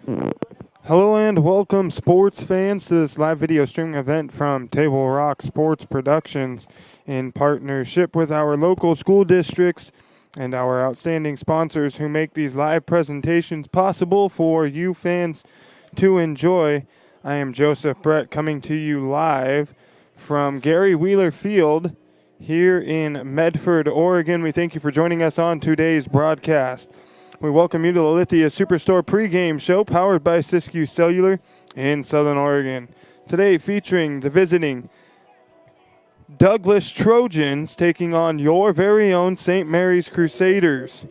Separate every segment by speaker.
Speaker 1: Hello and welcome, sports fans, to this live video streaming event from Table Rock Sports Productions in partnership with our local school districts and our outstanding sponsors who make these live presentations possible for you fans to enjoy. I am Joseph Brett coming to you live from Gary Wheeler Field here in Medford, Oregon. We thank you for joining us on today's broadcast. We welcome you to the Lithia Superstore pregame show powered by Siskiyou Cellular in Southern Oregon. Today featuring the visiting Douglas Trojans taking on your very own St. Mary's Crusaders.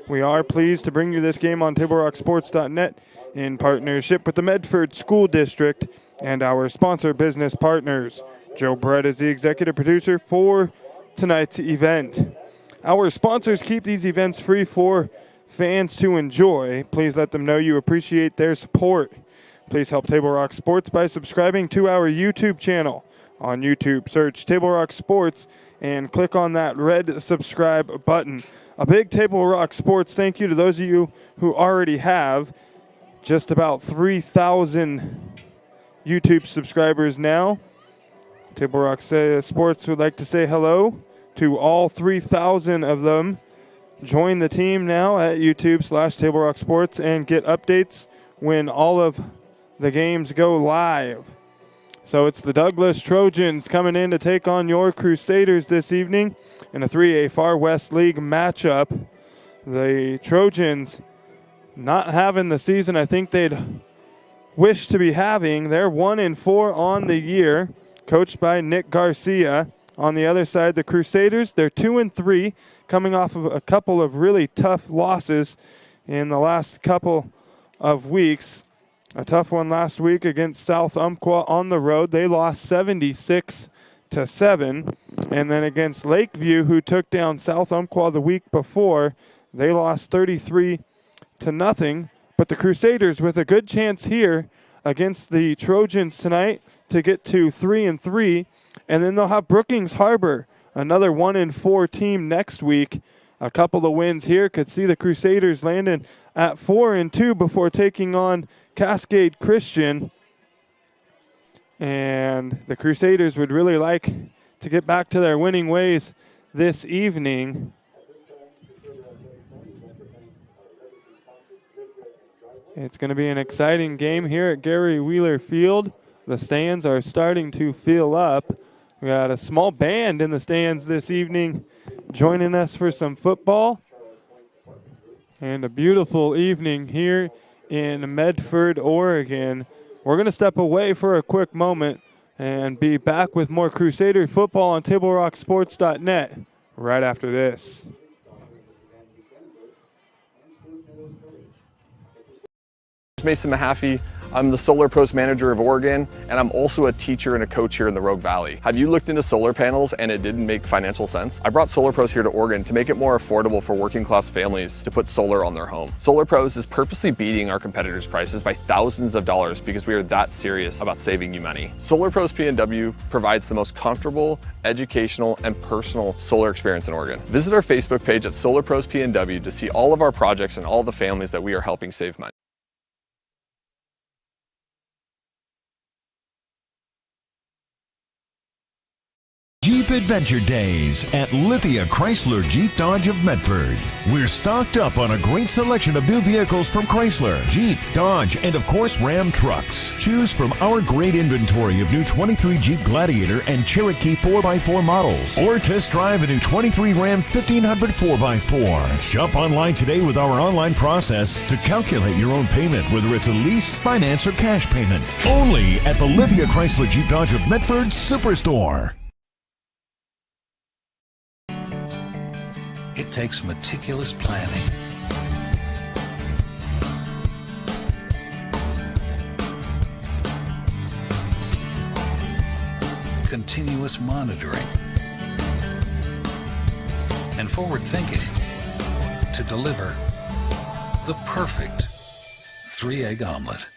Speaker 1: We are pleased to bring you this game on TableRockSports.net in partnership with the Medford School District and our sponsor business partners. Joe Brett is the executive producer for tonight's event. Our sponsors keep these events free for fans to enjoy. Please let them know you appreciate their support. Please help Table Rock Sports by subscribing to our YouTube channel. On YouTube, search Table Rock Sports and click on that red subscribe button. A big Table Rock Sports thank you to those of you who already have. Just about 3,000 YouTube subscribers now. Table Rock Sports would like to say hello to all 3,000 of them. Join the team now at YouTube/Table Rock Sports and get updates when all of the games go live. So it's the Douglas Trojans coming in to take on your Crusaders this evening in a 3A Far West League matchup. The Trojans not having the season I think they'd wish to be having. They're 1-4 on the year, coached by Nick Garcia. On the other side, the Crusaders, they're 2-3, coming off of a couple of really tough losses in the last couple of weeks. A tough one last week against South Umpqua on the road. They lost 76-7. And then against Lakeview, who took down South Umpqua the week before, they lost 33-0. But the Crusaders with a good chance here against the Trojans tonight to get to 3-3. And then they'll have Brookings Harbor, another 1-4 team next week. A couple of wins here could see the Crusaders landing at 4-2 before taking on Cascade Christian. And the Crusaders would really like to get back to their winning ways this evening. It's going to be an exciting game here at Gary Wheeler Field. The stands are starting to fill up. We got a small band in the stands this evening joining us for some football. And a beautiful evening here in Medford, Oregon. We're going to step away for a quick moment and be back with more Crusader football on TableRockSports.net right after this.
Speaker 2: Mason Mahaffey. I'm the Solar Pros Manager of Oregon, and I'm also a teacher and a coach here in the Rogue Valley. Have you looked into solar panels and it didn't make financial sense? I brought Solar Pros here to Oregon to make it more affordable for working class families to put solar on their home. Solar Pros is purposely beating our competitors' prices by thousands of dollars because we are that serious about saving you money. Solar Pros PNW provides the most comfortable, educational, and personal solar experience in Oregon. Visit our Facebook page at Solar Pros PNW to see all of our projects and all the families that we are helping save money.
Speaker 3: Jeep Adventure Days at Lithia Chrysler Jeep Dodge of Medford. We're stocked up on a great selection of new vehicles from Chrysler, Jeep, Dodge, and of course Ram trucks. Choose from our great inventory of new 23 Jeep Gladiator and Cherokee 4x4 models, or test drive a new 23 Ram 1500 4x4. Shop online today with our online process to calculate your own payment, whether it's a lease, finance, or cash payment. Only at the Lithia Chrysler Jeep Dodge of Medford Superstore.
Speaker 4: It takes meticulous planning, continuous monitoring, and forward thinking to deliver the perfect 3-egg omelet.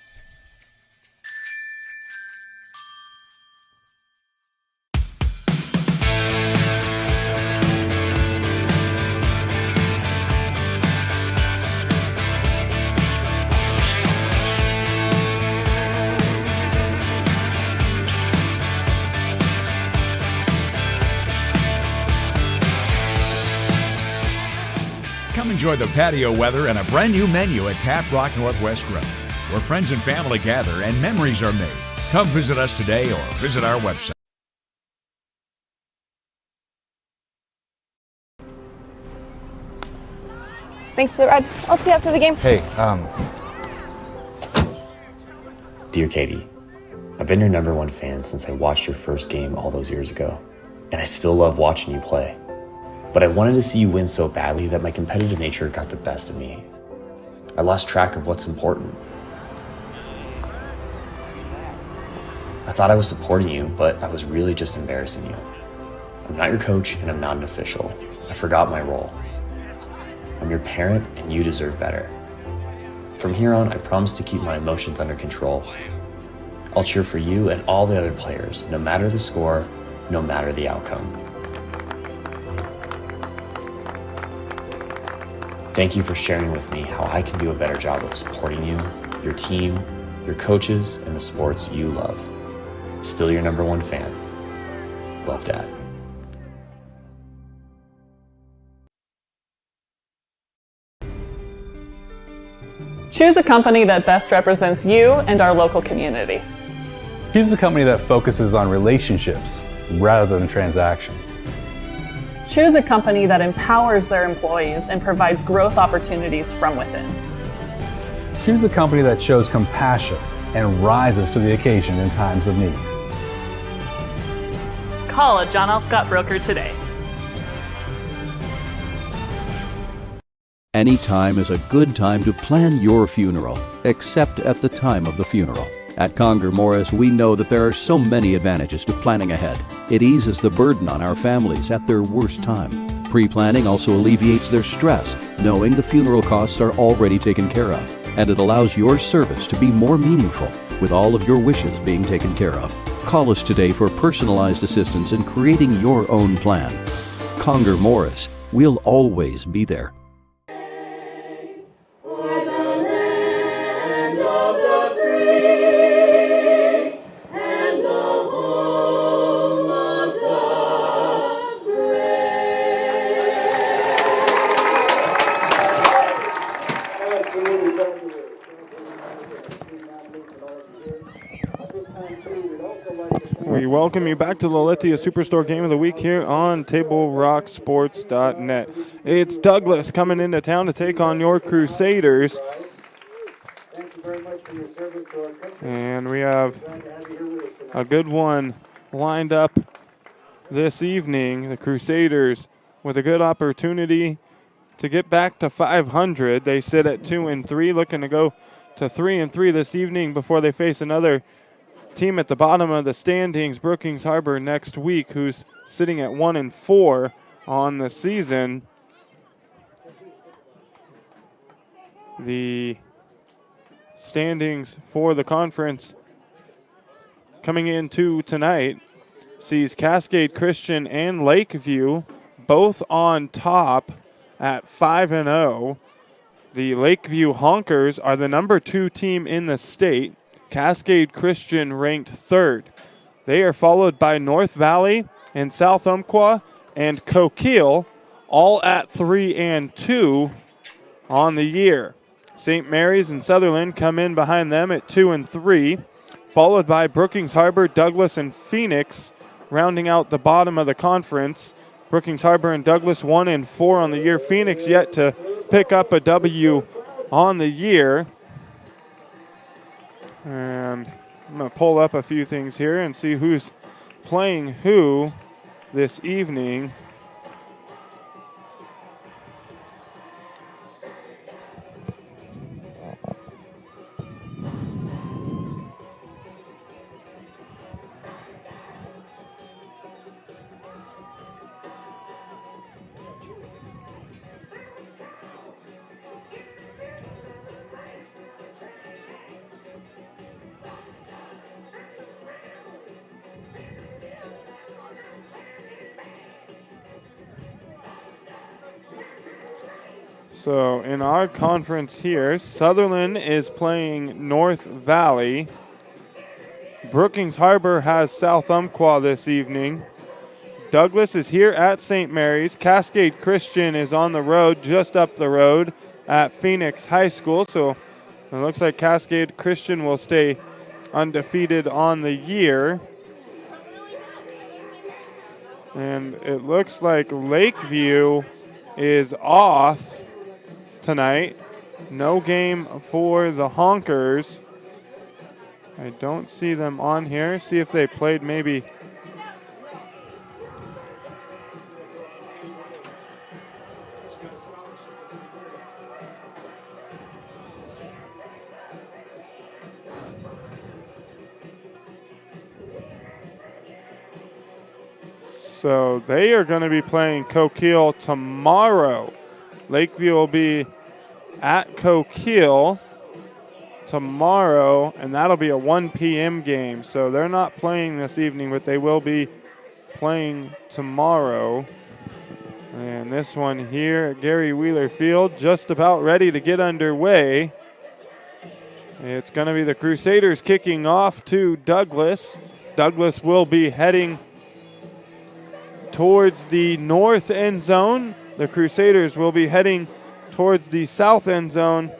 Speaker 5: Come enjoy the patio weather and a brand new menu at Tap Rock Northwest Grill, where friends and family gather and memories are made. Come visit us today or visit our website.
Speaker 6: Thanks for the ride. I'll see you after the game.
Speaker 7: Hey, Dear Katie, I've been your #1 fan since I watched your first game all those years ago, and I still love watching you play. But I wanted to see you win so badly that my competitive nature got the best of me. I lost track of what's important. I thought I was supporting you, but I was really just embarrassing you. I'm not your coach, and I'm not an official. I forgot my role. I'm your parent, and you deserve better. From here on, I promise to keep my emotions under control. I'll cheer for you and all the other players, no matter the score, no matter the outcome. Thank you for sharing with me how I can do a better job of supporting you, your team, your coaches, and the sports you love. Still your #1 fan. Love, Dad.
Speaker 8: Choose a company that best represents you and our local community.
Speaker 9: Choose a company that focuses on relationships rather than transactions.
Speaker 8: Choose a company that empowers their employees and provides growth opportunities from within.
Speaker 9: Choose a company that shows compassion and rises to the occasion in times of need.
Speaker 8: Call a John L. Scott broker today.
Speaker 10: Any time is a good time to plan your funeral, except at the time of the funeral. At Conger Morris, we know that there are so many advantages to planning ahead. It eases the burden on our families at their worst time. Pre-planning also alleviates their stress, knowing the funeral costs are already taken care of. And it allows your service to be more meaningful, with all of your wishes being taken care of. Call us today for personalized assistance in creating your own plan. Conger Morris, we'll always be there.
Speaker 1: We welcome you back to the Lithia Superstore Game of the Week here on TableRockSports.net. It's Douglas coming into town to take on your Crusaders. And we have a good one lined up this evening. The Crusaders with a good opportunity to get back to 500. They sit at 2-3, looking to go to 3-3 this evening before they face another team at the bottom of the standings, Brookings Harbor, next week, who's sitting at 1-4 on the season. The standings for the conference coming into tonight sees Cascade Christian and Lakeview both on top at 5-0. The Lakeview Honkers are the #2 team in the state. Cascade Christian ranked 3rd. They are followed by North Valley and South Umpqua and Coquille, all at 3-2 on the year. St. Mary's and Sutherland come in behind them at 2-3, followed by Brookings Harbor, Douglas, and Phoenix, rounding out the bottom of the conference. Brookings Harbor and Douglas 1-4 on the year. Phoenix yet to pick up a W on the year. And I'm going to pull up a few things here and see who's playing who this evening. So in our conference here, Sutherland is playing North Valley. Brookings Harbor has South Umpqua this evening. Douglas is here at St. Mary's. Cascade Christian is on the road, just up the road at Phoenix High School. So it looks like Cascade Christian will stay undefeated on the year. And it looks like Lakeview is off tonight. No game for the Honkers. I don't see them on here. See if they played maybe. So they are going to be playing Coquille tomorrow. Lakeview will be at Coquille tomorrow, and that'll be a 1 p.m. game. So they're not playing this evening, but they will be playing tomorrow. And this one here at Gary Wheeler Field, just about ready to get underway. It's going to be the Crusaders kicking off to Douglas. Douglas will be heading towards the north end zone. The Crusaders will be heading towards the south end zone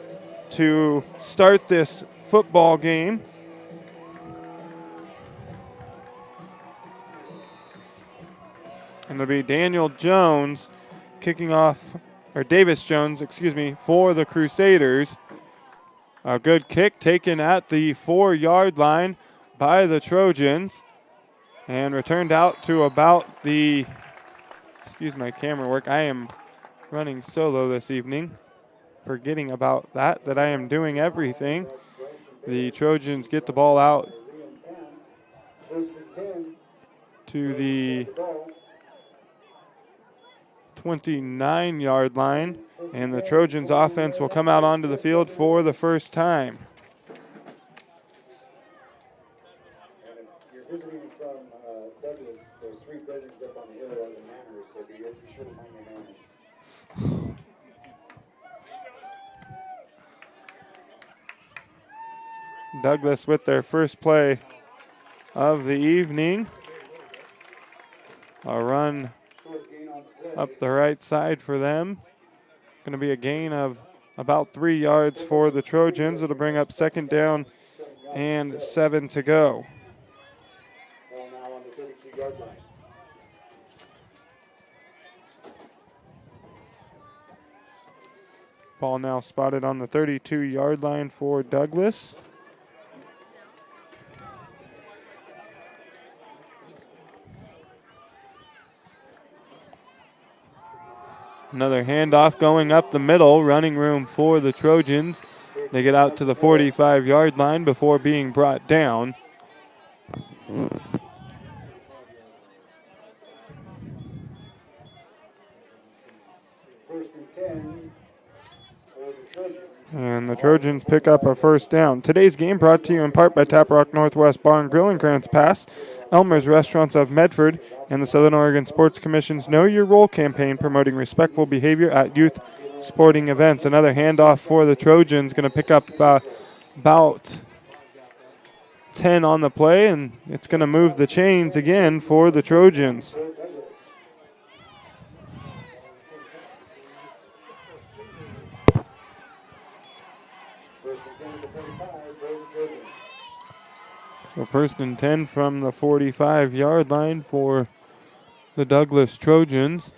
Speaker 1: to start this football game. And it'll be Daniel Jones kicking off, or Davis Jones, excuse me, for the Crusaders. A good kick taken at the 4-yard line by the Trojans and returned out to about the, excuse my camera work, I am running solo this evening, forgetting about that I am doing everything. The Trojans get the ball out to the 29-yard line, and the Trojans offense will come out onto the field for the first time.
Speaker 11: You're visiting from Douglas, there's 3 buildings up on the hill on the manor, so be sure to mind your manners.
Speaker 1: Douglas with their first play of the evening. A run up the right side for them. Going to be a gain of about 3 yards for the Trojans. It'll bring up 2nd down and 7 to go.
Speaker 11: Ball now on the 32-yard line.
Speaker 1: Ball now spotted on the 32-yard line for Douglas. Another handoff going up the middle, running room for the Trojans. They get out to the 45-yard line before being brought down.
Speaker 11: First and 10 for the Trojans.
Speaker 1: And the Trojans pick up a first down. Today's game brought to you in part by Tap Rock Northwest Bar and Grill in Grants Pass, Elmer's Restaurants of Medford, and the Southern Oregon Sports Commission's Know Your Role campaign promoting respectful behavior at youth sporting events. Another handoff for the Trojans, going to pick up about 10 on the play, and it's going to move the chains again for the Trojans. So 1st and 10 from the 45-yard line for the Douglas Trojans.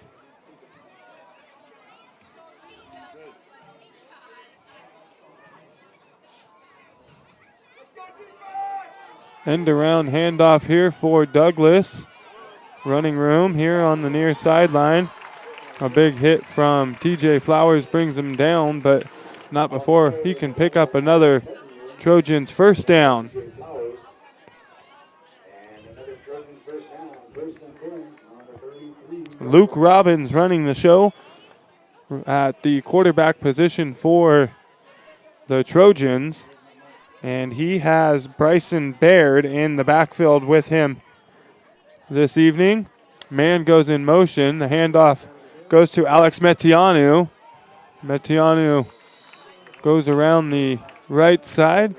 Speaker 1: End around handoff here for Douglas. Running room here on the near sideline. A big hit from TJ Flowers brings him down, but not before he can pick up another Trojans first down. Luke Robbins running the show at the quarterback position for the Trojans. And he has Bryson Baird in the backfield with him this evening. Man goes in motion. The handoff goes to Alex Metianu. Metianu goes around the right side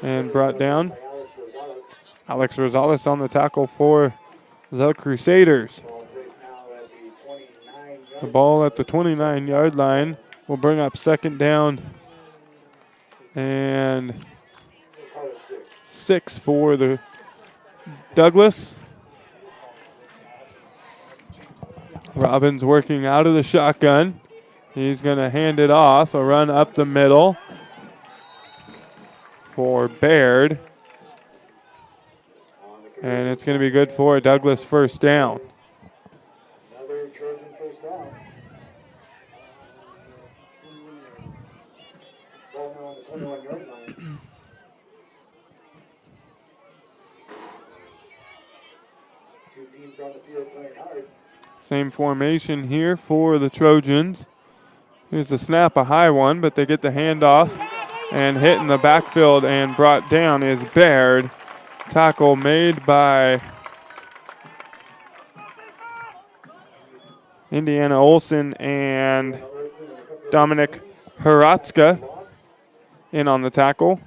Speaker 1: and brought down. Alex Rosales on the tackle for the Crusaders. The ball at the 29-yard line will bring up second down and 6 for the Douglas. Robbins working out of the shotgun. He's going to hand it off, a run up the middle for Baird. And it's going to be good for a Douglas first down.
Speaker 11: Another Trojan first down. Ball now on the 21-yard line. Two teams on the field playing hard.
Speaker 1: Same formation here for the Trojans. Here's the snap, a high one, but they get the handoff and hit in the backfield and brought down is Baird. Tackle made by Indiana Olsen and Dominic Hratzka in on the tackle.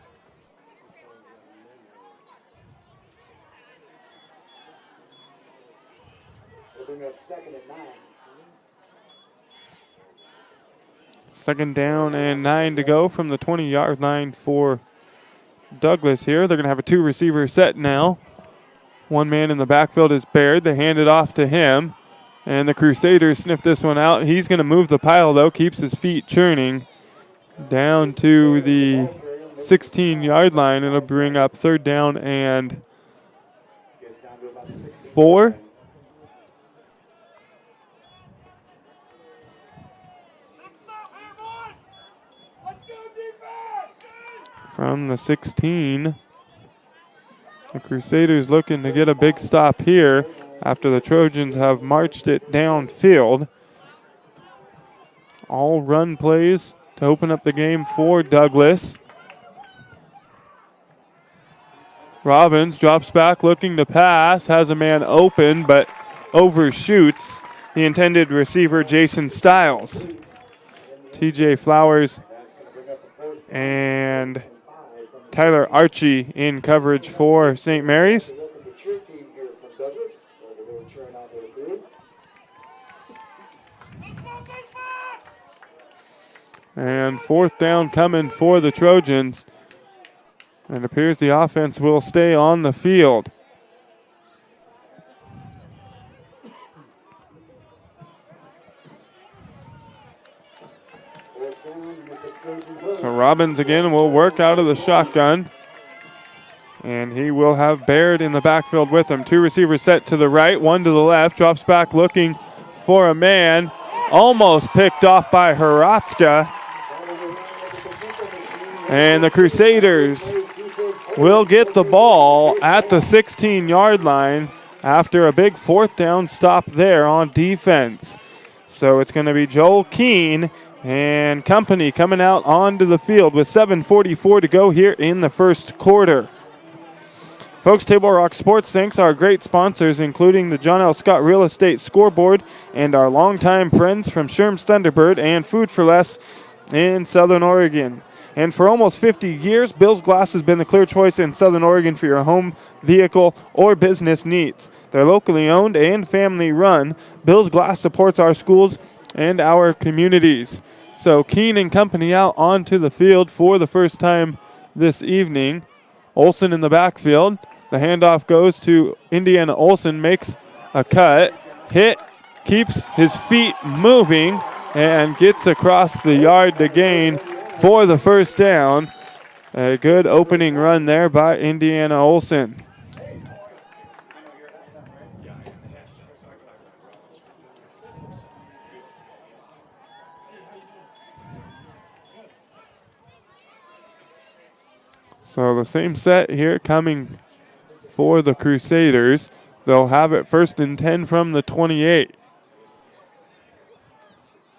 Speaker 1: Second down and 9 to go from the 20-yard line for Douglas here. They're going to have a two-receiver set now. One man in the backfield is Baird. They hand it off to him. And the Crusaders sniff this one out. He's going to move the pile, though, keeps his feet churning down to the 16-yard line. It'll bring up third down and 4. From the 16, the Crusaders looking to get a big stop here after the Trojans have marched it downfield. All run plays to open up the game for Douglas. Robbins drops back looking to pass, has a man open but overshoots the intended receiver Jason Stiles. TJ Flowers and Tyler Archie in coverage for St. Mary's. And fourth down coming for the Trojans. And it appears the offense will stay on the field. So Robbins again will work out of the shotgun. And he will have Baird in the backfield with him. Two receivers set to the right, one to the left. Drops back looking for a man. Almost picked off by Hratzka. And the Crusaders will get the ball at the 16-yard line after a big fourth down stop there on defense. So it's going to be Joel Keene and company coming out onto the field with 7:44 to go here in the first quarter. Folks, Table Rock Sports thanks our great sponsors, including the John L. Scott Real Estate Scoreboard and our longtime friends from Sherm's Thunderbird and Food for Less in Southern Oregon. And for almost 50 years, Bill's Glass has been the clear choice in Southern Oregon for your home, vehicle, or business needs. They're locally owned and family run. Bill's Glass supports our schools and our communities. So Keene and company out onto the field for the first time this evening. Olsen in the backfield. The handoff goes to Indiana Olsen, makes a cut, hit, keeps his feet moving, and gets across the yard to gain for the first down. A good opening run there by Indiana Olsen. So the same set here coming for the Crusaders. They'll have it 1st and 10 from the 28.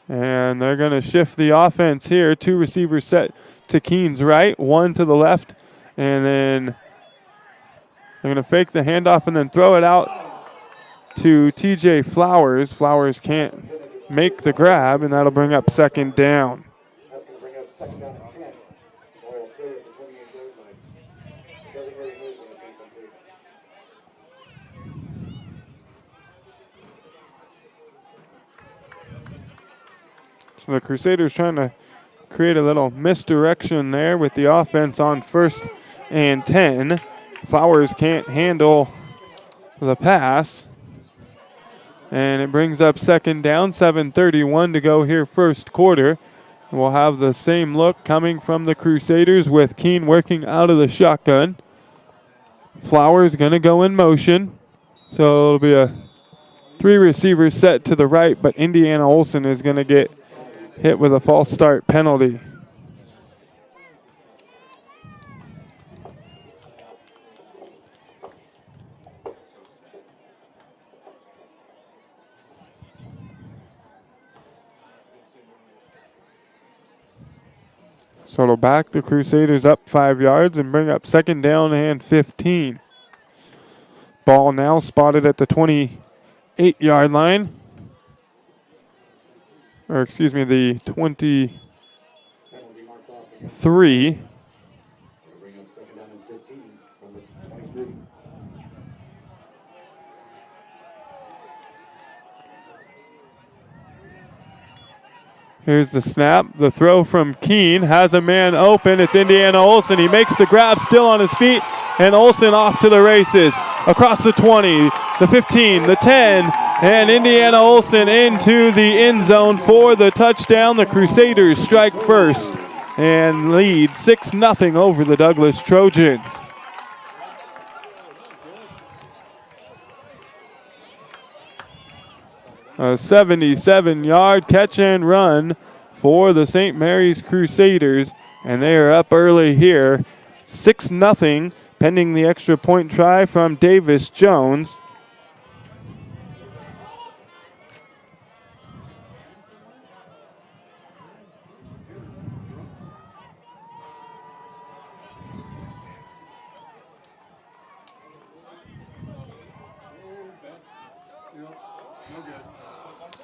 Speaker 1: And they're going to shift the offense here. Two receivers set to Keene's right, one to the left. And then they're going to fake the handoff and then throw it out to TJ Flowers. Flowers can't make the grab, and that'll bring up second down.
Speaker 11: That's going to bring up second down and 10. Ball straight at the 28-yard line. Doesn't really move when it's incomplete.
Speaker 1: So the Crusaders trying to create a little misdirection there with the offense on 1st and 10. Flowers can't handle the pass. And it brings up 2nd down, 7:31 to go here 1st quarter. We'll have the same look coming from the Crusaders with Keene working out of the shotgun. Flowers going to go in motion. So it'll be a 3 receiver set to the right, but Indiana Olsen is going to get hit with a false start penalty. So it'll back the Crusaders up 5 yards and bring up 2nd down and 15. Ball now spotted at the 28-yard line. Or excuse me, the 23. Here's the snap. The throw from Keene has a man open. It's Indiana Olsen. He makes the grab, still on his feet, and Olsen off to the races. Across the 20, the 15, the 10, and Indiana Olsen into the end zone for the touchdown. The Crusaders strike first and lead 6-0 over the Douglas Trojans. A 77-yard catch and run for the St. Mary's Crusaders, and they are up early here. 6-0, pending the extra point try from Davis Jones.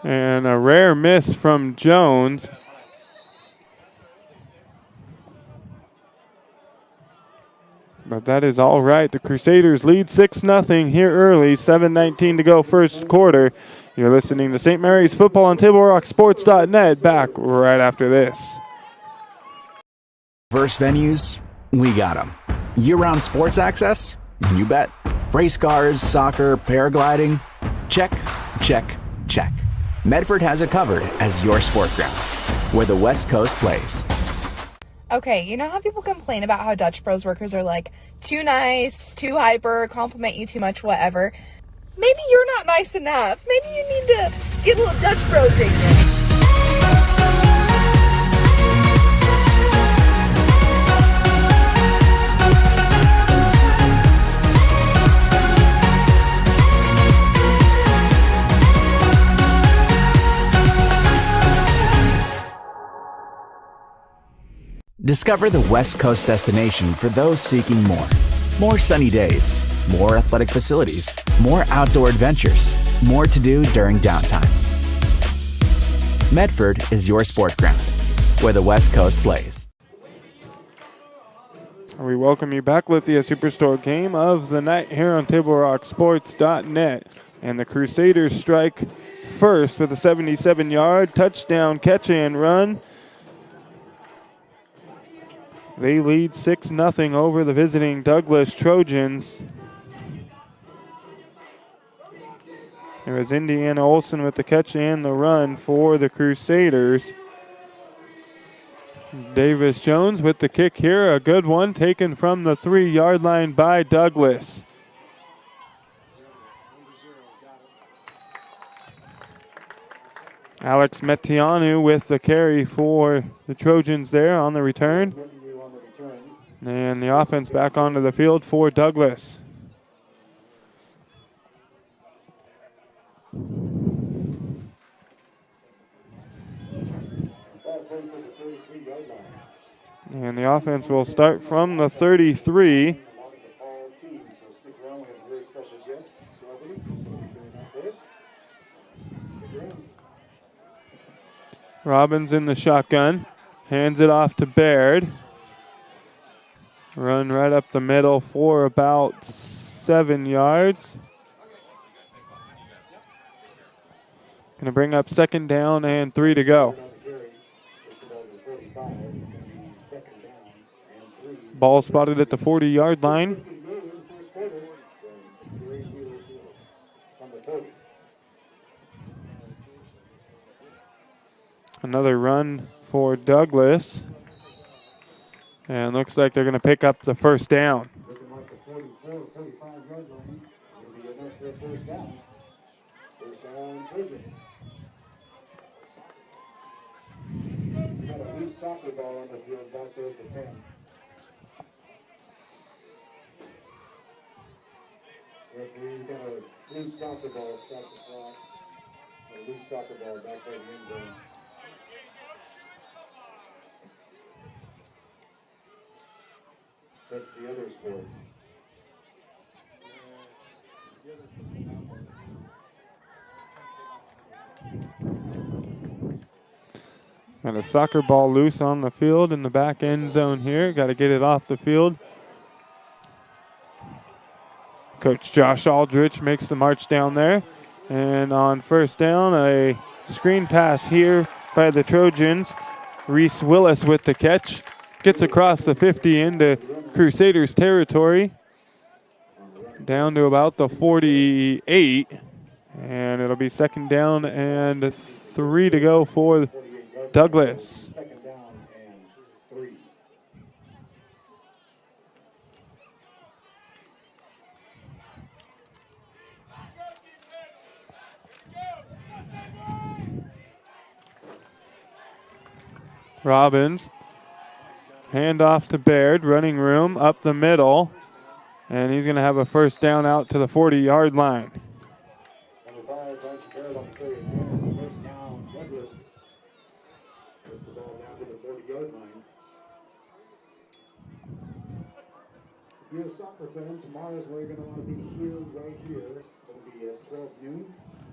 Speaker 1: And a rare miss from Jones. But that is all right. The Crusaders lead 6-0 here early. 7:19 to go 1st quarter. You're listening to St. Mary's Football on TableRockSports.net. Back right after this.
Speaker 12: Diverse venues, we got them. Year-round sports access? You bet. Race cars, soccer, paragliding? Check, check, check. Medford has it covered as your sport ground, where the West Coast plays.
Speaker 6: Okay, you know how people complain about how Dutch Bros workers are like too nice, too hyper, compliment you too much, whatever? Maybe you're not nice enough. Maybe you need to get a little Dutch Bros in you.
Speaker 12: Discover the West Coast destination for those seeking more. More sunny days, more athletic facilities, more outdoor adventures, more to do during downtime. Medford is your sport ground, where the West Coast plays.
Speaker 1: We welcome you back, Lithia Superstore game of the night here on TableRockSports.net. And the Crusaders strike first with a 77-yard touchdown catch and run. They lead 6-0 over the visiting Douglas Trojans. There is Indiana Olsen with the catch and the run for the Crusaders. Davis Jones with the kick here. A good one taken from the 3-yard line by Douglas. Alex Metianu with the carry for the Trojans there on the return. And the offense back onto the field for Douglas. And the offense will start from the 33. Robbins in the shotgun. Hands it off to Baird. Run right up the middle for about 7 yards. Going to bring up 2nd down and 3 to go. Ball spotted at the 40-yard line. Another run for Douglas. And looks like they're going to pick up the first down.
Speaker 11: Looking like the 44, 45-yard line. It'll be enough for a first down. First down, Trojans. We got a loose soccer ball on the field back there at the 10. Referee, we got a loose soccer ball, stop the clock. A loose soccer ball back there in the end zone. That's the other sport.
Speaker 1: Got a soccer ball loose on the field in the back end zone here. Got to get it off the field. Coach Josh Aldrich makes the march down there. And on first down, a screen pass here by the Trojans. Reese Willis with the catch. Gets across the 50 into Crusaders territory. Down to about the 48. And it'll be second down and 3 to go for Douglas.
Speaker 11: Second down and 3.
Speaker 1: Robbins. Hand off to Baird. Running room up the middle. And he's going to have a first down out to the 40-yard line.
Speaker 11: Number 5, Bryce Baird on the carry. First down, Douglas. Puts the ball down to the 40-yard line. If you're a soccer fan, tomorrow's where you're going to want to be here, right here. It'll be at 12 noon.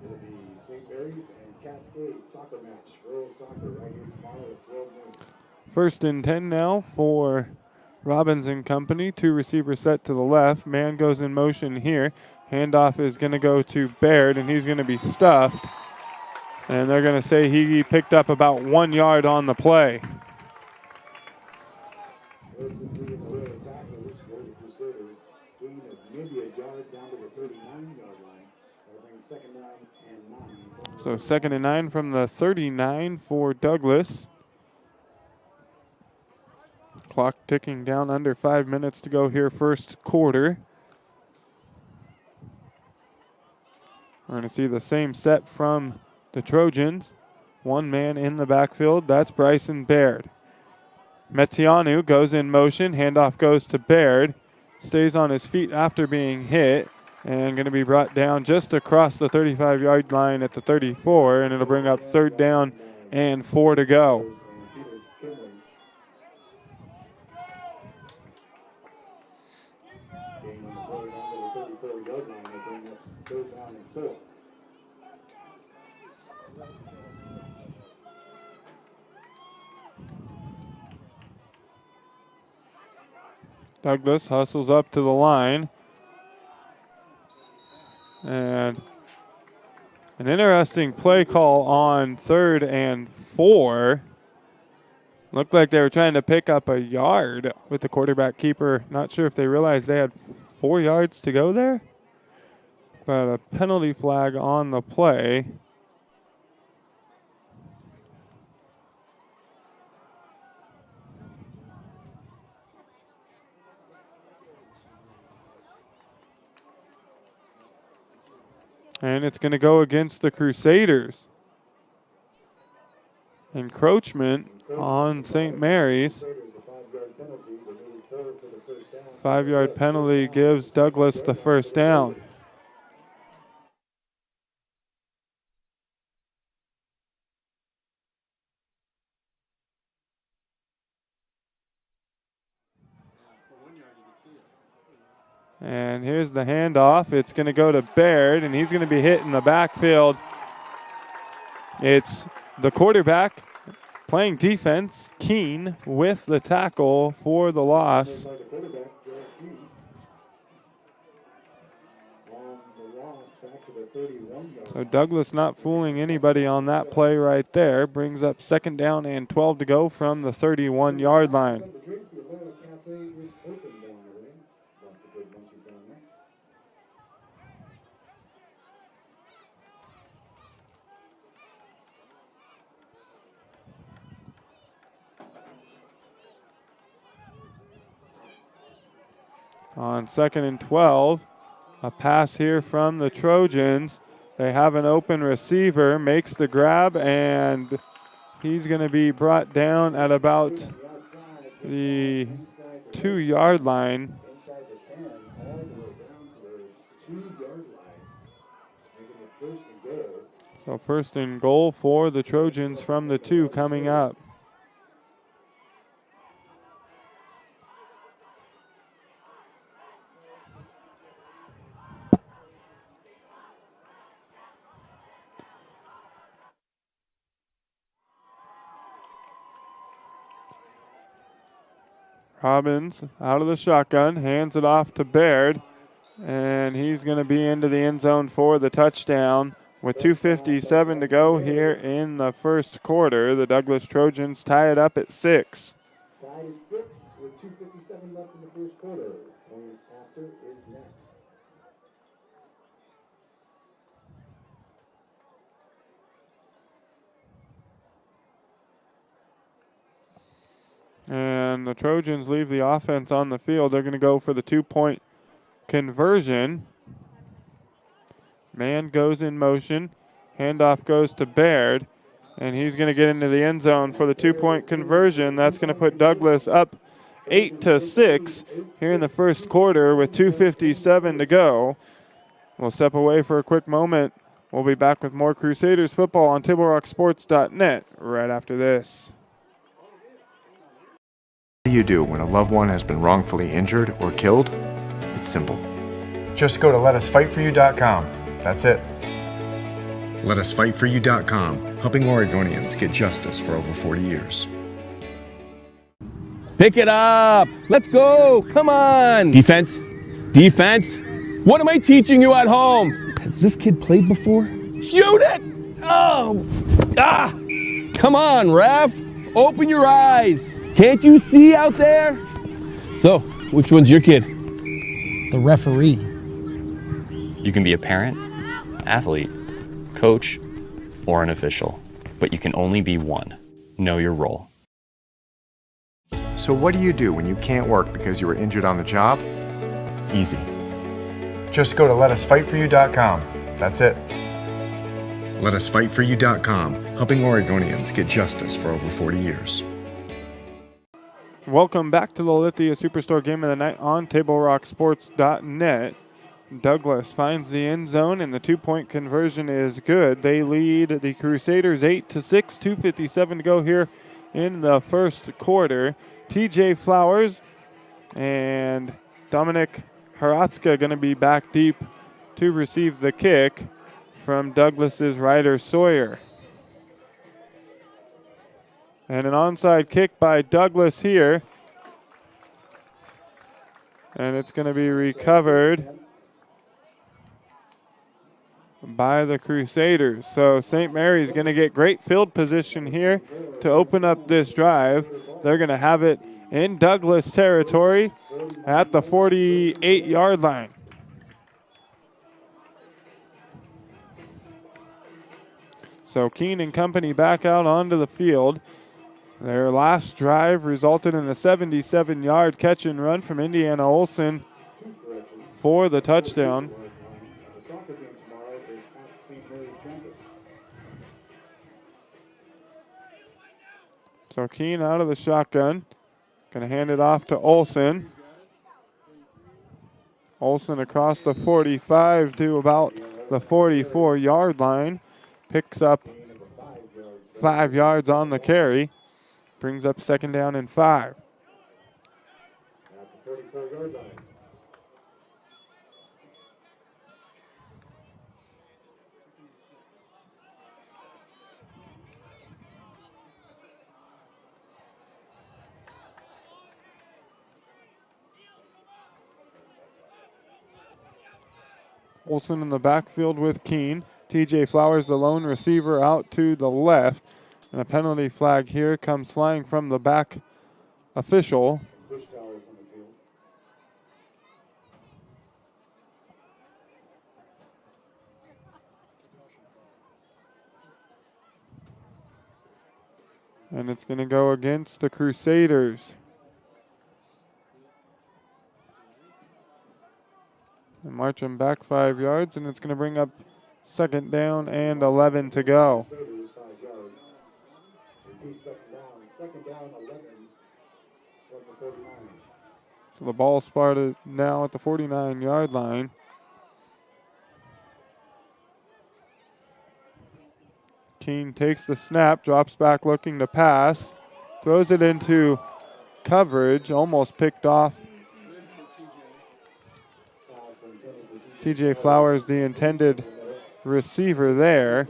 Speaker 11: It'll be St. Mary's and Cascade soccer match. Girls soccer right here tomorrow at 12 noon.
Speaker 1: First and 10 now for Robbins and company. 2 receivers set to the left. Man goes in motion here. Handoff is going to go to Baird, and he's going to be stuffed. And they're going to say he picked up about 1 yard on the play.
Speaker 11: Wilson being the real tackle for the Crusaders. Gain of maybe a yard down to the 39-yard line. That'll bring second down and 9.
Speaker 1: So second and 9 from the 39 for Douglas. Clock ticking down, under 5 minutes to go here, first quarter. We're going to see the same set from the Trojans. 1 man in the backfield, that's Bryson Baird. Metianu goes in motion, handoff goes to Baird. Stays on his feet after being hit, and going to be brought down just across the 35-yard line at the 34, and it'll bring up third down and 4 to go. Douglas hustles up to the line. And an interesting play call on 3rd and 4. Looked like they were trying to pick up a yard with the quarterback keeper. Not sure if they realized they had 4 yards to go there. But a penalty flag on the play. And it's going to go against the Crusaders. Encroachment on St. Mary's. 5-yard penalty gives Douglas the first down. And here's the handoff. It's going to go to Baird, and he's going to be hit in the backfield. It's the quarterback playing defense, Keene, with the tackle for the loss. So Douglas not fooling anybody on that play right there. Brings up second down and 12 to go from the 31-yard line. On 2nd and 12, a pass here from the Trojans. They have an open receiver, makes the grab, and he's going to be brought down at about the 2-yard line.
Speaker 11: Inside the 10, all the way down to the 2-yard line, making it first and goal.
Speaker 1: So first and goal for the Trojans from the 2 coming up. Robbins out of the shotgun, hands it off to Baird, and he's going to be into the end zone for the touchdown. With 2:57 to go here in the first quarter, the Douglas Trojans tie it up at 6.
Speaker 11: Tied at 6 with 2:57 left in the first quarter. Point after is next.
Speaker 1: And the Trojans leave the offense on the field. They're going to go for the 2-point conversion. Man goes in motion. Handoff goes to Baird. And he's going to get into the end zone for the 2-point conversion. That's going to put Douglas up 8-6 here in the first quarter with 2:57 to go. We'll step away for a quick moment. We'll be back with more Crusaders football on TableRockSports.net right after this.
Speaker 13: What do you do when a loved one has been wrongfully injured or killed? It's simple. Just go to letusfightforyou.com. That's it. Letusfightforyou.com, helping Oregonians get justice for over 40 years.
Speaker 14: Pick it up. Let's go. Come on. Defense. Defense. What am I teaching you at home? Has this kid played before? Shoot it. Oh. Ah. Come on, ref. Open your eyes. Can't you see out there? So, which one's your kid?
Speaker 15: The referee.
Speaker 16: You can be a parent, athlete, coach, or an official, but you can only be one. Know your role.
Speaker 13: So what do you do when you can't work because you were injured on the job? Easy. Just go to letusfightforyou.com. That's it. Letusfightforyou.com, helping Oregonians get justice for over 40 years.
Speaker 1: Welcome back to the Lithia Superstore Game of the Night on TableRockSports.net. Douglas finds the end zone, and the 2-point conversion is good. They lead the Crusaders 8-6, 2:57 to go here in the first quarter. TJ Flowers and Dominic Haratska going to be back deep to receive the kick from Douglas's Ryder Sawyer. And an onside kick by Douglas here. And it's going to be recovered by the Crusaders. So St. Mary's going to get great field position here to open up this drive. They're going to have it in Douglas territory at the 48-yard line. So Keene and company back out onto the field. Their last drive resulted in a 77-yard catch and run from Indiana Olsen for the touchdown. So Keene out of the shotgun. Going to hand it off to Olsen. Olsen across the 45 to about the 44-yard line. Picks up 5 yards on the carry. Brings up 2nd down and 5.
Speaker 11: At the 34-yard line.
Speaker 1: Olsen in the backfield with Keene. TJ Flowers, the lone receiver, out to the left. And a penalty flag here comes flying from the back official.
Speaker 11: Push towers on the field.
Speaker 1: And it's going to go against the Crusaders. And march them back 5 yards, and it's going to bring up second down and 11 to go.
Speaker 11: Crusaders 5 yards. Repeat second down 11 from the 49.
Speaker 1: So the ball spotted now at the 49-yard line. Keene takes the snap, drops back looking to pass, throws it into coverage, almost picked off. TJ Flowers, the intended receiver there.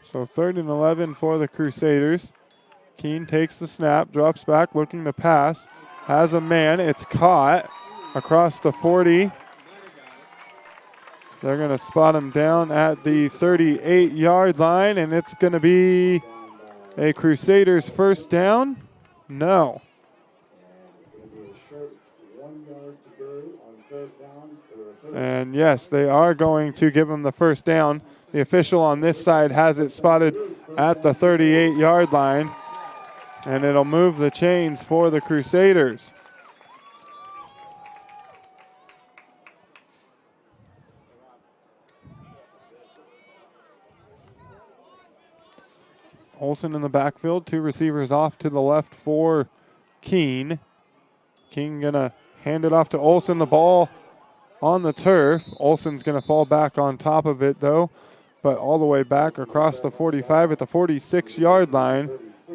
Speaker 1: So 3rd and 11 for the Crusaders. Keene takes the snap, drops back, looking to pass. Has a man. It's caught across the 40. They're going to spot him down at the 38-yard line, and it's going to be a Crusaders first down. No. And yes, they are going to give him the first down. The official on this side has it spotted at the 38-yard line, and it'll move the chains for the Crusaders. Olsen in the backfield, 2 receivers off to the left for Keene. Keene gonna hand it off to Olsen, the ball on the turf. Olsen's gonna fall back on top of it though, but all the way back across the 45 at the 46-yard line,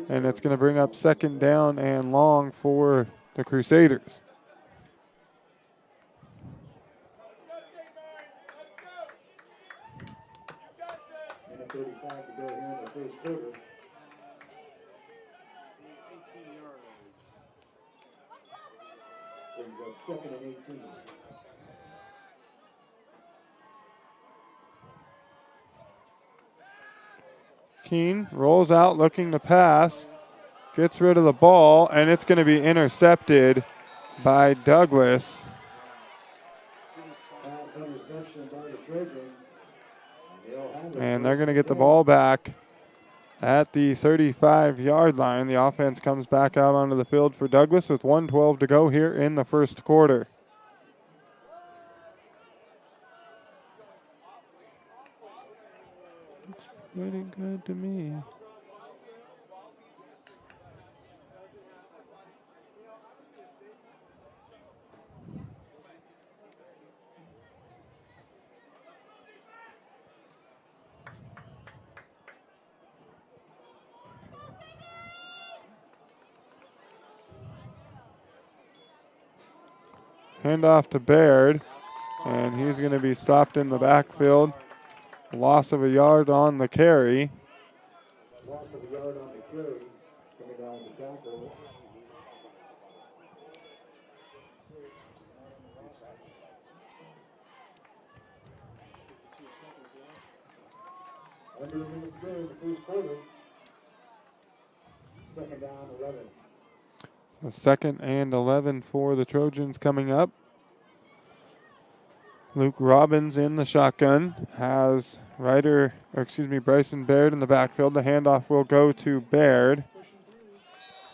Speaker 1: and it's gonna bring up second down and long for the Crusaders.
Speaker 11: Minute 35 to go here in the first quarter. Brings up 2nd and 18.
Speaker 1: Keene rolls out looking to pass, gets rid of the ball, and it's going to be intercepted by Douglas.
Speaker 11: Pass interception by the Trojans.
Speaker 1: And they're going to get the ball back at the 35-yard line. The offense comes back out onto the field for Douglas with 1:12 to go here in the first quarter. Looks pretty good to me. Handoff to Baird, and he's going to be stopped in the backfield. Loss of a yard on the carry.
Speaker 11: Loss of a yard on the carry. Coming down the tackle. Under a minute to go in the first quarter. Second down, 11.
Speaker 1: A 2nd and 11 for the Trojans coming up. Luke Robbins in the shotgun, has Bryson Baird in the backfield. The handoff will go to Baird.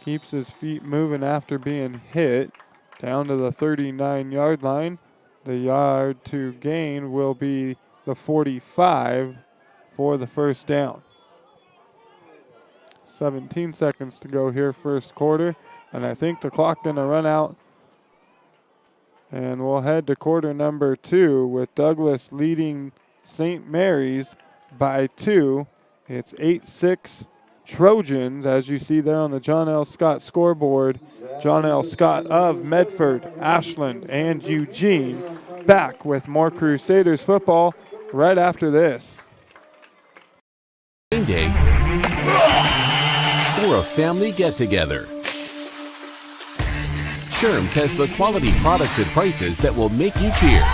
Speaker 1: Keeps his feet moving after being hit down to the 39-yard line. The yard to gain will be the 45 for the first down. 17 seconds to go here first quarter. And I think the clock going to run out. And we'll head to quarter number 2 with Douglas leading St. Mary's by 2. It's 8-6 Trojans, as you see there on the John L. Scott scoreboard. John L. Scott of Medford, Ashland, and Eugene. Back with more Crusaders football right after this.
Speaker 17: Game day or a family get-together. Sherm's has the quality products and prices that will make you cheer.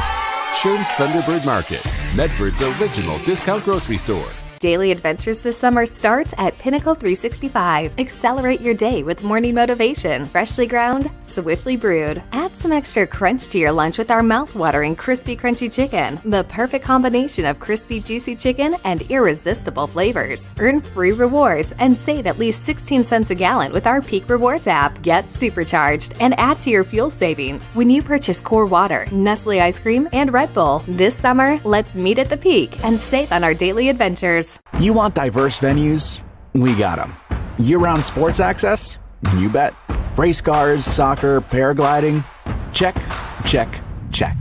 Speaker 17: Sherm's Thunderbird Market, Medford's original discount grocery store.
Speaker 18: Daily adventures this summer starts at Pinnacle 365. Accelerate your day with morning motivation, freshly ground, swiftly brewed. Add some extra crunch to your lunch with our mouth-watering crispy crunchy chicken, the perfect combination of crispy juicy chicken and irresistible flavors. Earn free rewards and save at least 16 cents a gallon with our Peak Rewards app. Get supercharged and add to your fuel savings when you purchase Core Water, Nestle ice cream, and Red Bull. This summer, let's meet at the Peak and save on our daily adventures.
Speaker 12: You want diverse venues? We got them. Year-round sports access? You bet. Race cars, soccer, paragliding? Check, check, check.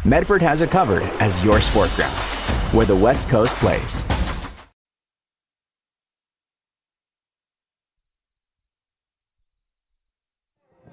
Speaker 12: Medford has it covered as your sport ground, where the West Coast plays.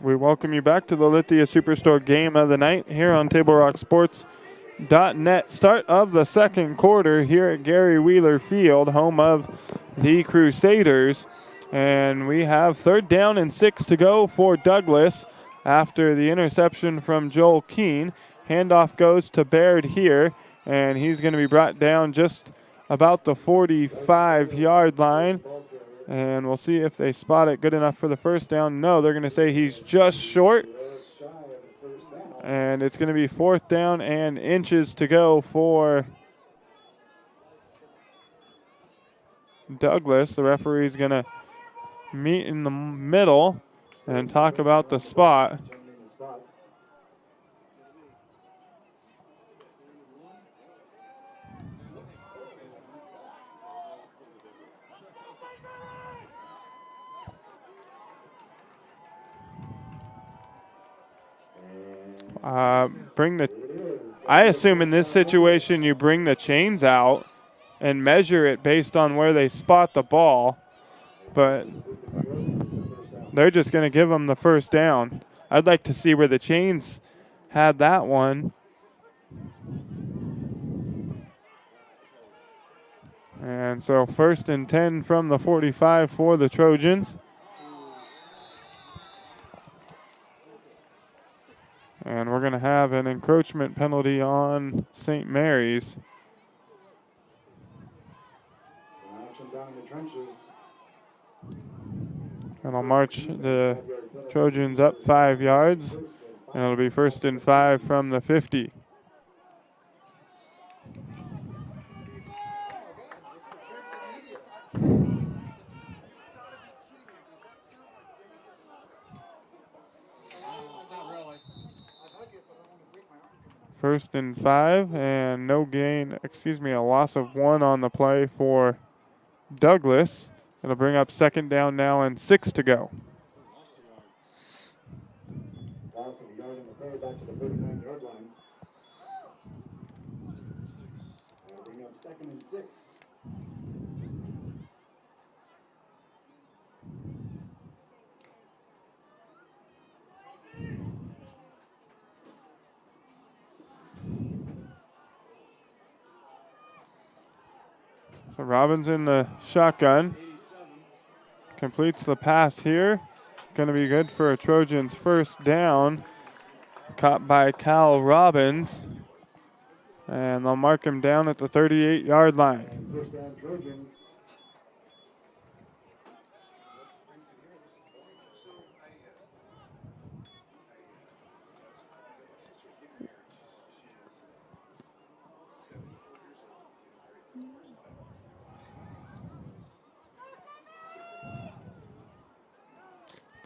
Speaker 1: We welcome you back to the Lithia Superstore game of the night here on TableRockSports.net. Start of the second quarter here at Gary Wheeler Field, home of the Crusaders. And we have 3rd down and 6 to go for Douglas after the interception from Joel Keene. Handoff goes to Baird here, and he's going to be brought down just about the 45-yard line. And we'll see if they spot it good enough for the first down. No, they're going to say he's just short. And it's going to be 4th down and inches to go for Douglas. The referee's going to meet in the middle and talk about the spot. I assume in this situation you bring the chains out and measure it based on where they spot the ball, but they're just going to give them the first down. I'd like to see where the chains had that one. And so 1st and 10 from the 45 for the Trojans. And we're going to have an encroachment penalty on St. Mary's. And I'll march the Trojans up 5 yards. And it'll be 1st and 5 from the 50. First and 5, and no gain, a loss of 1 on the play for Douglas. It'll bring up 2nd down now and 6 to go.
Speaker 11: Loss of a yard on the play, back to the 39-yard line. That'll bring up 2nd and 6.
Speaker 1: So Robbins in the shotgun. Completes the pass here. Going to be good for a Trojans first down. Caught by Cal Robbins. And they'll mark him down at the 38-yard line.
Speaker 11: First down, Trojans.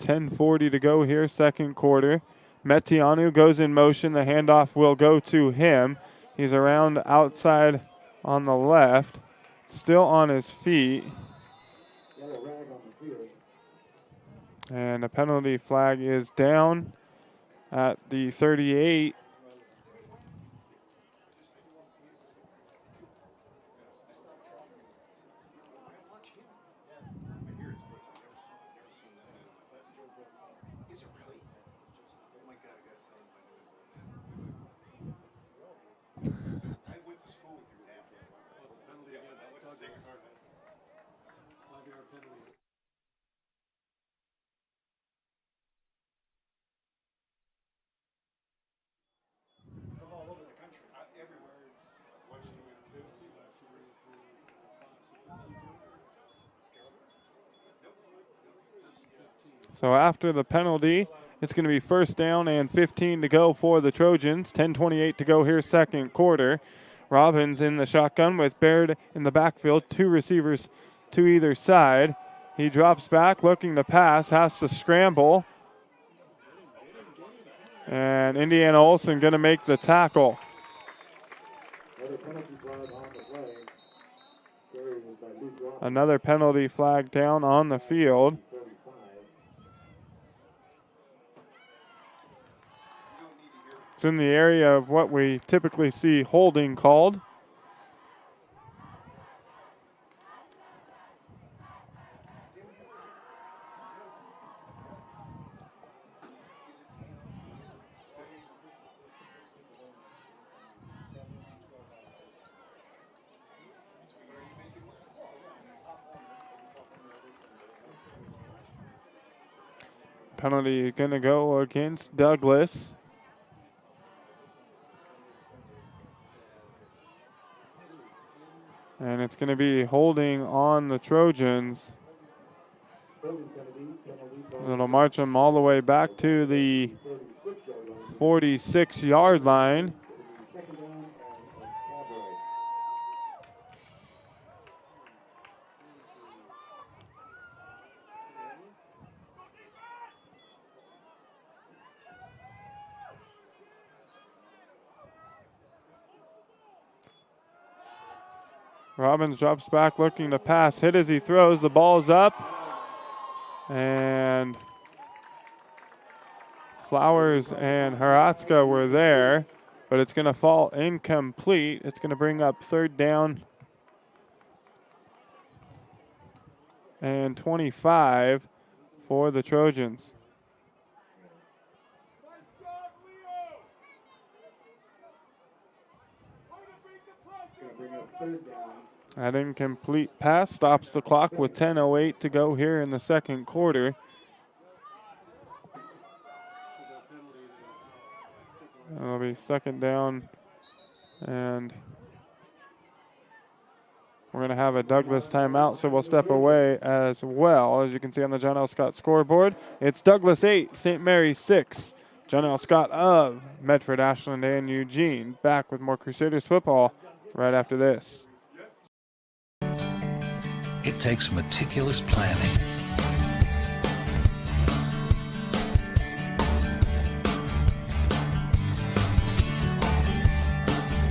Speaker 1: .10:40 to go here, second quarter. Metianu goes in motion. The handoff will go to him. He's around outside on the left, still on his feet. And a penalty flag is down at the 38. So after the penalty, it's going to be first down and 15 to go for the Trojans. 10:28 to go here, second quarter. Robbins in the shotgun with Baird in the backfield. Two receivers to either side. He drops back looking to pass, has to scramble. And Indiana Olsen going to make the tackle. Another penalty flag down on the field. It's in the area of what we typically see holding called. Penalty going to go against Douglas. And it's going to be holding on the Trojans. It'll march them all the way back to the 46-yard line. Robbins drops back looking to pass. Hit as he throws. The ball's up. And Flowers and Haratska were there, but it's going to fall incomplete. It's going to bring up third down and 25 for the Trojans. That incomplete pass stops the clock with 10:08 to go here in the second quarter. It'll be second down, and we're going to have a Douglas timeout, so we'll step away as well. As you can see on the John L. Scott scoreboard, it's Douglas 8, St. Mary's 6. John L. Scott of Medford, Ashland, and Eugene. Back with more Crusaders football right after this.
Speaker 4: It takes meticulous planning,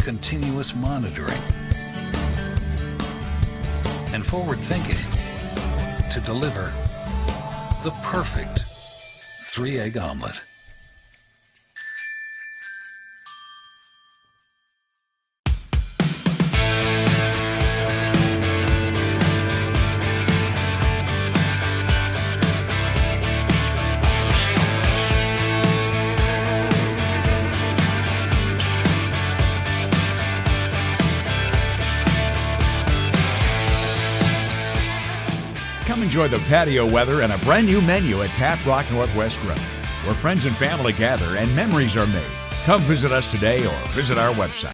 Speaker 4: continuous monitoring, and forward thinking to deliver the perfect 3-egg omelet.
Speaker 5: Come enjoy the patio weather and a brand new menu at Tap Rock Northwest Grove, where friends and family gather and memories are made. Come visit us today or visit our website.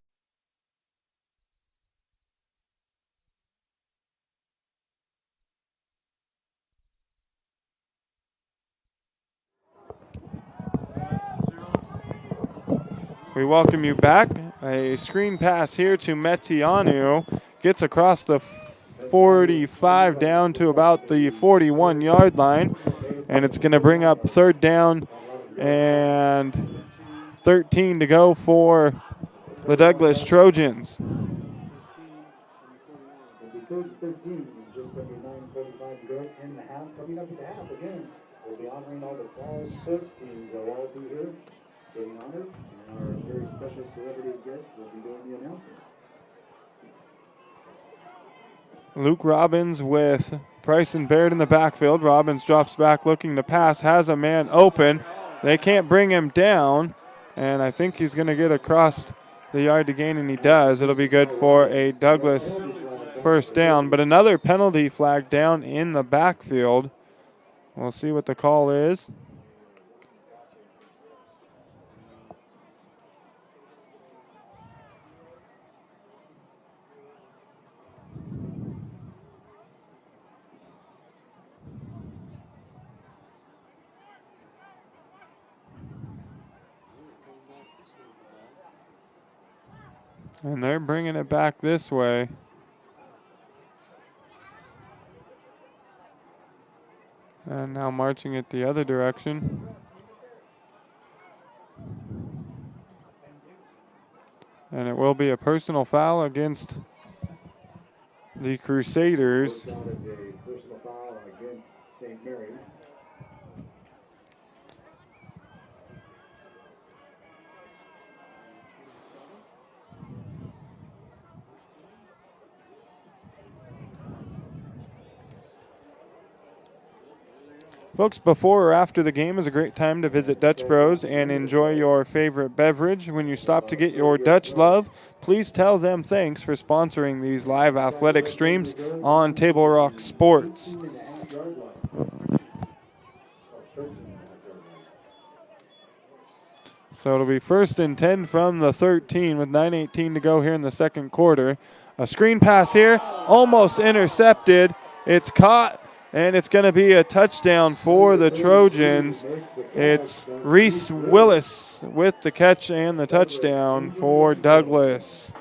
Speaker 1: We welcome you back. A screen pass here to Metianu. Gets across the 45 down to about the 41-yard line. And it's going to bring up third down and 13 to go for the Douglas Trojans.
Speaker 11: Third 13, just under 9:45 to go in the half. Coming up at the half again, we'll be honoring all the fall sports teams that will all be here getting honored. And our very special celebrity guest will be doing the announcement.
Speaker 1: Luke Robbins with Price and Baird in the backfield. Robbins drops back looking to pass, has a man open. They can't bring him down, and I think he's going to get across the yard to gain, and he does. It'll be good for a Douglas first down, but another penalty flag down in the backfield. We'll see what the call is. And they're bringing it back this way. And now marching it the other direction. And it will be a personal foul against the Crusaders.
Speaker 11: That is a personal foul against St. Mary's.
Speaker 1: Folks, before or after the game is a great time to visit Dutch Bros and enjoy your favorite beverage. When you stop to get your Dutch love, please tell them thanks for sponsoring these live athletic streams on Table Rock Sports. So it'll be 1st and 10 from the 13 with 9:18 to go here in the second quarter. A screen pass here, almost intercepted. It's caught. And it's going to be a touchdown for the Trojans. It's Reese Willis with the catch and the touchdown for Douglas.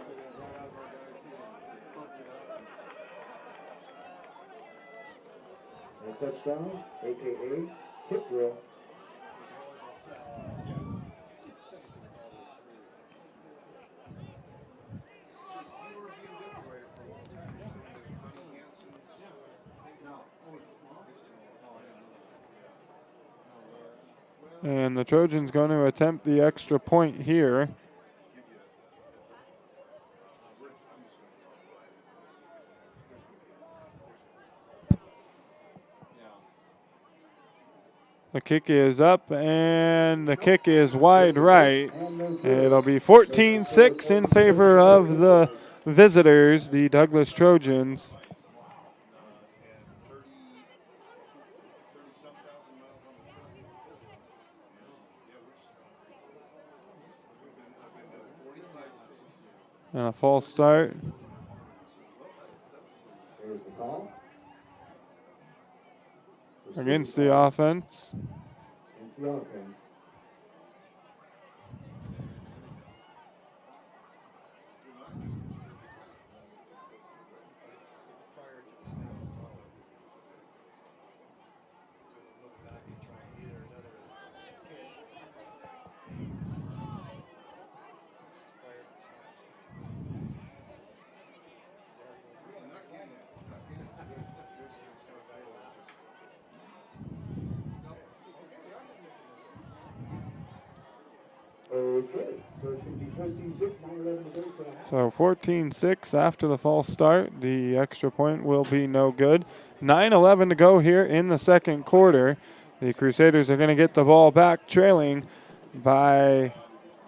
Speaker 11: A touchdown, a.k.a. tip drill.
Speaker 1: And the Trojans going to attempt the extra point here. The kick is up, and the kick is wide right. It'll be 14-6 in favor of the visitors, the Douglas Trojans. And a false start.
Speaker 11: There's the call.
Speaker 1: Against the offense.
Speaker 11: Against the offense. Okay, so it's going to be 14-6, 9-11 to go for the half.
Speaker 1: So 14-6 after the false start. The extra point will be no good. 9:11 to go here in the second quarter. The Crusaders are going to get the ball back, trailing by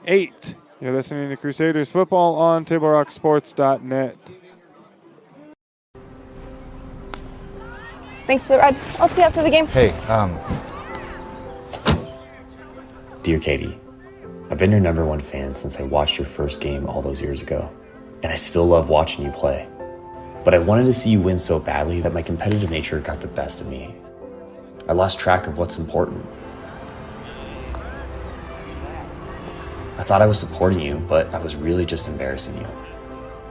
Speaker 1: 8. You're listening to Crusaders football on TableRockSports.net.
Speaker 6: Thanks for the ride. I'll see you after the game.
Speaker 7: Hey, Dear Katie, I've been your #1 fan since I watched your first game all those years ago, and I still love watching you play. But I wanted to see you win so badly that my competitive nature got the best of me. I lost track of what's important. I thought I was supporting you, but I was really just embarrassing you.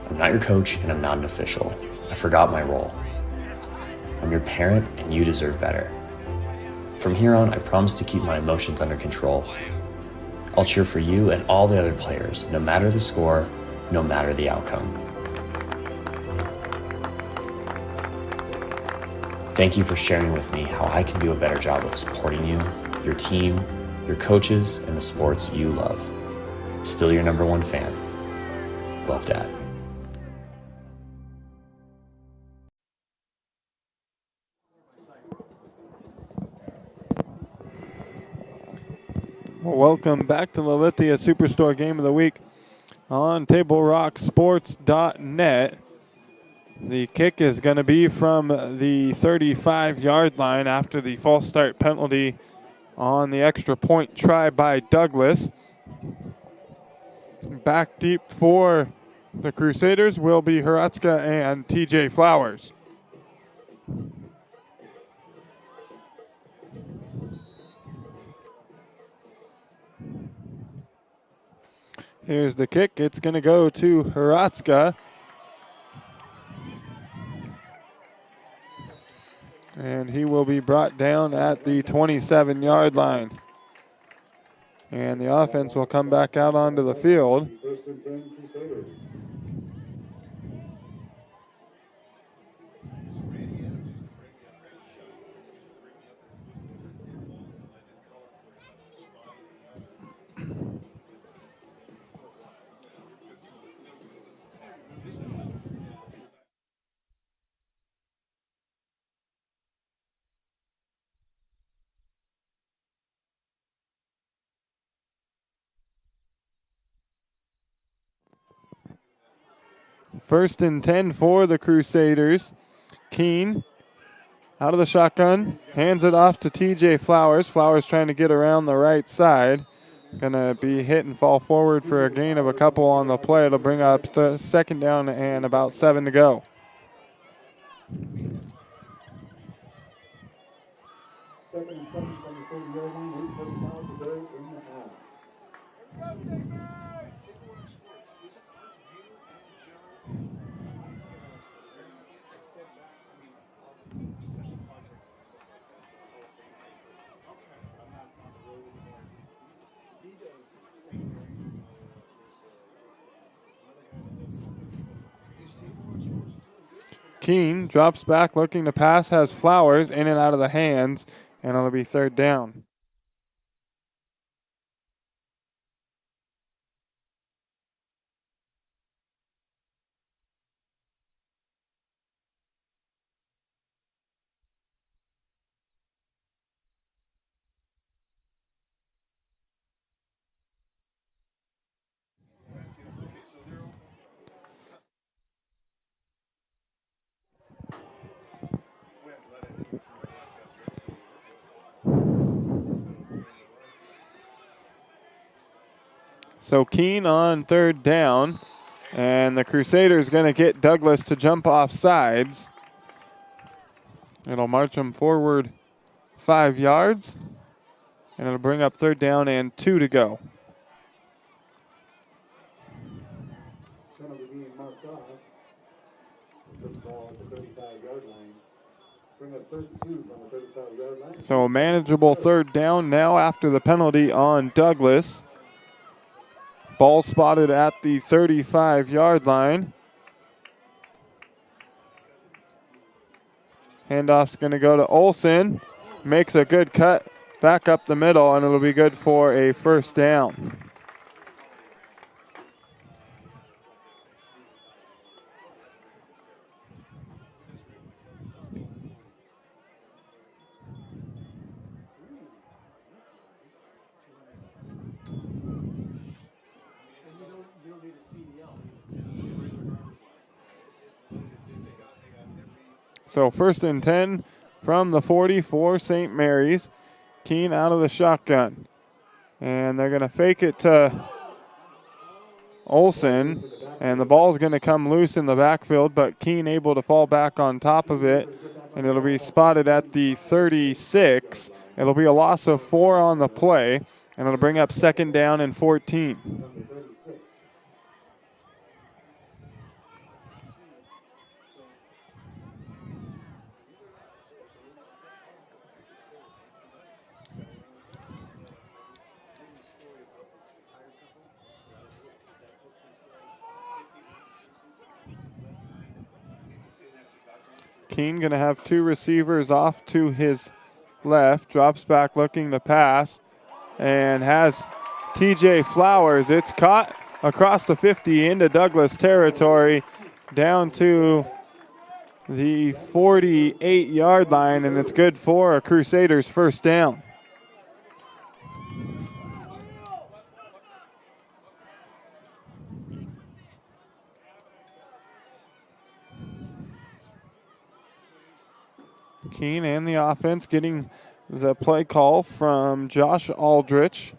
Speaker 7: I'm not your coach, and I'm not an official. I forgot my role. I'm your parent, and you deserve better. From here on, I promise to keep my emotions under control. I'll cheer for you and all the other players, no matter the score, no matter the outcome. Thank you for sharing with me how I can do a better job of supporting you, your team, your coaches, and the sports you love. Still your #1 fan. Love, Dad.
Speaker 1: Welcome back to the Lithia Superstore Game of the Week on TableRockSports.net. The kick is going to be from the 35-yard line after the false start penalty on the extra point try by Douglas. Back deep for the Crusaders will be Hratzka and TJ Flowers. Here's the kick. It's going to go to Hratzka. And he will be brought down at the 27-yard line. And the offense will come back out onto the field.
Speaker 11: First and 10 Crusaders.
Speaker 1: First and 10 for the Crusaders. Keene out of the shotgun, hands it off to TJ Flowers. Flowers trying to get around the right side. Gonna be hit and fall forward for a gain of a couple on the play. It'll bring up the second down and about 7 to go.
Speaker 11: Second and 7 from the 30-yard line, 8:35 to go in the half.
Speaker 1: Keene drops back looking to pass, has Flowers in and out of the hands, and it'll be third down. So Keene on third down, and the Crusaders going to get Douglas to jump off sides. It'll march them forward 5 yards, and it'll bring up third down and 2 to go.
Speaker 11: Penalty being marked off. First ball at the 35-yard line. Bring up 32 from the 35-yard line.
Speaker 1: So a manageable third down now after the penalty on Douglas. Ball spotted at the 35-yard line. Handoff's going to go to Olson. Makes a good cut back up the middle, and it'll be good for a first down. So first and 10 from the 40 for St. Mary's. Keene out of the shotgun. And they're going to fake it to Olson. And the ball's going to come loose in the backfield, but Keene able to fall back on top of it. And it'll be spotted at the 36. It'll be a loss of 4 on the play. And it'll bring up second down and 14. Keene going to have 2 receivers off to his left. Drops back looking to pass and has TJ Flowers. It's caught across the 50 into Douglas territory down to the 48-yard line, and it's good for a Crusaders first down. Keene and the offense getting the play call from Josh Aldrich.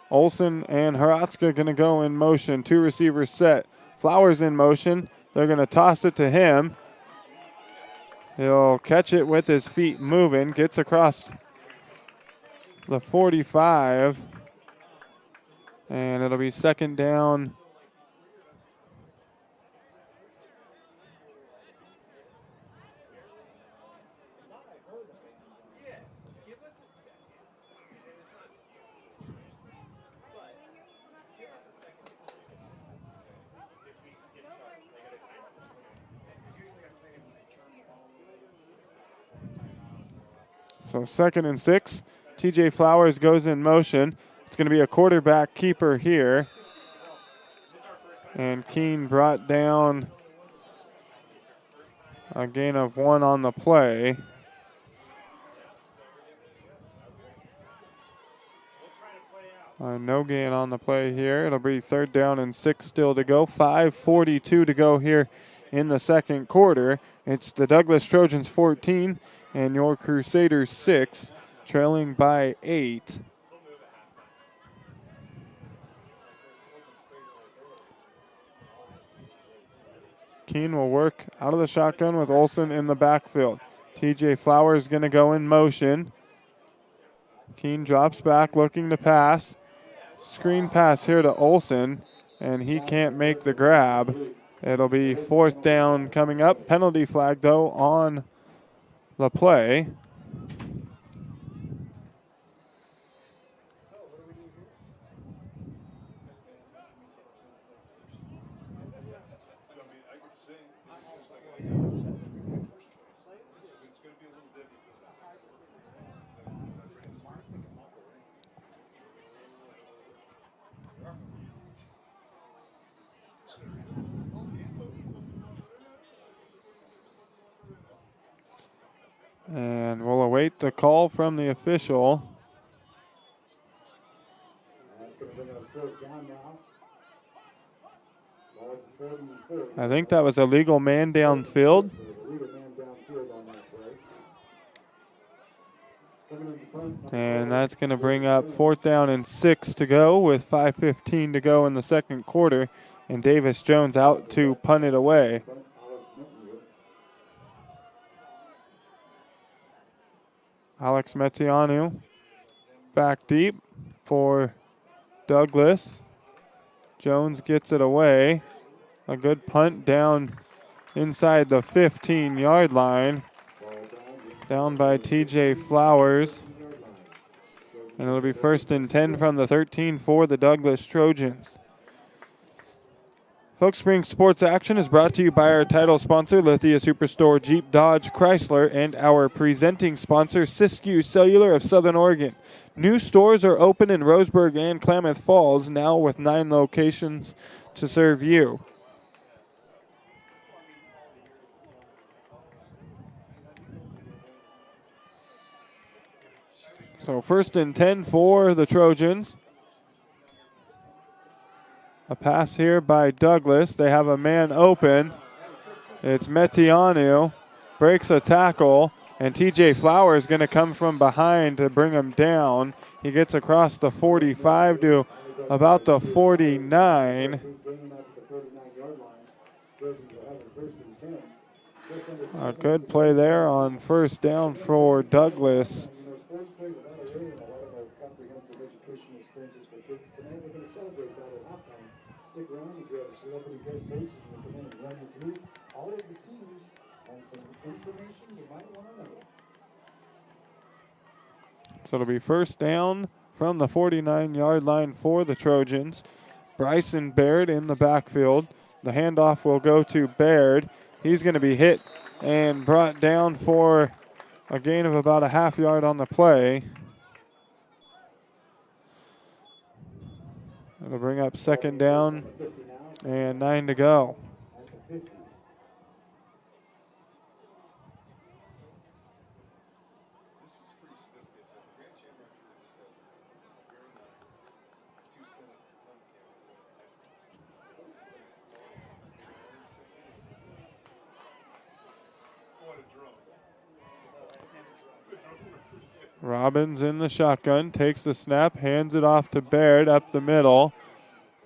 Speaker 1: Olson and Hratzka going to go in motion. 2 receivers set. Flowers in motion. They're going to toss it to him. He'll catch it with his feet moving, gets across the 45, and it'll be second down. So 2nd and 6. TJ Flowers goes in motion. It's going to be a quarterback keeper here. And Keene brought down a gain of 1 on the play. No gain on the play here. It'll be 3rd down and 6 still to go. 5:42 to go here in the second quarter. It's the Douglas Trojans 14 and your Crusaders 6, trailing by 8. Keene will work out of the shotgun with Olsen in the backfield. TJ Flowers going to go in motion. Keene drops back looking to pass. Screen pass here to Olsen, and he can't make the grab. It'll be 4th down coming up. Penalty flag, though, on the play. And we'll await the call from the official. I think that was a legal man downfield. And that's going to bring up 4th down and 6 to go with 5:15 to go in the second quarter. And Davis Jones out to punt it away. Alex Metzianu back deep for Douglas. Jones gets it away. A good punt down inside the 15-yard line. Down by TJ Flowers. And it'll be 1st and 10 from the 13 for the Douglas Trojans. Folk Spring Sports Action is brought to you by our title sponsor, Lithia Superstore Jeep Dodge Chrysler, and our presenting sponsor, Siskiyou Cellular of Southern Oregon. New stores are open in Roseburg and Klamath Falls, now with 9 locations to serve you. So 1st and 10 for the Trojans. A pass here by Douglas. They have a man open. It's Metianu. Breaks a tackle. And TJ Flowers going to come from behind to bring him down. He gets across the 45 to about the 49. A good play there on 1st down for Douglas. Stick around as we have a celebrity guest coach who's going to come in and run you through all of the teams and some information you might want to know. So it'll be 1st down from the 49-yard line for the Trojans. Bryson Baird in the backfield. The handoff will go to Baird. He's going to be hit and brought down for a gain of about a half yard on the play. It'll bring up 2nd down and 9 to go. Robbins in the shotgun, takes the snap, hands it off to Baird up the middle.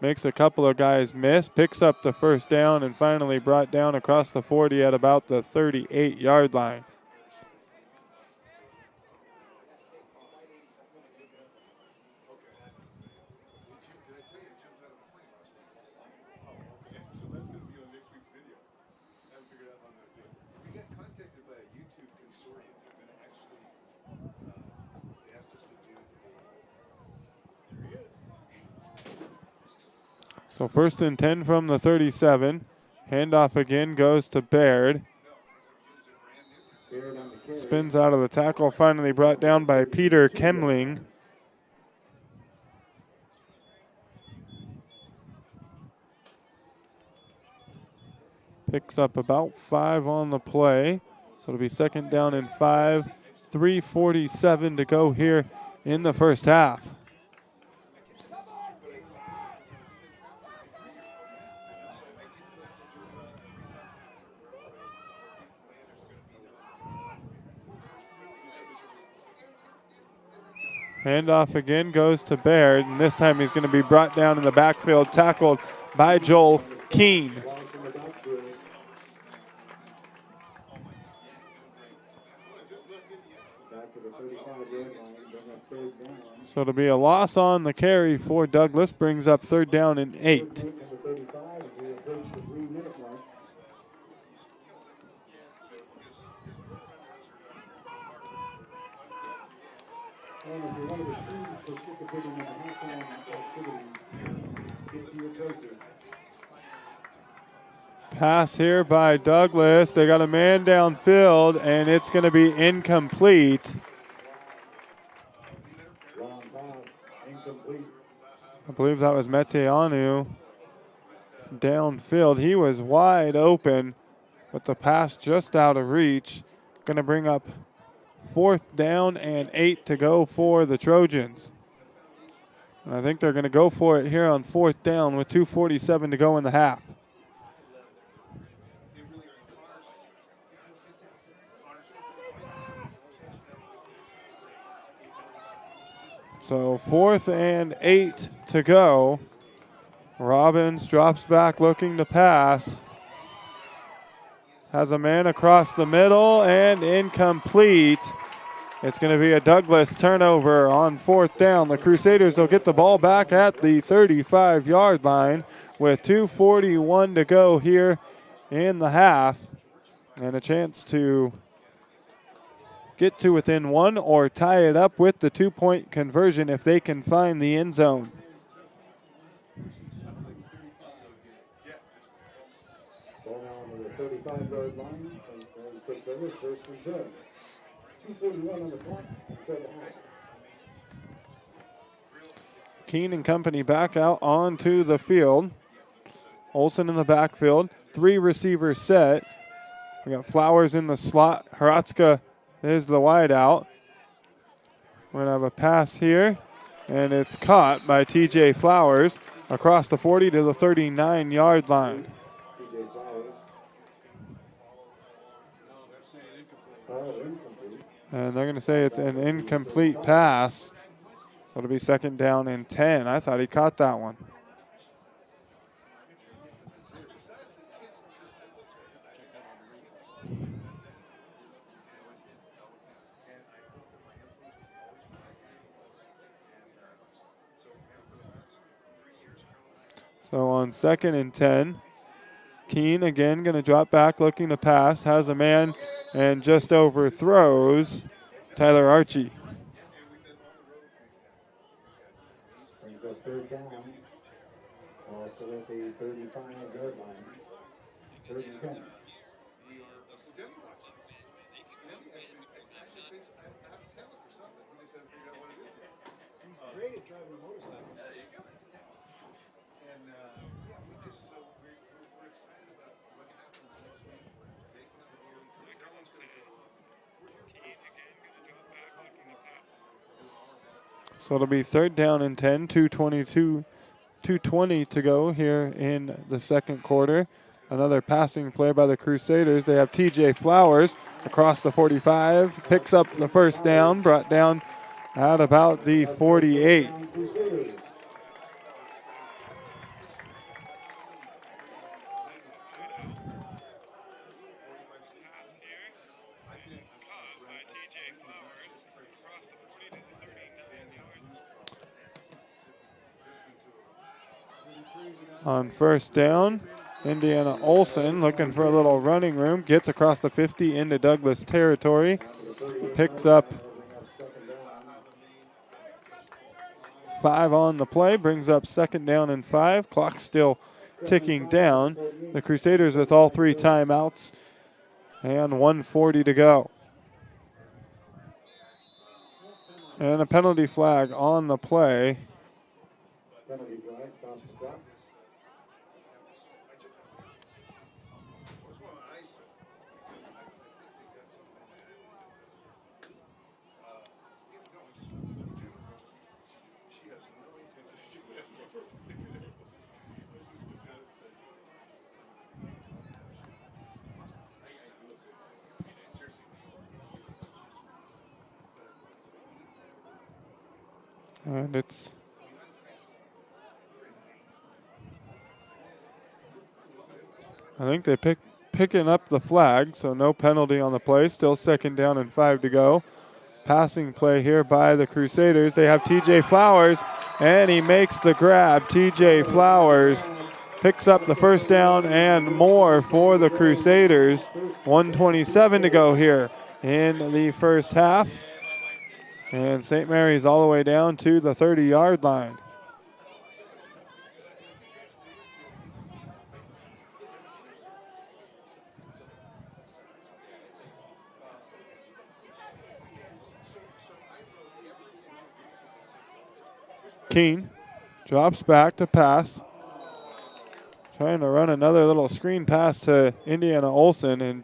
Speaker 1: makes a couple of guys miss, picks up the first down, and finally brought down across the 40 at about the 38-yard line. So 1st and 10 from the 37. Handoff again goes to Baird. Spins out of the tackle, finally brought down by Peter Kemling. Picks up about 5 on the play. So it'll be 2nd down and 5. 3:47 to go here in the first half. Handoff again goes to Baird, and this time he's going to be brought down in the backfield, tackled by Joel Keene. So it'll be a loss on the carry for Douglas, brings up 3rd down and 8.
Speaker 11: And if you're one of the teams participating in the halftime activities, get to your places.
Speaker 1: Pass here by Douglas. They got a man downfield, and it's going to be incomplete.
Speaker 11: Long pass, incomplete.
Speaker 1: I believe that was Meteanu downfield. He was wide open, but the pass just out of reach. Going to bring up 4th down and 8 to go for the Trojans. And I think they're going to go for it here on 4th down with 2:47 to go in the half. So 4th and 8 to go. Robbins drops back looking to pass. Has a man across the middle and incomplete. It's going to be a Douglas turnover on 4th down. The Crusaders will get the ball back at the 35-yard line with 2:41 to go here in the half. And a chance to get to within 1 or tie it up with the 2-point conversion if they can find the end zone.
Speaker 11: Ball now on the 35-yard line. St. Mary's takes over, 1st and 10. 2:41 on the clock. Until the half.
Speaker 1: Keene and company back out onto the field. Olsen in the backfield. 3 receivers set. We got Flowers in the slot. Hratzka is the wide out. We're going to have a pass here, and it's caught by TJ Flowers across the 40 to the 39-yard line. And they're going to say it's an incomplete pass. So it'll be 2nd down and 10. I thought he caught that one. So on 2nd and 10, Keene again going to drop back looking to pass, has a man and just overthrows Tyler Archie.
Speaker 11: Brings up 3rd down. Also at the 35-yard line. 3rd and 10.
Speaker 19: He's great at driving a motorcycle. There you go. And yeah, we're excited about what happens next week. They come here. Carlin's going to go up.
Speaker 1: So it'll be 3rd down and 10, 2:20 to go here in the 2nd quarter. Another passing play by the Crusaders. They have TJ Flowers across the 45, picks up the 1st down, brought down at about the 48. On first down, Indiana Olsen looking for a little running room, gets across the 50 into Douglas territory, picks up 5 on the play, brings up second down and 5. Clock still ticking down. The Crusaders with all 3 timeouts and 1:40 to go. And a penalty flag on the play.
Speaker 11: Penalty flag stops the clock.
Speaker 1: And it's I think they picking up the flag, so no penalty on the play. Still second down and 5 to go. Passing play here by the Crusaders. They have TJ Flowers, and he makes the grab. TJ Flowers picks up the first down and more for the Crusaders. 1:27 to go here in the first half. And St. Mary's all the way down to the 30-yard line. Keene drops back to pass. Trying to run another little screen pass to Indiana Olsen and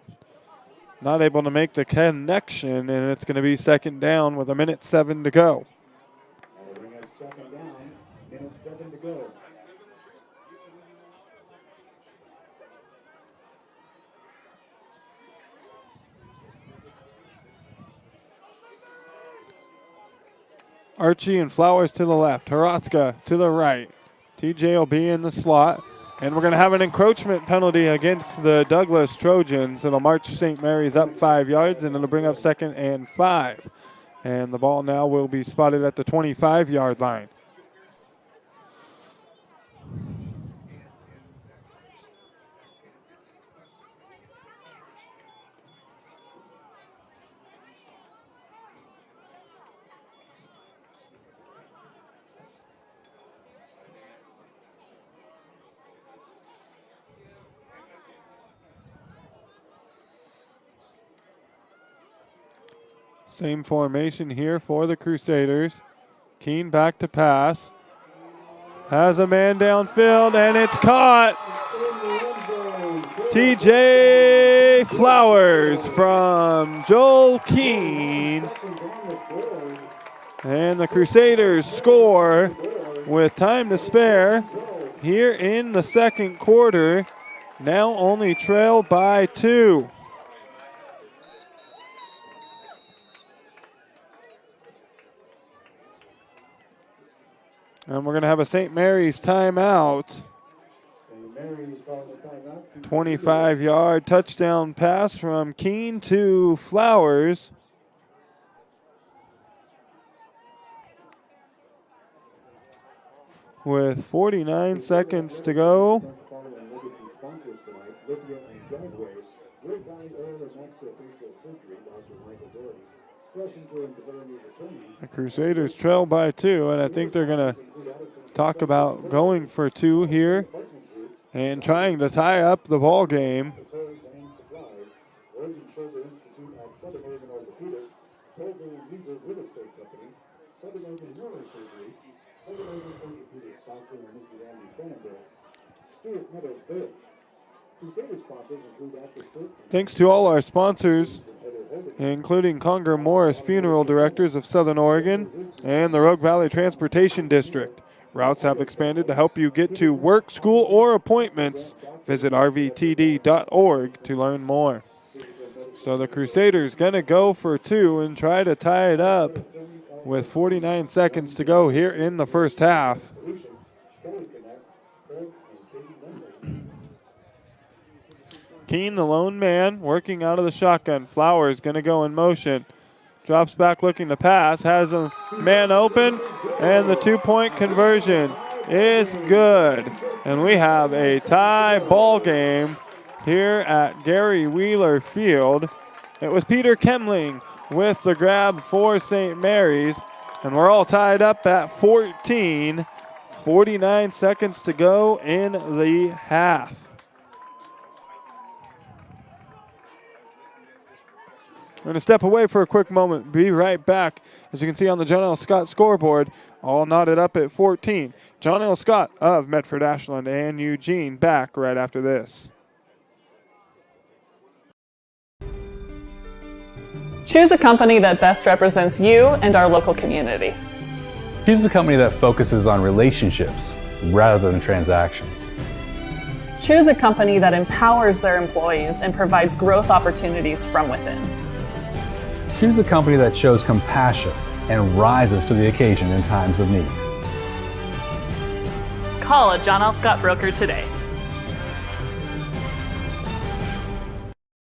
Speaker 1: not able to make the connection, and it's going to be second down with 1:07 to go.
Speaker 11: Bring up second down, 1:07 to go.
Speaker 1: Archie and Flowers to the left. Haratzka to the right. TJ will be in the slot. And we're going to have an encroachment penalty against the Douglas Trojans. It'll march St. Mary's up 5 yards, and it'll bring up second and 5. And the ball now will be spotted at the 25-yard line. Same formation here for the Crusaders. Keene back to pass. Has a man downfield, and it's caught. TJ Flowers from Joel Keene. And the Crusaders score with time to spare here in the second quarter. Now only trail by 2. And we're going to have a St. Mary's timeout.
Speaker 11: St. Mary's calling the timeout.
Speaker 1: 25-yard touchdown pass from Keene to Flowers. With 49 seconds to go. The Crusaders trail by 2, and I think they're going to talk about going for 2 here and trying to tie up the ball game. Thanks to all our sponsors, including Conger Morris Funeral Directors of Southern Oregon and the Rogue Valley Transportation District. Routes have expanded to help you get to work, school, or appointments. Visit rvtd.org to learn more. So the Crusaders going to go for 2 and try to tie it up with 49 seconds to go here in the first half. Keene, the lone man, working out of the shotgun. Flowers going to go in motion. Drops back looking to pass. Has a man open, and the 2-point conversion. is good. And we have a tie ball game here at Gary Wheeler Field. It was Peter Kemling with the grab for St. Mary's, and we're all tied up at 14. 49 seconds to go in the half. We're going to step away for a quick moment. Be right back. As you can see on the John L. Scott scoreboard, all knotted up at 14. John L. Scott of Medford, Ashland, and Eugene back right after this.
Speaker 8: Choose a company that best represents you and our local community.
Speaker 9: Choose a company that focuses on relationships rather than transactions.
Speaker 8: Choose a company that empowers their employees and provides growth opportunities from within.
Speaker 9: Choose a company that shows compassion and rises to the occasion in times of need.
Speaker 8: Call a John L. Scott broker today.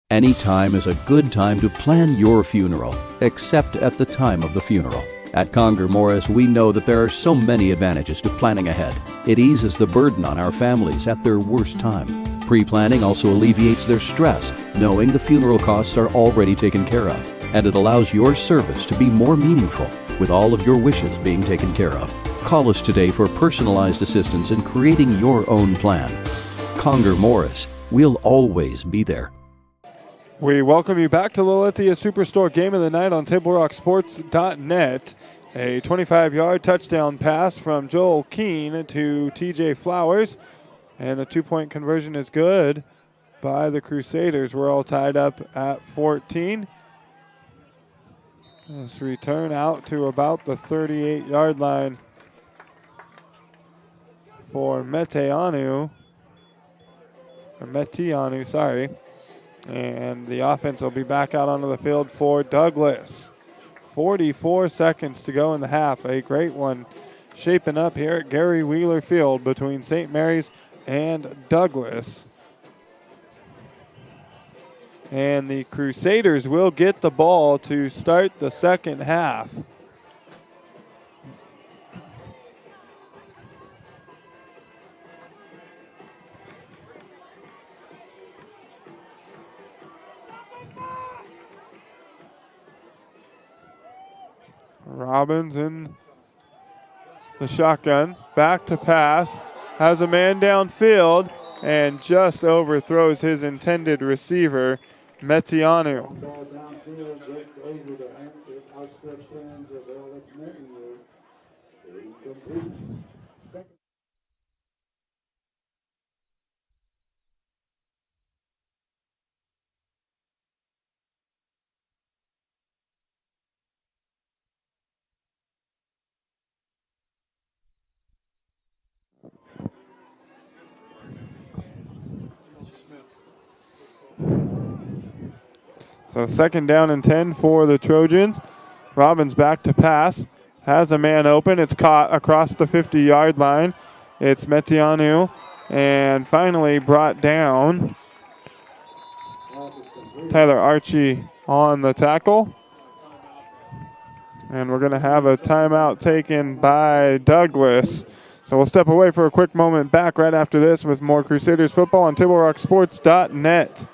Speaker 10: Any time is a good time to plan your funeral, except at the time of the funeral. At Conger Morris, we know that there are so many advantages to planning ahead. It eases the burden on our families at their worst time. Pre-planning also alleviates their stress, knowing the funeral costs are already taken care of. And it allows your service to be more meaningful, with all of your wishes being taken care of. Call us today for personalized assistance in creating your own plan. Conger Morris, we'll always be there.
Speaker 1: We welcome you back to the Lithia Superstore Game of the Night on TableRockSports.net. A 25-yard touchdown pass from Joel Keene to TJ Flowers. And the two-point conversion is good by the Crusaders. We're all tied up at 14. Let's return out to about the 38-yard line for Metianu, sorry. And the offense will be back out onto the field for Douglas. 44 seconds to go in the half. A great one shaping up here at Gary Wheeler Field between St. Mary's and Douglas. And the Crusaders will get the ball to start the second half. Robbins in the shotgun, back to pass, has a man downfield, and just overthrows his intended receiver, Metianu. So second down and 10 for the Trojans. Robbins back to pass. Has a man open. It's caught across the 50-yard line. It's Metianu. And finally brought down. Tyler Archie on the tackle. And we're going to have a timeout taken by Douglas. So we'll step away for a quick moment. Back right after this with more Crusaders football on TableRockSports.net.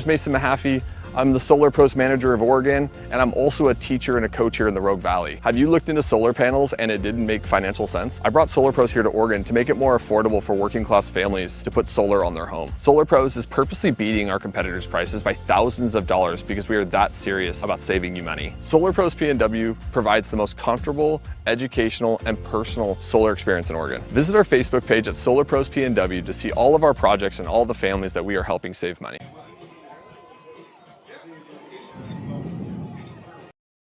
Speaker 2: Mason Mahaffey. I'm the Solar Post Manager of Oregon, and I'm also a teacher and a coach here in the Rogue Valley. Have you looked into solar panels and it didn't make financial sense? I brought Solar Pros here to Oregon to make it more affordable for working class families to put solar on their home. Solar Pros is purposely beating our competitors' prices by thousands of dollars because we are that serious about saving you money. Solar Pros PNW provides the most comfortable, educational, and personal solar experience in Oregon. Visit our Facebook page at Solar Pros PNW to see all of our projects and all the families that we are helping save money.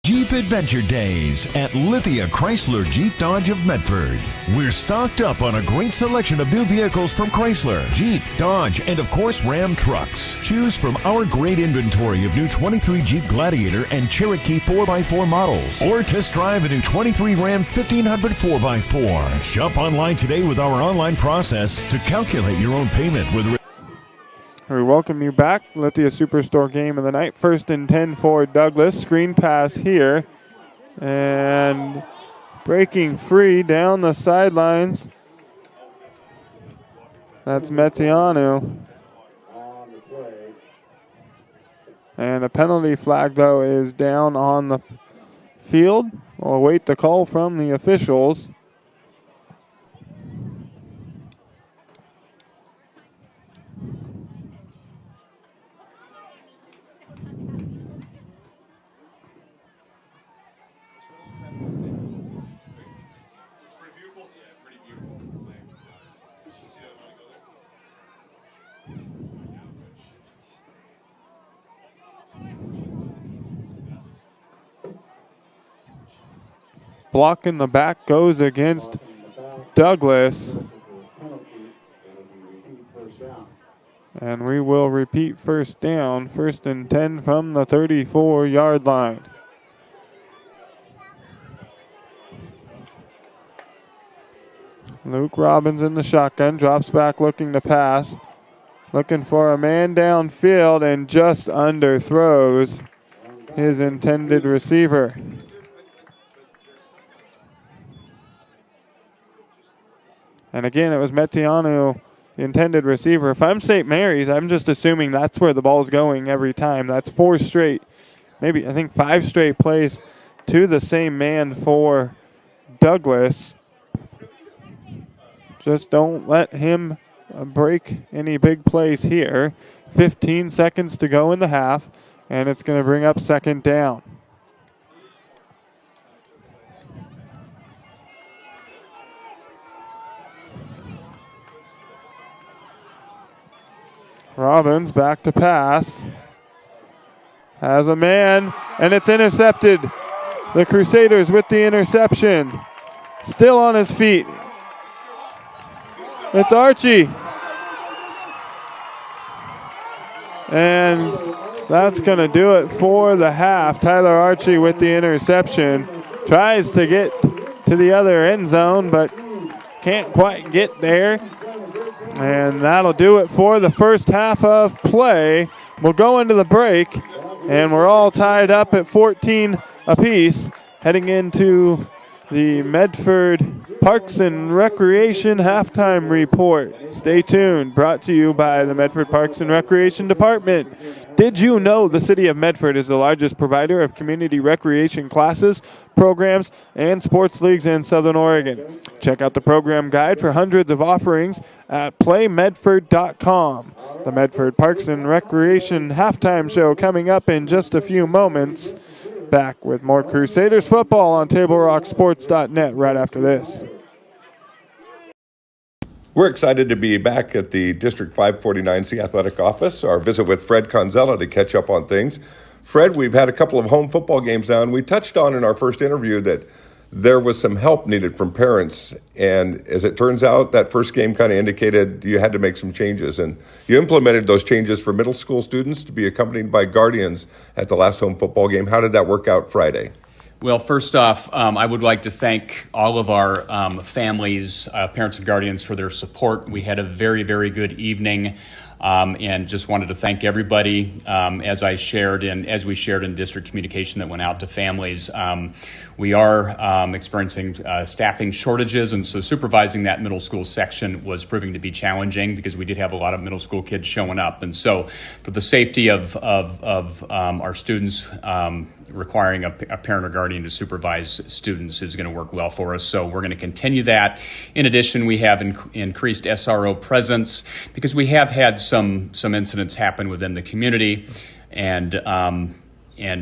Speaker 3: Jeep Adventure Days at Lithia Chrysler Jeep Dodge of Medford. We're stocked up on a great selection of new vehicles from Chrysler, Jeep, Dodge, and of course Ram trucks. Choose from our great inventory of new 23 Jeep Gladiator and Cherokee 4x4 models, or test drive a new 23 Ram 1500 4x4. Shop online today with our online process to calculate your own payment with.
Speaker 1: We welcome you back. Lithia Superstore Game of the Night. 1st and 10 for Douglas. Screen pass here. And breaking free down the sidelines. That's Metianu. And a penalty flag, though, is down on the field. We'll await the call from the officials. Block in the back goes against Douglas. And we will repeat first down. 1st and 10 from the 34-yard line. Luke Robbins in the shotgun, drops back looking to pass. Looking for a man downfield and just underthrows his intended receiver. And again, it was Metianu, the intended receiver. If I'm St. Mary's, I'm just assuming that's where the ball's going every time. That's 4 straight, maybe I think 5 straight plays to the same man for Douglas. Just don't let him break any big plays here. 15 seconds to go in the half, and it's going to bring up 2nd down. Robbins back to pass. Has a man, and it's intercepted. The Crusaders with the interception. Still on his feet. It's Archie. And that's going to do it for the half. Tyler Archie with the interception. Tries to get to the other end zone, but can't quite get there. And that'll do it for the first half of play. We'll go into the break, and we're all tied up at 14 apiece, heading into the Medford Parks and Recreation halftime report. Stay tuned. Brought to you by the Medford Parks and Recreation Department. Did you know the city of Medford is the largest provider of community recreation classes, programs, and sports leagues in Southern Oregon? Check out the program guide for hundreds of offerings at playmedford.com. The Medford Parks and Recreation halftime show coming up in just a few moments. Back with more Crusaders football on TableRockSports.net right after this.
Speaker 20: We're excited to be back at the District 549C Athletic Office, our visit with Fred Conzella to catch up on things. Fred, we've had a couple of home football games now, and we touched on in our first interview that there was some help needed from parents, and as it turns out, that first game kind of indicated you had to make some changes, and you implemented those changes for middle school students to be accompanied by guardians at the last home football game. How did that work out Friday?
Speaker 16: Well, first off, I would like to thank all of our families, parents and guardians for their support. We had a very, very good evening. And just wanted to thank everybody as we shared in district communication that went out to families. We are experiencing staffing shortages, and so supervising that middle school section was proving to be challenging because we did have a lot of middle school kids showing up. And so for the safety of our students, requiring a parent or guardian to supervise students is going to work well for us. So we're going to continue that. In addition, we have increased SRO presence because we have had some incidents happen within the community, and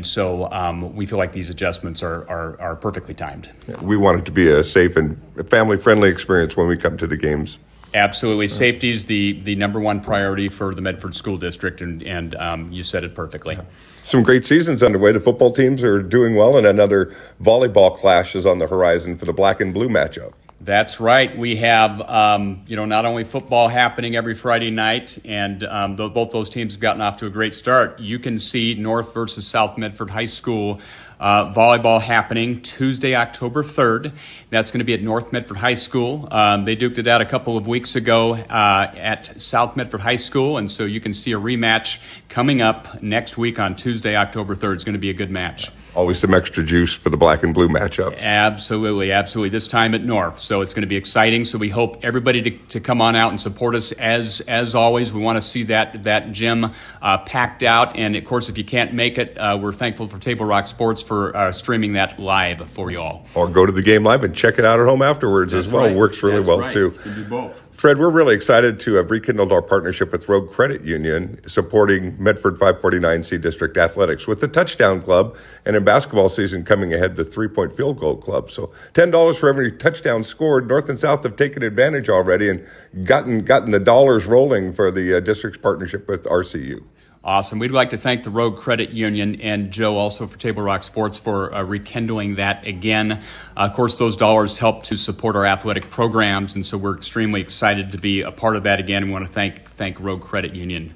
Speaker 16: so we feel like these adjustments are perfectly timed.
Speaker 20: We want it to be a safe and family-friendly experience when we come to the games.
Speaker 16: Absolutely. Safety is the number one priority for the Medford School District, and you said it perfectly.
Speaker 20: Some great seasons underway. The football teams are doing well, and another volleyball clash is on the horizon for the black and blue matchup.
Speaker 16: That's right. We have, not only football happening every Friday night, and both those teams have gotten off to a great start. You can see North versus South Medford High School volleyball happening Tuesday, October 3rd. That's going to be at North Medford High School. They duked it out a couple of weeks ago at South Medford High School, and so you can see a rematch coming up next week on Tuesday, October 3rd. It's going to be a good match.
Speaker 20: Always some extra juice for the black and blue matchups.
Speaker 16: Absolutely, absolutely. This time at North, so it's going to be exciting. So we hope everybody to come on out and support us as always. We want to see that gym packed out, and of course, if you can't make it, we're thankful for Table Rock Sports for streaming that live for you all.
Speaker 20: Or go to the game live and check it out at home afterwards as well.
Speaker 16: Right.
Speaker 20: Works really well too.
Speaker 16: You can do both.
Speaker 20: Fred, we're really excited to have rekindled our partnership with Rogue Credit Union, supporting Medford 549C District Athletics with the Touchdown Club, and in basketball season coming ahead, the 3-point field goal club. So $10 for every touchdown scored. North and South have taken advantage already and gotten the dollars rolling for the district's partnership with RCU.
Speaker 16: Awesome. We'd like to thank the Rogue Credit Union and Joe also for Table Rock Sports for rekindling that again. Of course, those dollars help to support our athletic programs, and so we're extremely excited to be a part of that again. We want to thank Rogue Credit Union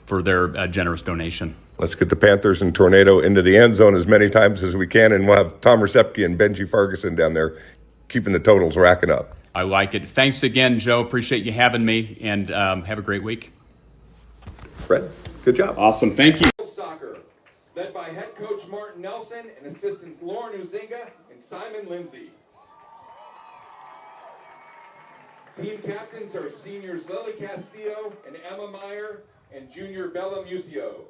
Speaker 16: for their generous donation.
Speaker 20: Let's get the Panthers and Tornado into the end zone as many times as we can, and we'll have Tom Recepke and Benji Ferguson down there keeping the totals racking up.
Speaker 16: I like it. Thanks again, Joe. Appreciate you having me, and have a great week.
Speaker 20: Fred, good job.
Speaker 16: Awesome. Thank you.
Speaker 21: Soccer, led by head coach Martin Nelson and assistants Lauren Uzinga and Simon Lindsay. Team captains are seniors Lily Castillo and Emma Meyer and junior Bella Musio.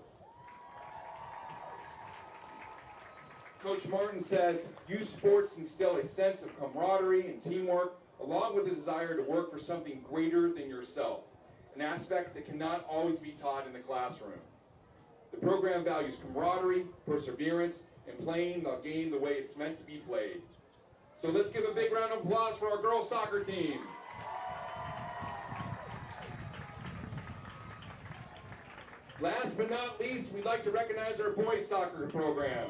Speaker 21: Coach Martin says, youth sports instill a sense of camaraderie and teamwork, along with a desire to work for something greater than yourself, an aspect that cannot always be taught in the classroom. The program values camaraderie, perseverance, and playing the game the way it's meant to be played. So let's give a big round of applause for our girls soccer team. Last but not least, we'd like to recognize our boys soccer program.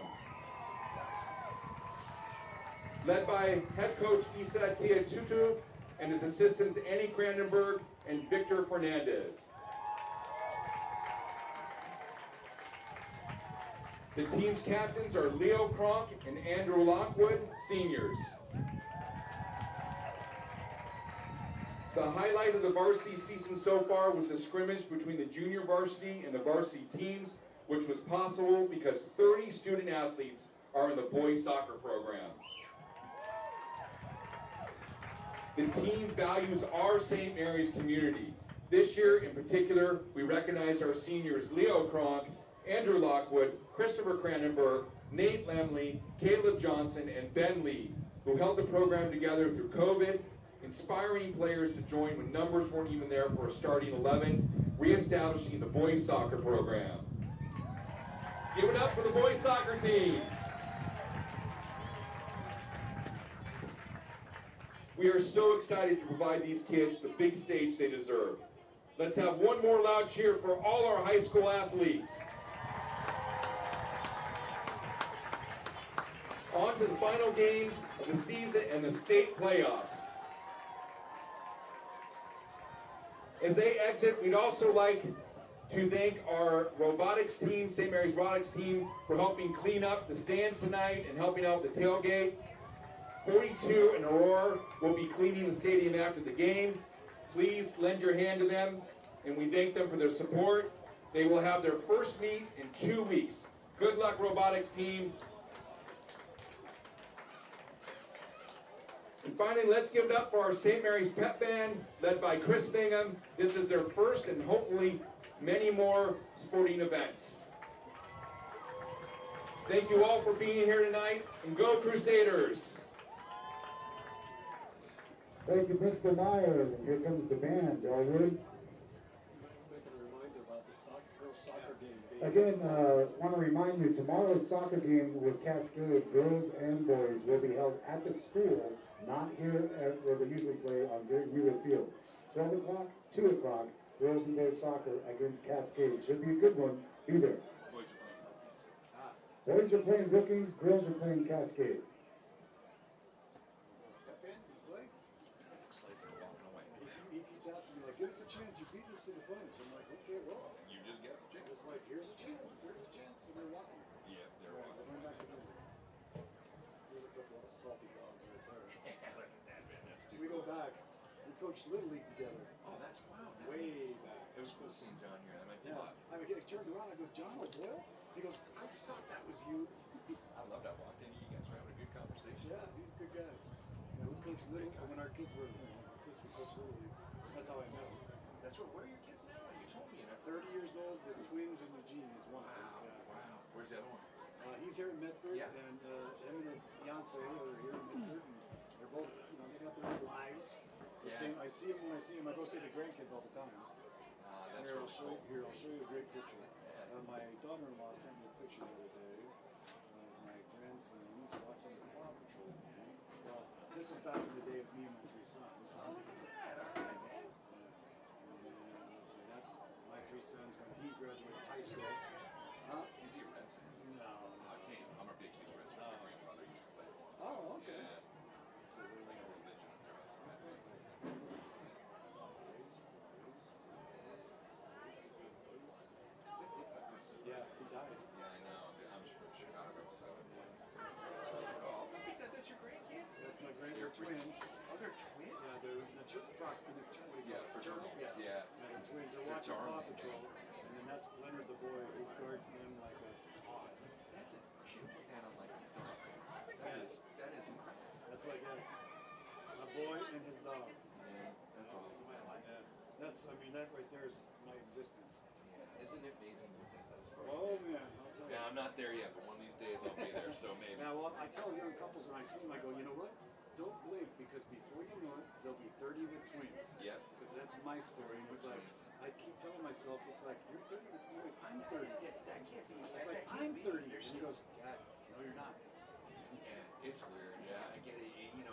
Speaker 21: Led by head coach Isa Tia Tutu and his assistants Annie Crandenberg and Victor Fernandez. The team's captains are Leo Kronk and Andrew Lockwood, seniors. The highlight of the varsity season so far was the scrimmage between the junior varsity and the varsity teams, which was possible because 30 student athletes are in the boys soccer program. The team values our St. Mary's community. This year in particular, we recognize our seniors Leo Kronk, Andrew Lockwood, Christopher Cranenberg, Nate Lemley, Caleb Johnson, and Ben Lee, who held the program together through COVID, inspiring players to join when numbers weren't even there for a starting 11, reestablishing the boys soccer program. Give it up for the boys soccer team. We are so excited to provide these kids the big stage they deserve. Let's have one more loud cheer for all our high school athletes. On to the final games of the season and the state playoffs. As they exit, we'd also like to thank our robotics team, St. Mary's Robotics team, for helping clean up the stands tonight and helping out with the tailgate. 42 and Aurora will be cleaning the stadium after the game. Please lend your hand to them, and we thank them for their support. They will have their first meet in 2 weeks. Good luck, robotics team. And finally, let's give it up for our St. Mary's Pep Band, led by Chris Bingham. This is their first and hopefully many more sporting events. Thank you all for being here tonight, and go Crusaders!
Speaker 11: Thank you, Principal Meyer. And here comes the band, Darwood. Again, want to remind you, tomorrow's soccer game with Cascade, girls and boys, will be held at the school, not here at where they usually play on Greenwood Field. 12 o'clock, 2 o'clock, girls and boys soccer against Cascade. Should be a good one. Be there. Boys are playing Brookings, girls are playing Cascade. here's a chance, and they're walking.
Speaker 14: Yeah, they're
Speaker 11: Right,
Speaker 14: walking.
Speaker 11: we're going back to music. There's a couple of salty dogs right there.
Speaker 14: Yeah, look at that, man. That's
Speaker 11: We go back. We coached Little League together.
Speaker 14: Oh, that's wow.
Speaker 11: Way back.
Speaker 14: It was cool seeing John here. That meant a
Speaker 11: Yeah.
Speaker 14: lot.
Speaker 11: I turned around. I go, John O'Doyle? He goes, I thought that was you.
Speaker 14: I loved I walked in. You guys were having a good conversation.
Speaker 11: Yeah, he's good guys. Yeah, we coached Little League. When our kids were, we coached Little League. That's how I met him.
Speaker 14: That's what. Where are your kids now? You told me.
Speaker 11: 30 years old. The twins and Eugene is one of them. Yeah.
Speaker 14: Wow. Where's the other one?
Speaker 11: He's here in Medford,
Speaker 14: Yeah.
Speaker 11: and him and his fiance are here in Medford, and they're both, they got their own lives. The
Speaker 14: Yeah.
Speaker 11: same, I see them when I see them. I go see the grandkids all the time.
Speaker 14: That's
Speaker 11: Here,
Speaker 14: really cool.
Speaker 11: I'll show you a great picture. My daughter-in-law sent me a picture the other day of my grandsons watching the Paw Patrol. Well, this is back in the day of me and my three sons.
Speaker 14: Oh, look at that. All right, man.
Speaker 11: And let's see, that's my three sons when he graduated high school. Huh?
Speaker 14: Is he a Reds fan?
Speaker 11: No.
Speaker 14: I'm a big huge Reds fan. My grandfather used to play.
Speaker 11: Oh, okay.
Speaker 14: Yeah.
Speaker 11: So
Speaker 14: It's like a religion of Reds.
Speaker 11: Yeah, he died.
Speaker 14: Yeah, I know. I'm just from Chicago, so. Oh, I think that's your grandkids?
Speaker 11: That's my grandkids. They're twins.
Speaker 14: Oh, they're twins?
Speaker 11: Yeah, they're the
Speaker 14: fraternal.
Speaker 11: Yeah.
Speaker 14: Yeah.
Speaker 11: They're twins. They're
Speaker 14: They're
Speaker 11: watching Paw
Speaker 14: darling,
Speaker 11: Patrol,
Speaker 14: man.
Speaker 11: and then that's Leonard the boy who guards them like a paw.
Speaker 14: That's it. You should put that on like a dog. That is incredible.
Speaker 11: That's like a boy and his dog.
Speaker 14: Yeah, that's awesome. I like
Speaker 11: that. That right there is my existence.
Speaker 14: Yeah, isn't it amazing what that does for you?
Speaker 11: Oh man, I'll tell you.
Speaker 14: Yeah, I'm not there yet, but one of these days I'll be there, so maybe.
Speaker 11: Now, well, I tell young couples when I see them, I go, you know what? Don't blink, because before you know it, they'll be 30 with twins.
Speaker 14: Yep.
Speaker 11: Because that's my story, and it's
Speaker 14: With
Speaker 11: like,
Speaker 14: twins.
Speaker 11: I keep telling myself, it's like, you're 30 with twins, I'm 30.
Speaker 14: Yeah, that can't be.
Speaker 11: It's like, I'm 30. And he goes, Dad, no, you're not.
Speaker 14: Yeah, it's weird. Yeah, I get it.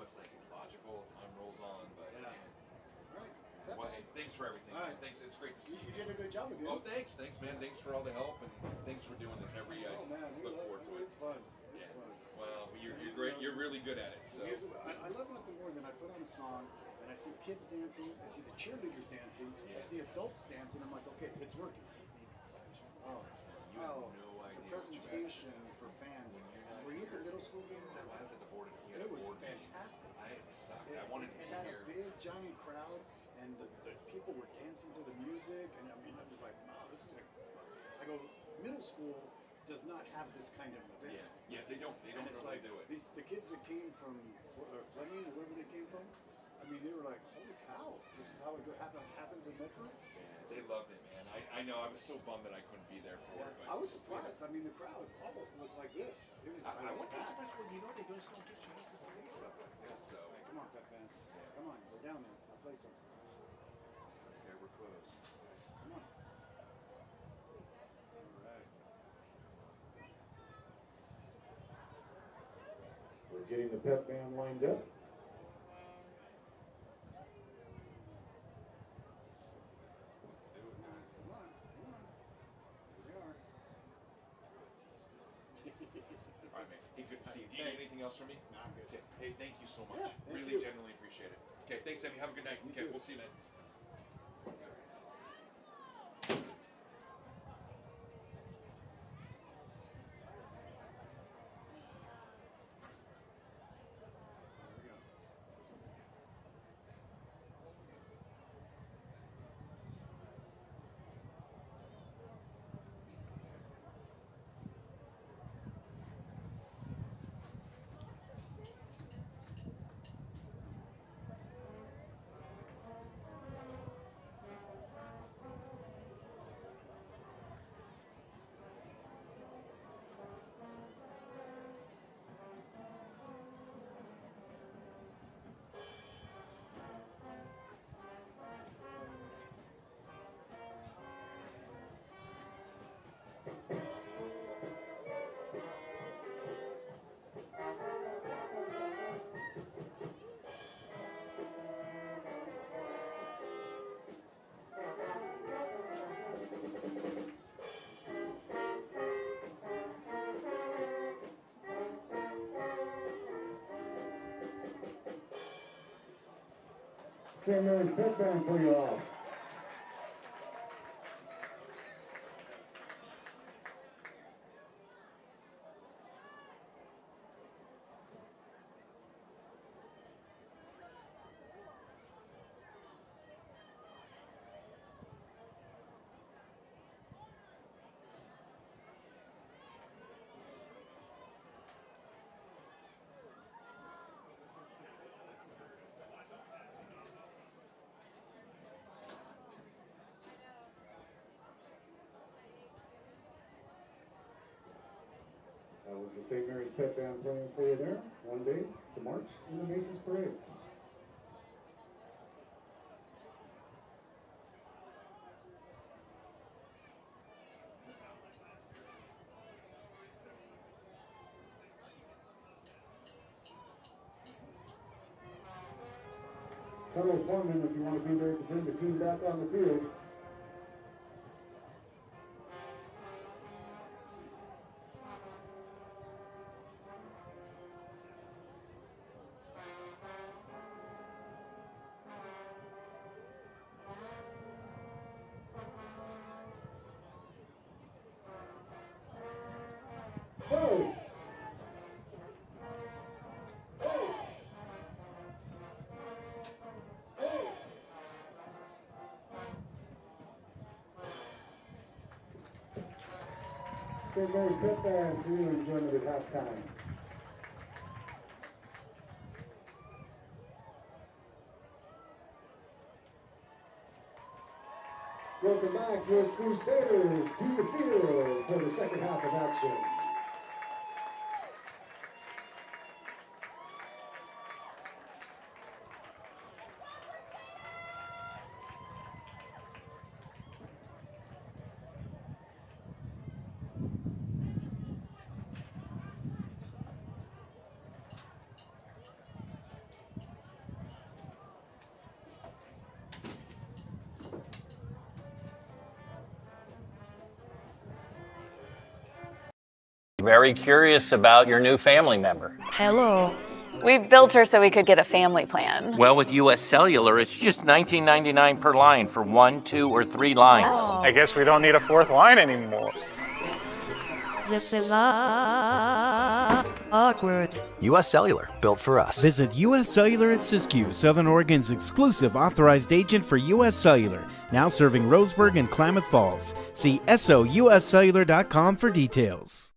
Speaker 14: It's like logical. Time rolls on, but
Speaker 11: Yeah.
Speaker 14: man.
Speaker 11: Right.
Speaker 14: Well, hey, thanks for everything.
Speaker 11: All right.
Speaker 14: Man. Thanks. It's great to see you.
Speaker 11: You did a good job again.
Speaker 14: Oh, thanks, man. Thanks for all the help, and thanks for doing this every. I
Speaker 11: Oh man,
Speaker 14: look forward to it.
Speaker 11: It's fun. It's fun.
Speaker 14: Well, you're great. You're really good at it. So.
Speaker 11: I love nothing more than I put on a song and I see kids dancing, I see the cheerleaders dancing, I see adults dancing. I'm like, okay, it's working.
Speaker 14: You have no idea.
Speaker 11: The presentation for fans. Were you at the middle school game?
Speaker 14: No, I was at the board.
Speaker 11: It was fantastic.
Speaker 14: It sucked. I wanted to be
Speaker 11: It had
Speaker 14: here.
Speaker 11: a big, giant crowd, and the people were dancing to the music, and I was like, wow, this is I go, middle school does not have this kind of event.
Speaker 14: Yeah, they don't. They don't
Speaker 11: And it's
Speaker 14: really
Speaker 11: like,
Speaker 14: do it.
Speaker 11: the kids that came from Fleming, or wherever they came from, they were like, holy cow, this is how it happens in Medford?
Speaker 14: Yeah, they loved it, man. I know. I was so bummed that I couldn't be there for it. But
Speaker 11: I was surprised. The crowd almost looked like this. It was.
Speaker 14: I
Speaker 11: was
Speaker 14: went to
Speaker 11: packed.
Speaker 14: Medford. They just don't get chances to do stuff like this. So.
Speaker 11: Hey, come on, Pep Band. Come on, we're down there. I'll play something.
Speaker 14: Okay, we're close.
Speaker 11: Come on. All right.
Speaker 22: We're getting the Pep Band lined up.
Speaker 11: Come on. Here we are.
Speaker 14: All right, man. Hey, good to see you. Do you need anything else from me?
Speaker 11: No, I'm good.
Speaker 14: Okay. Hey, thank you so much.
Speaker 11: Yeah, thank
Speaker 14: really
Speaker 11: you.
Speaker 14: genuinely appreciate it. Okay, thanks, Emmy. Have a good night.
Speaker 11: You
Speaker 14: Okay,
Speaker 11: too.
Speaker 14: we'll see you, man.
Speaker 11: Here we go.
Speaker 22: St. Mary's Pep Band for you all.
Speaker 11: the St. Mary's Pep Band playing for you there one day to march in the Macy's Parade. Fellow foreman, if you want to be there to bring the team back on the field. Go! St. Mary's Pep Band for your enjoyment at halftime. Welcome back with Crusaders to the field for the second half of action.
Speaker 13: Very curious about your new family member.
Speaker 15: Hello. We built her so we could get a family plan.
Speaker 13: Well, with US Cellular, it's just $19.99 per line for 1, 2, or 3 lines.
Speaker 15: Oh.
Speaker 23: I guess we don't need a fourth line anymore.
Speaker 15: This is awkward.
Speaker 12: US Cellular, built for us.
Speaker 24: Visit US Cellular at Siskiyou, Southern Oregon's exclusive authorized agent for US Cellular, now serving Roseburg and Klamath Falls. See souscellular.com for details.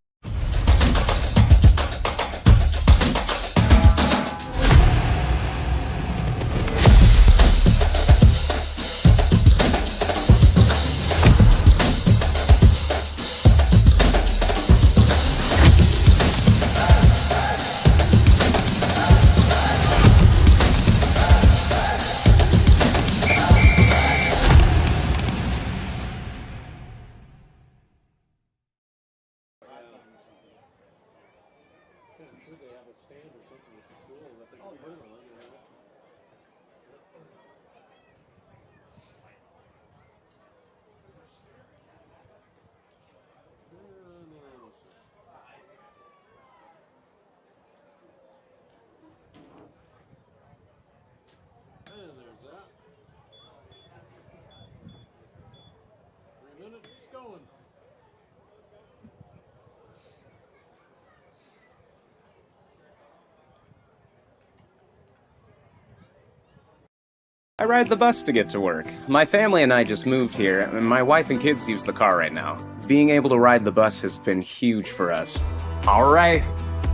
Speaker 25: I ride the bus to get to work. My family and I just moved here, and my wife and kids use the car right now. Being able to ride the bus has been huge for us. All right,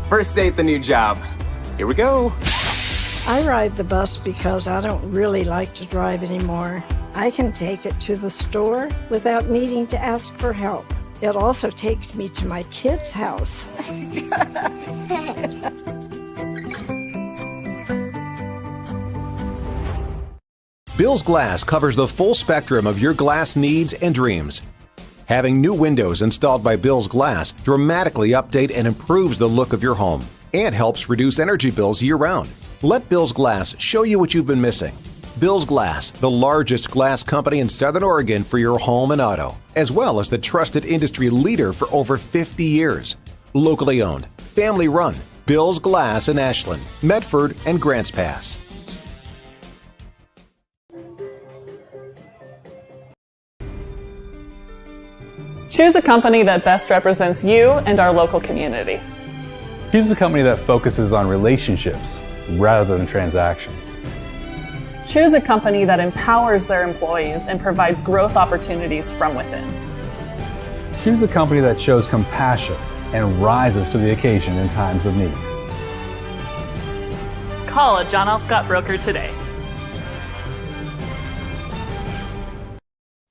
Speaker 25: first day at the new job. Here we go.
Speaker 26: I ride the bus because I don't really like to drive anymore. I can take it to the store without needing to ask for help. It also takes me to my kids' house.
Speaker 27: Bill's Glass covers the full spectrum of your glass needs and dreams. Having new windows installed by Bill's Glass dramatically update and improves the look of your home and helps reduce energy bills year-round. Let Bill's Glass show you what you've been missing. Bill's Glass, the largest glass company in Southern Oregon for your home and auto, as well as the trusted industry leader for over 50 years. Locally owned, family run, Bill's Glass in Ashland, Medford, and Grants Pass.
Speaker 8: Choose a company that best represents you and our local community.
Speaker 9: Choose a company that focuses on relationships rather than transactions.
Speaker 8: Choose a company that empowers their employees and provides growth opportunities from within.
Speaker 9: Choose a company that shows compassion and rises to the occasion in times of need.
Speaker 8: Call a John L. Scott broker today.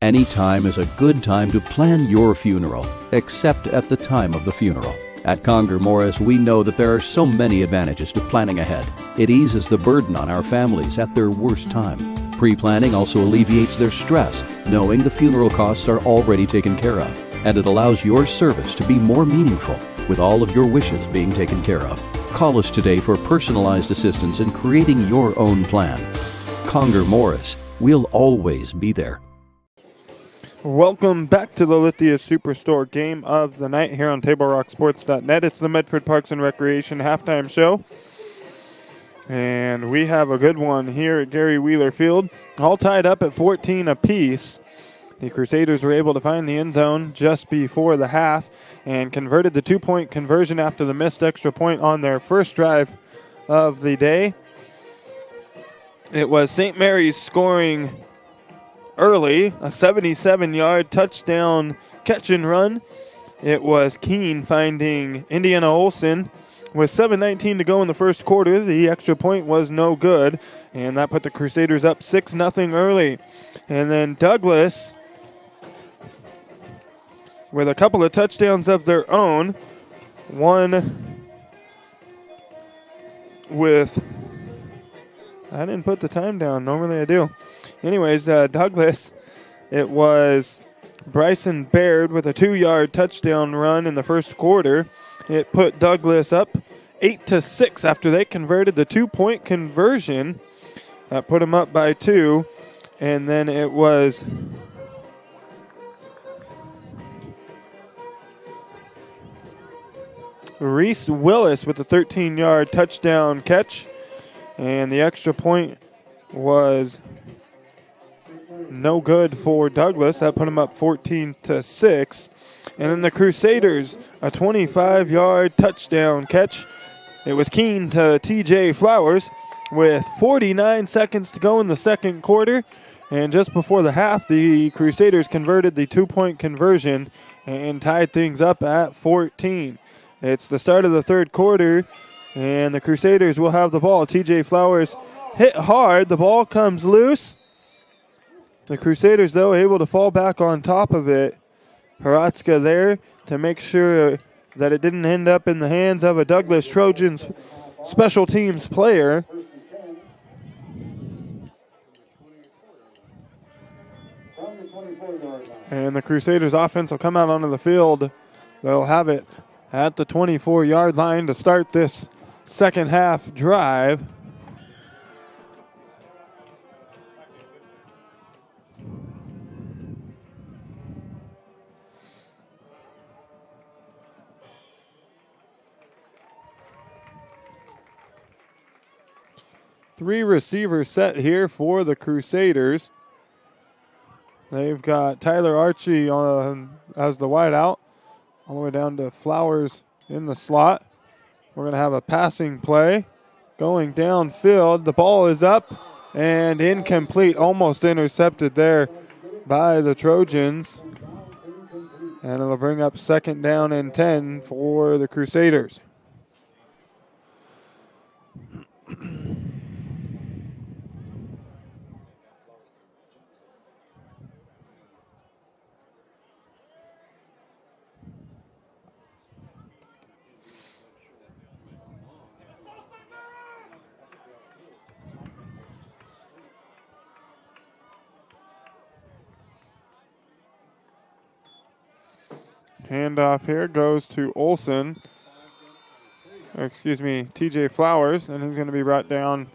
Speaker 10: Any time is a good time to plan your funeral, except at the time of the funeral. At Conger Morris, we know that there are so many advantages to planning ahead. It eases the burden on our families at their worst time. Pre-planning also alleviates their stress, knowing the funeral costs are already taken care of. And it allows your service to be more meaningful, with all of your wishes being taken care of. Call us today for personalized assistance in creating your own plan. Conger Morris, we'll always be there.
Speaker 1: Welcome back to the Lithia Superstore game of the night here on TableRockSports.net. It's the Medford Parks and Recreation halftime show. And we have a good one here at Gary Wheeler Field. All tied up at 14 apiece. The Crusaders were able to find the end zone just before the half and converted the two-point conversion after the missed extra point on their first drive of the day. It was St. Mary's scoring early, a 77-yard touchdown catch and run. It was Keene finding Indiana Olsen with 7:19 to go in the first quarter. The extra point was no good, and that put the Crusaders up 6-0 early. And then Douglas, with a couple of touchdowns of their own, one with, I didn't put the time down, normally I do. Anyways, Douglas, it was Bryson Baird with a 2-yard touchdown run in the first quarter. It put Douglas up 8-6 after they converted the two-point conversion. That put them up by 2. And then it was Reese Willis with a 13-yard touchdown catch. And the extra point was no good for Douglas. That put him up 14-6. And then the Crusaders, a 25-yard touchdown catch. It was Keene to TJ Flowers with 49 seconds to go in the second quarter. And just before the half, the Crusaders converted the two-point conversion and tied things up at 14. It's the start of the third quarter, and the Crusaders will have the ball. TJ Flowers hit hard. The ball comes loose. The Crusaders, though, able to fall back on top of it. Haratska there to make sure that it didn't end up in the hands of a Douglas Trojans special teams player. And the Crusaders offense will come out onto the field. They'll have it at the 24-yard line to start this second half drive. Three receivers set here for the Crusaders. They've got Tyler Archie on as the wideout, all the way down to Flowers in the slot. We're going to have a passing play going downfield. The ball is up and incomplete, almost intercepted there by the Trojans. And it'll bring up second down and 10 for the Crusaders. Handoff here goes to Olsen. TJ Flowers, and he's going to be brought down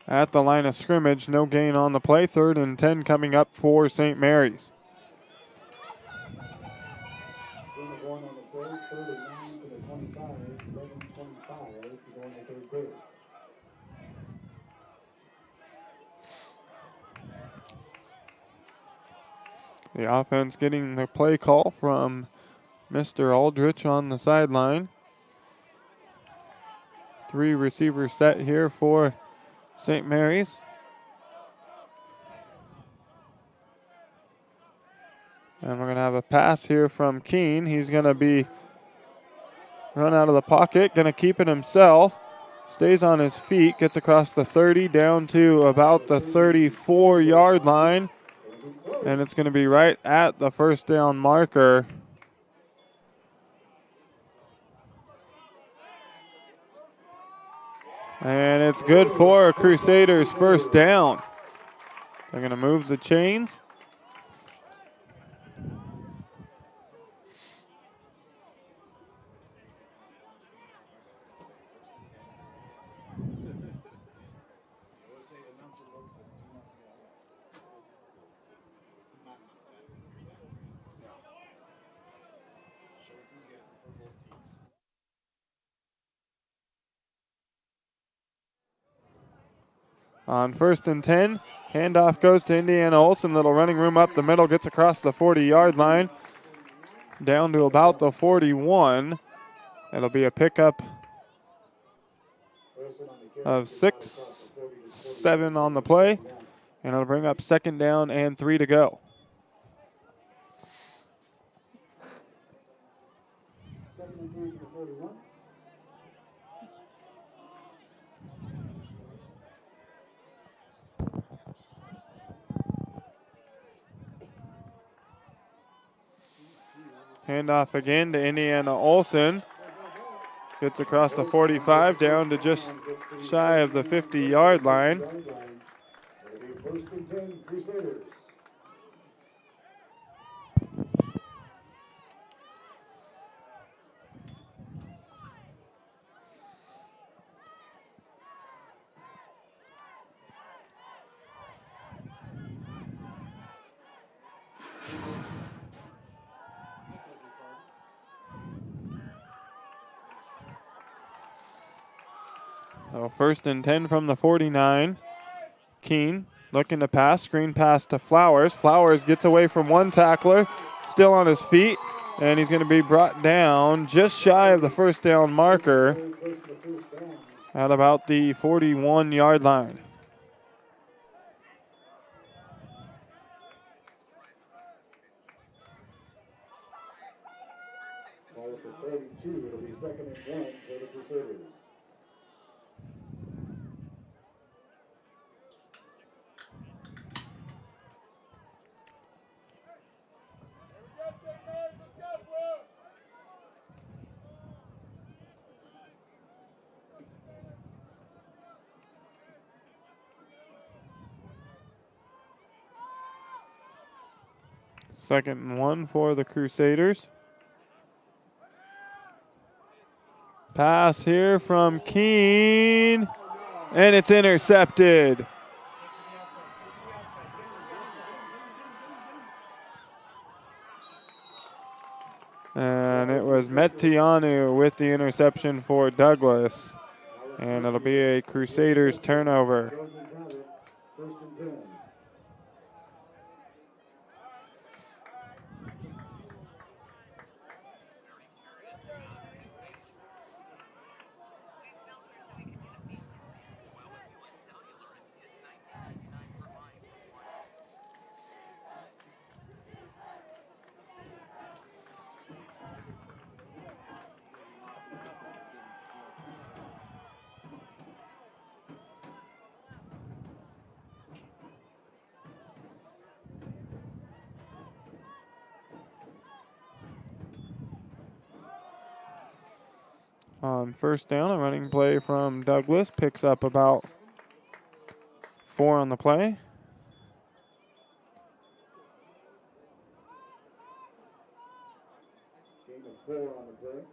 Speaker 1: at the line of scrimmage. No gain on the play. 3rd and 10 coming up for St. Mary's. The offense getting the play call from Mr. Aldrich on the sideline. 3 receivers set here for St. Mary's. And we're going to have a pass here from Keene. He's going to be run out of the pocket, going to keep it himself. Stays on his feet, gets across the 30 down to about the 34-yard line. And it's going to be right at the first down marker. And it's good for Crusaders first down. They're going to move the chains. On 1st and 10, handoff goes to Indiana Olsen. Little running room up the middle, gets across the 40-yard line, down to about the 41. It'll be a pickup of 6, 7 on the play, and it'll bring up 2nd down and 3 to go. Handoff again to Indiana Olsen. Gets across the 45 down to just shy of the 50-yard line. So 1st and 10 from the 49. Keene looking to pass, screen pass to Flowers. Flowers gets away from one tackler, still on his feet, and he's going to be brought down just shy of the first down marker at about the 41-yard line.
Speaker 11: Ball at the 42, it'll be 2nd and 1 for the Crusaders.
Speaker 1: Second and 1 for the Crusaders. Pass here from Keene, and it's intercepted. And it was Metianu with the interception for Douglas. And it'll be a Crusaders turnover. On first down, a running play from Douglas picks up about 4 on the play.
Speaker 11: Gain of 4 on the play.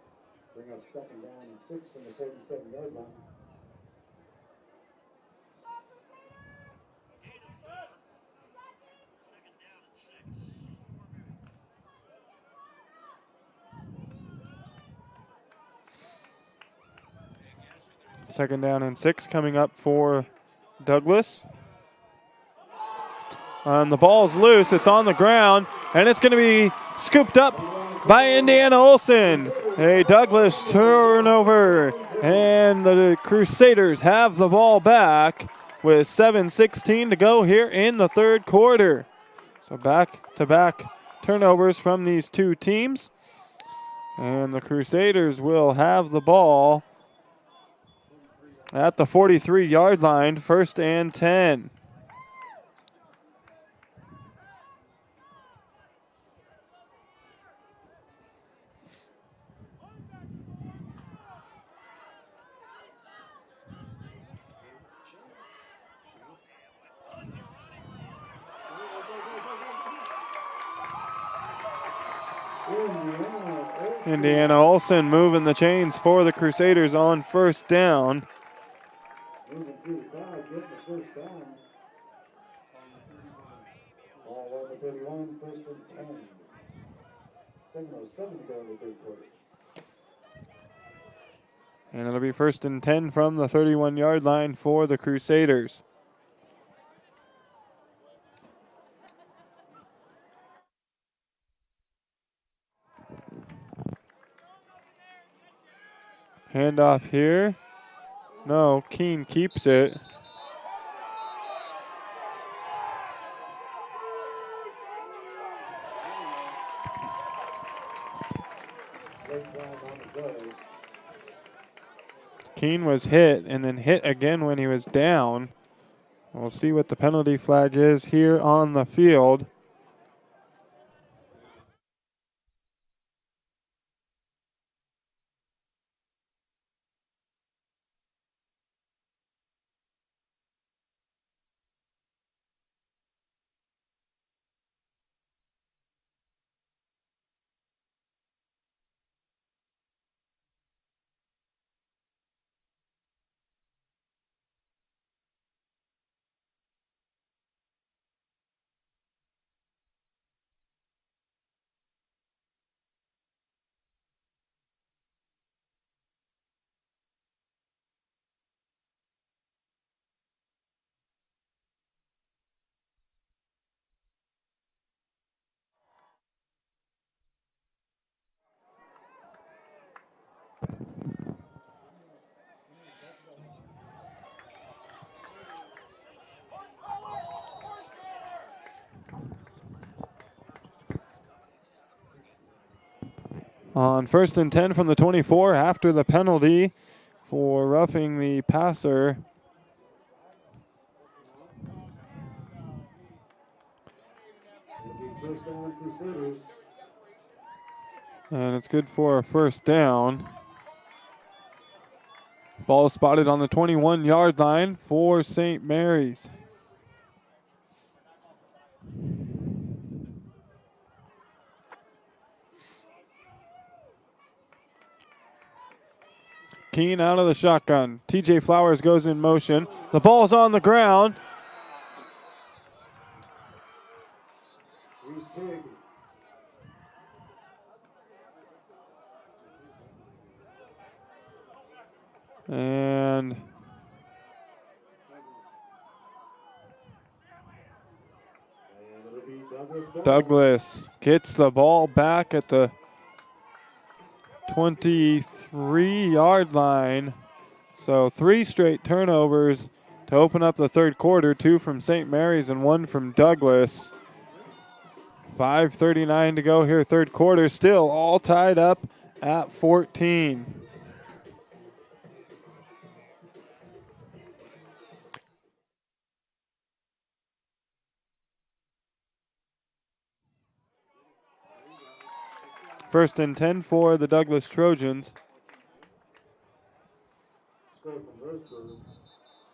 Speaker 11: Bring up 2nd down and 6 from the 37-yard line.
Speaker 1: Second down and 6 coming up for Douglas. And the ball's loose. It's on the ground, and it's going to be scooped up by Indiana Olsen. A Douglas turnover, and the Crusaders have the ball back with 7:16 to go here in the third quarter. So back-to-back turnovers from these two teams. And the Crusaders will have the ball at the 43-yard line, 1st and 10. Indiana Olsen moving the chains for the Crusaders on first down.
Speaker 11: Moving through the crowd, getting the first down. Ball on the 31, first and 10. 7:07 to go in the third quarter.
Speaker 1: And it'll be first and 10 from the 31-yard line for the Crusaders. Handoff here. No, Keene keeps it. Keene was hit and then hit again when he was down. We'll see what the penalty flag is here on the field. On first and 10 from the 24 after the penalty for roughing the passer.
Speaker 11: First down, Crusaders.
Speaker 1: And it's good for a first down. Ball spotted on the 21-yard line for St. Mary's. Keene out of the shotgun. TJ Flowers goes in motion. The ball's on the ground. And Douglas gets the ball back at the 23-yard line. So 3 straight turnovers to open up the third quarter, 2 from St. Mary's and 1 from Douglas. 5:39 to go here, third quarter. Still all tied up at 14. First and 10 for the Douglas Trojans.
Speaker 11: Score from Roseburg.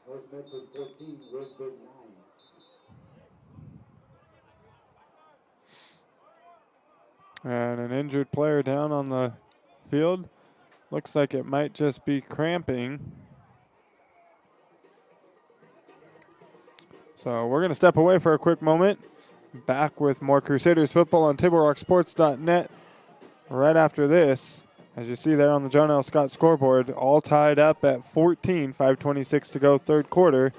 Speaker 11: North Medford 14, Roseburg 9.
Speaker 1: And an injured player down on the field. Looks like it might just be cramping. So we're going to step away for a quick moment. Back with more Crusaders football on TableRockSports.net. Right after this, as you see there on the John L. Scott scoreboard, all tied up at 14, 5:26 to go, third quarter.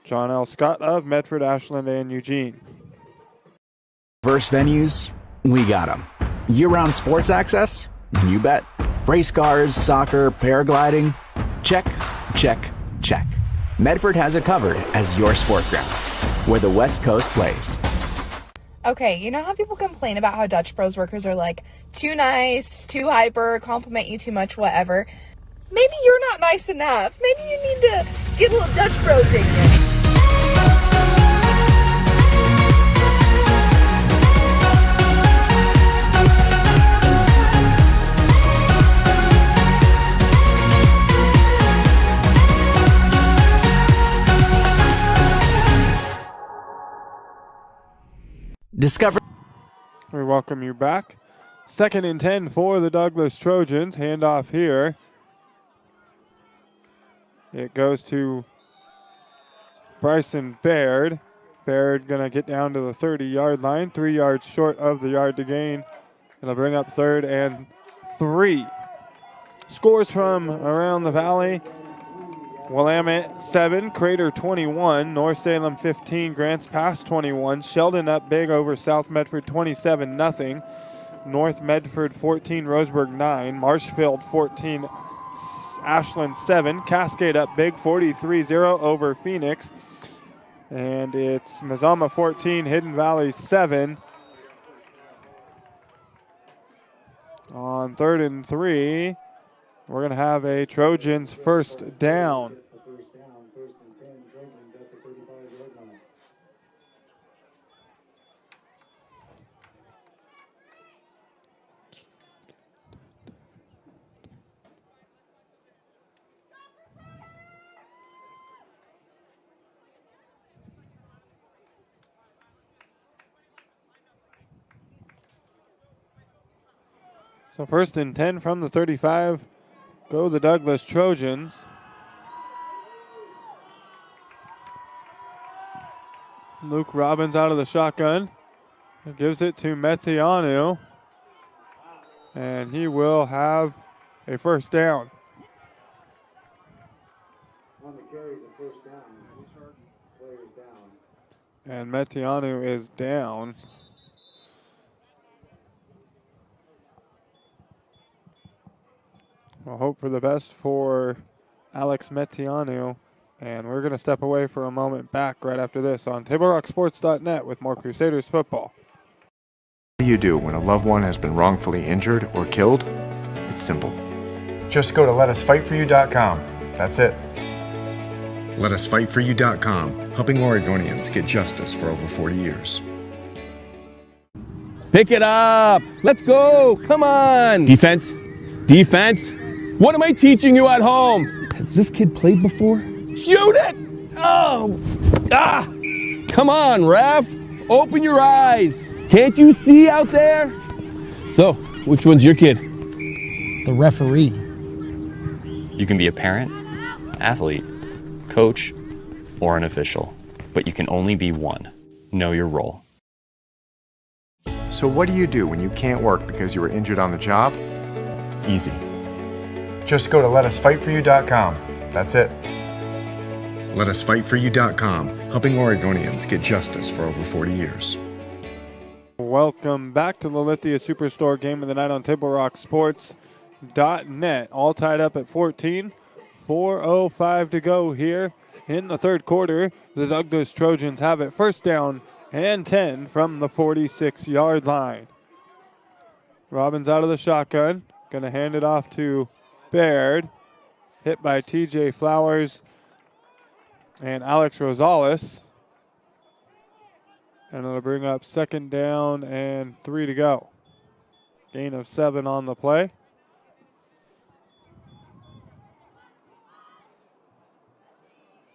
Speaker 1: John L. Scott of Medford, Ashland, and Eugene.
Speaker 12: Verse venues, we got them. Year-round sports access? You bet. Race cars, soccer, paragliding? Check, check, check. Medford has it covered as your sport ground, where the West Coast plays.
Speaker 4: Okay, you know how people complain about how Dutch Bros workers are like too nice, too hyper, compliment you too much, whatever? Maybe you're not nice enough. Maybe you need to get a little Dutch Bros in you.
Speaker 12: Discover.
Speaker 1: We welcome you back. 2nd and 10 for the Douglas Trojans. Handoff here. It goes to Bryson Baird. Baird going to get down to the 30-yard line, 3 yards short of the yard to gain. It'll bring up 3rd and 3. Scores from around the valley. Willamette 7, Crater 21, North Salem 15, Grants Pass 21, Sheldon up big over South Medford 27-0, North Medford 14, Roseburg 9, Marshfield 14, Ashland 7, Cascade up big 43-0 over Phoenix, and it's Mazama 14, Hidden Valley 7. On 3rd and 3, we're going to have a Trojans first down. So 1st and 10 from the 35. Go the Douglas Trojans. Luke Robbins out of the shotgun. He gives it to Metianu. And he will have a first down.
Speaker 11: On the carry, the first down. Players down.
Speaker 1: And Metianu is down. We'll hope for the best for Alex Metianu. And we're going to step away for a moment, back right after this on TableRockSports.net with more Crusaders football.
Speaker 2: What do you do when a loved one has been wrongfully injured or killed? It's simple. Just go to letusfightforyou.com. That's it. Letusfightforyou.com, helping Oregonians get justice for over 40 years.
Speaker 5: Pick it up. Let's go. Come on. Defense. Defense. What am I teaching you at home? Has this kid played before? Shoot it! Oh! Ah! Come on, ref. Open your eyes. Can't you see out there? So, which one's your kid?
Speaker 6: The referee.
Speaker 7: You can be a parent, athlete, coach, or an official, but you can only be one. Know your role.
Speaker 2: So what do you do when you can't work because you were injured on the job? Easy. Just go to letusfightforyou.com. That's it. Letusfightforyou.com, helping Oregonians get justice for over 40 years.
Speaker 1: Welcome back to the Lithia Superstore game of the night on TableRockSports.net. All tied up at 14. 4:05 to go here in the third quarter. The Douglas Trojans have it first down and 10 from the 46-yard line. Robbins out of the shotgun. Going to hand it off to Baird. Hit by TJ Flowers and Alex Rosales. And it'll bring up 2nd down and 3 to go. Gain of 7 on the play.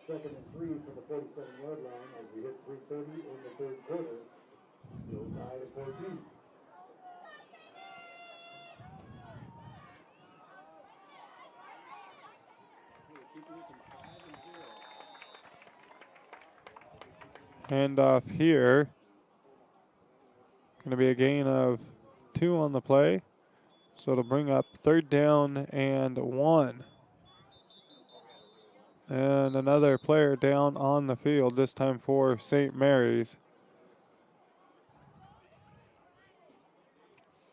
Speaker 11: Second and 3 for the 47-yard line as we hit 3:30 in the third quarter. Still tied at 14.
Speaker 1: Handoff here. Going to be a gain of 2 on the play. So it'll bring up 3rd down and 1. And another player down on the field, this time for St. Mary's.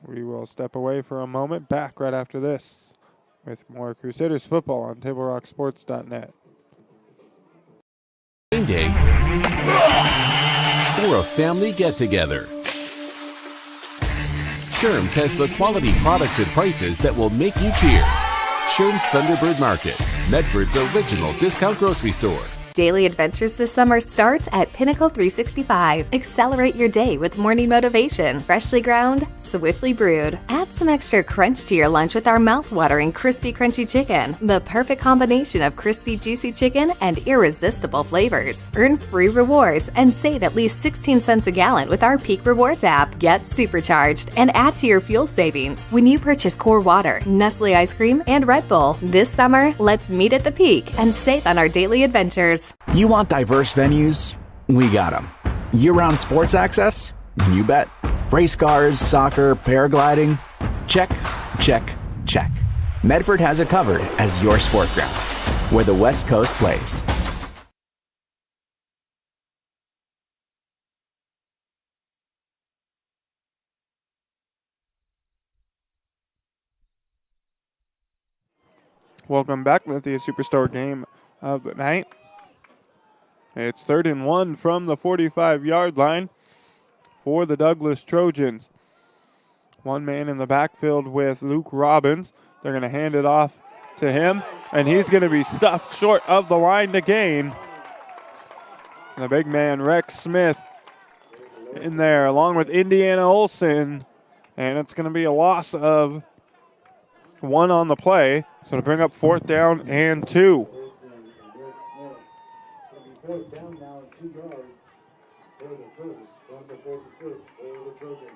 Speaker 1: We will step away for a moment, back right after this with more Crusaders football on TableRockSports.net.
Speaker 17: Game day or a family get-together. Sherm's has the quality products and prices that will make you cheer. Sherm's Thunderbird Market, Medford's original discount grocery store.
Speaker 3: Daily Adventures this summer starts at Pinnacle 365. Accelerate your day with morning motivation. Freshly ground, swiftly brewed. Add some extra crunch to your lunch with our mouth-watering crispy crunchy chicken. The perfect combination of crispy juicy chicken and irresistible flavors. Earn free rewards and save at least 16 cents a gallon with our Peak Rewards app. Get supercharged and add to your fuel savings when you purchase Core Water, Nestle ice cream, and Red Bull. This summer, let's meet at the Peak and save on our daily adventures.
Speaker 12: You want diverse venues? We got them. Year-round sports access? You bet. Race cars, soccer, paragliding? Check, check, check. Medford has it covered as your sport ground, where the West Coast plays.
Speaker 1: Welcome back to the Superstar game of the night. It's 3rd and 1 from the 45-yard line for the Douglas Trojans. One man in the backfield with Luke Robbins. They're going to hand it off to him, and he's going to be stuffed short of the line to gain. And the big man, Rex Smith, in there along with Indiana Olson, and it's going to be a loss of 1 on the play, so to bring up 4th down and 2.
Speaker 11: 4th down now, 2 yards for the first from the 46 for the Trojans.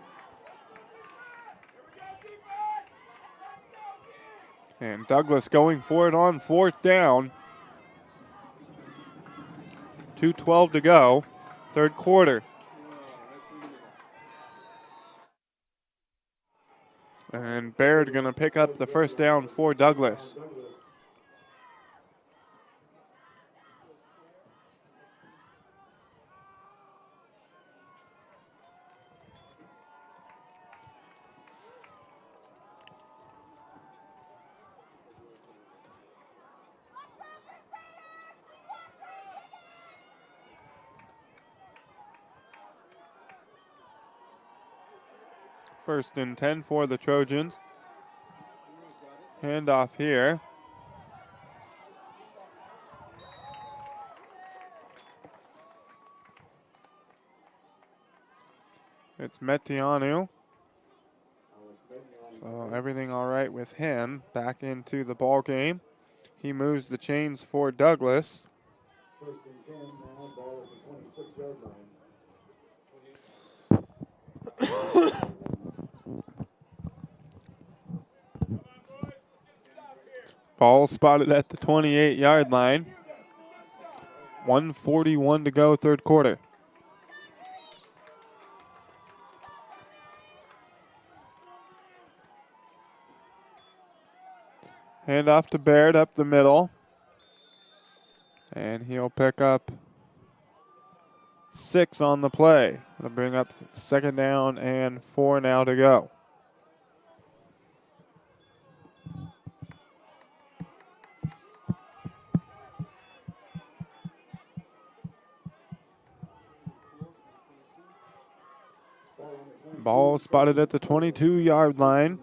Speaker 1: And Douglas going for it on 4th down. 2:12 to go, 3rd quarter. And Baird going to pick up the 1st down for Douglas. First and 10 for the Trojans. Handoff here. It's Metianu. So everything all right with him. Back into the ball game. He moves the chains for Douglas.
Speaker 11: First and 10 now, ball at the 26-yard line.
Speaker 1: Ball spotted at the 28-yard line. 1:41 to go, 3rd quarter. Hand off to Baird up the middle. And he'll pick up 6 on the play. It'll bring up 2nd down and 4 now to go. Ball spotted at the 22-yard line.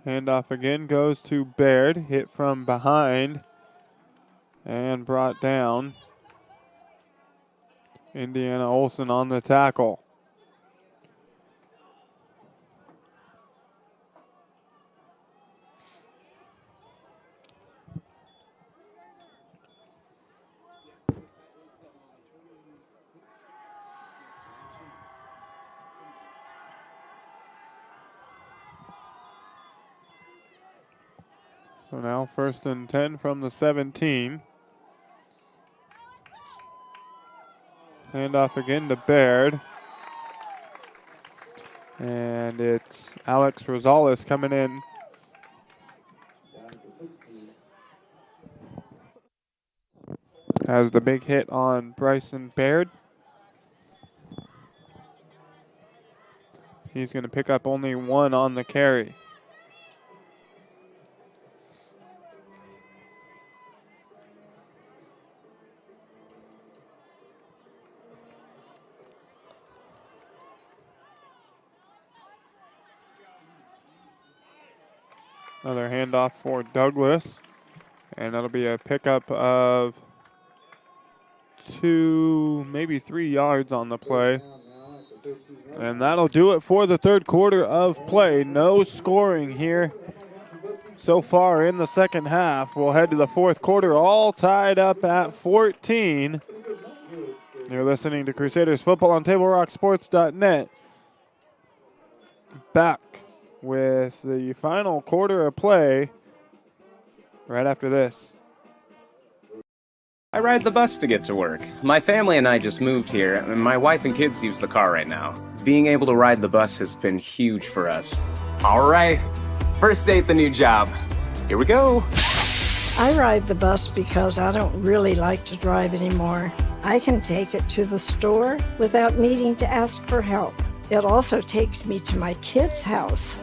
Speaker 1: Handoff again goes to Baird. Hit from behind and brought down. Indiana Olson on the tackle. So now 1st and 10 from the 17. Handoff again to Baird. And it's Alex Rosales coming in. Has the big hit on Bryson Baird. He's going to pick up only 1 on the carry. Another handoff for Douglas. And that'll be a pickup of 2, maybe 3 yards on the play. And that'll do it for the third quarter of play. No scoring here so far in the second half. We'll head to the fourth quarter, all tied up at 14. You're listening to Crusaders Football on TableRockSports.net. Back with the final quarter of play right after this.
Speaker 25: I ride the bus to get to work. My family and I just moved here, and my wife and kids use the car right now. Being able to ride the bus has been huge for us. All right, first day at the new job. Here we go.
Speaker 26: I ride the bus because I don't really like to drive anymore. I can take it to the store without needing to ask for help. It also takes me to my kids' house.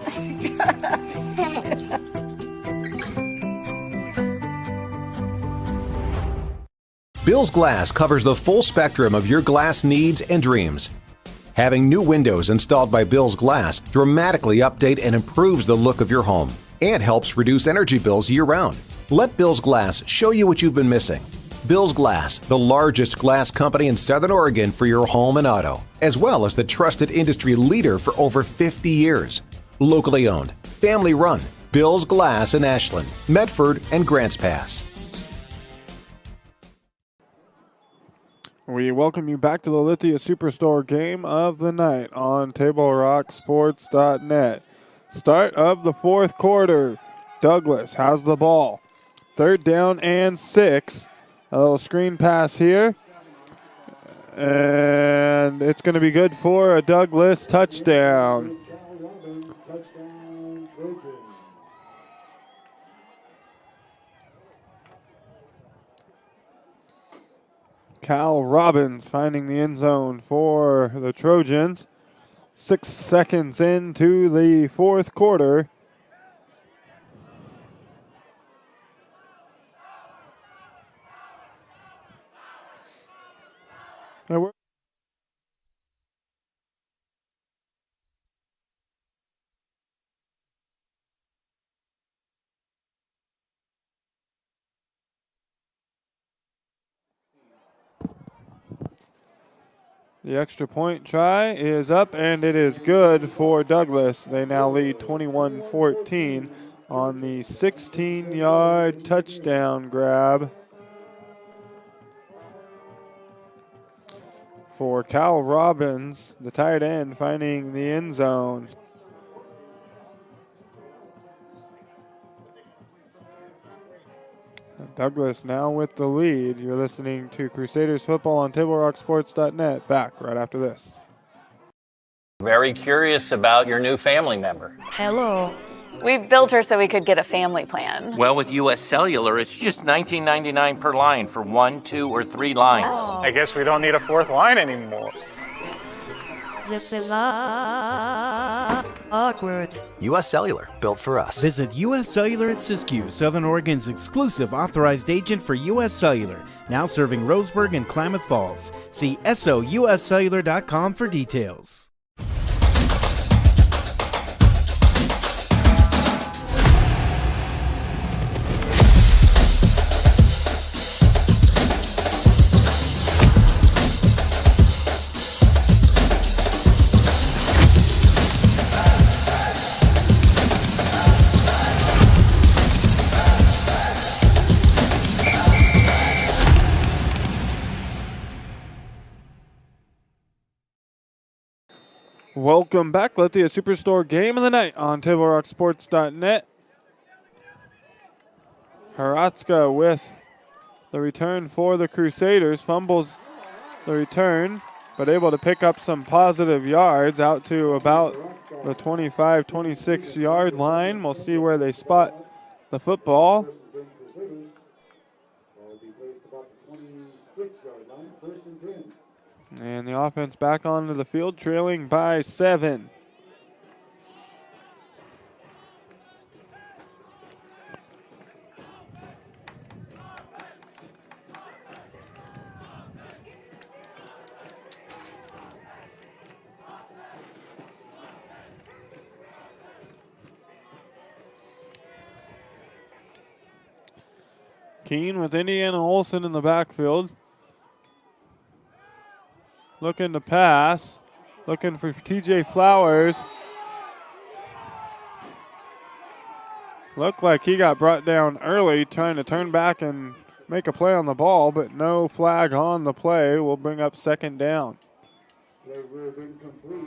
Speaker 27: Bill's Glass covers the full spectrum of your glass needs and dreams. Having new windows installed by Bill's Glass dramatically update and improves the look of your home and helps reduce energy bills year-round. Let Bill's Glass show you what you've been missing. Bill's Glass, the largest glass company in Southern Oregon for your home and auto, as well as the trusted industry leader for over 50 years. Locally owned, family run, Bill's Glass in Ashland, Medford, and Grants Pass.
Speaker 1: We welcome you back to the Lithia Superstore game of the night on TableRockSports.net. Start of the fourth quarter. Douglas has the ball. Third down and 6. A little screen pass here. And it's going to be good for a Douglas touchdown. Cal Robbins finding the end zone for the Trojans. 6 seconds into the fourth quarter. The extra point try is up, and it is good for Douglas. They now lead 21-14 on the 16-yard touchdown grab for Cal Robbins, the tight end, finding the end zone. Douglas now with the lead. You're listening to Crusaders Football on TableRockSports.net. Back right after this.
Speaker 13: Very curious about your new family member.
Speaker 15: Hello. We built her so we could get a family plan.
Speaker 13: Well, with US Cellular, it's just $19.99 per line for 1, 2, or 3 lines.
Speaker 23: I guess we don't need a fourth line anymore.
Speaker 14: This is awkward.
Speaker 12: U.S. Cellular, built for us.
Speaker 24: Visit U.S. Cellular at Siskiyou, Southern Oregon's exclusive authorized agent for U.S. Cellular, now serving Roseburg and Klamath Falls. See SOUScellular.com for details.
Speaker 1: Welcome back. Lithia Superstore game of the night on TableRockSports.net. Haratska with the return for the Crusaders. Fumbles the return, but able to pick up some positive yards out to about the 25, 26-yard line. We'll see where they spot the football. And the offense back onto the field, trailing by 7. Keene with Indiana Olson in the backfield. Looking to pass. Looking for TJ Flowers. Looked like he got brought down early, trying to turn back and make a play on the ball, but no flag on the play. Will bring up second down.
Speaker 11: Play will have been complete.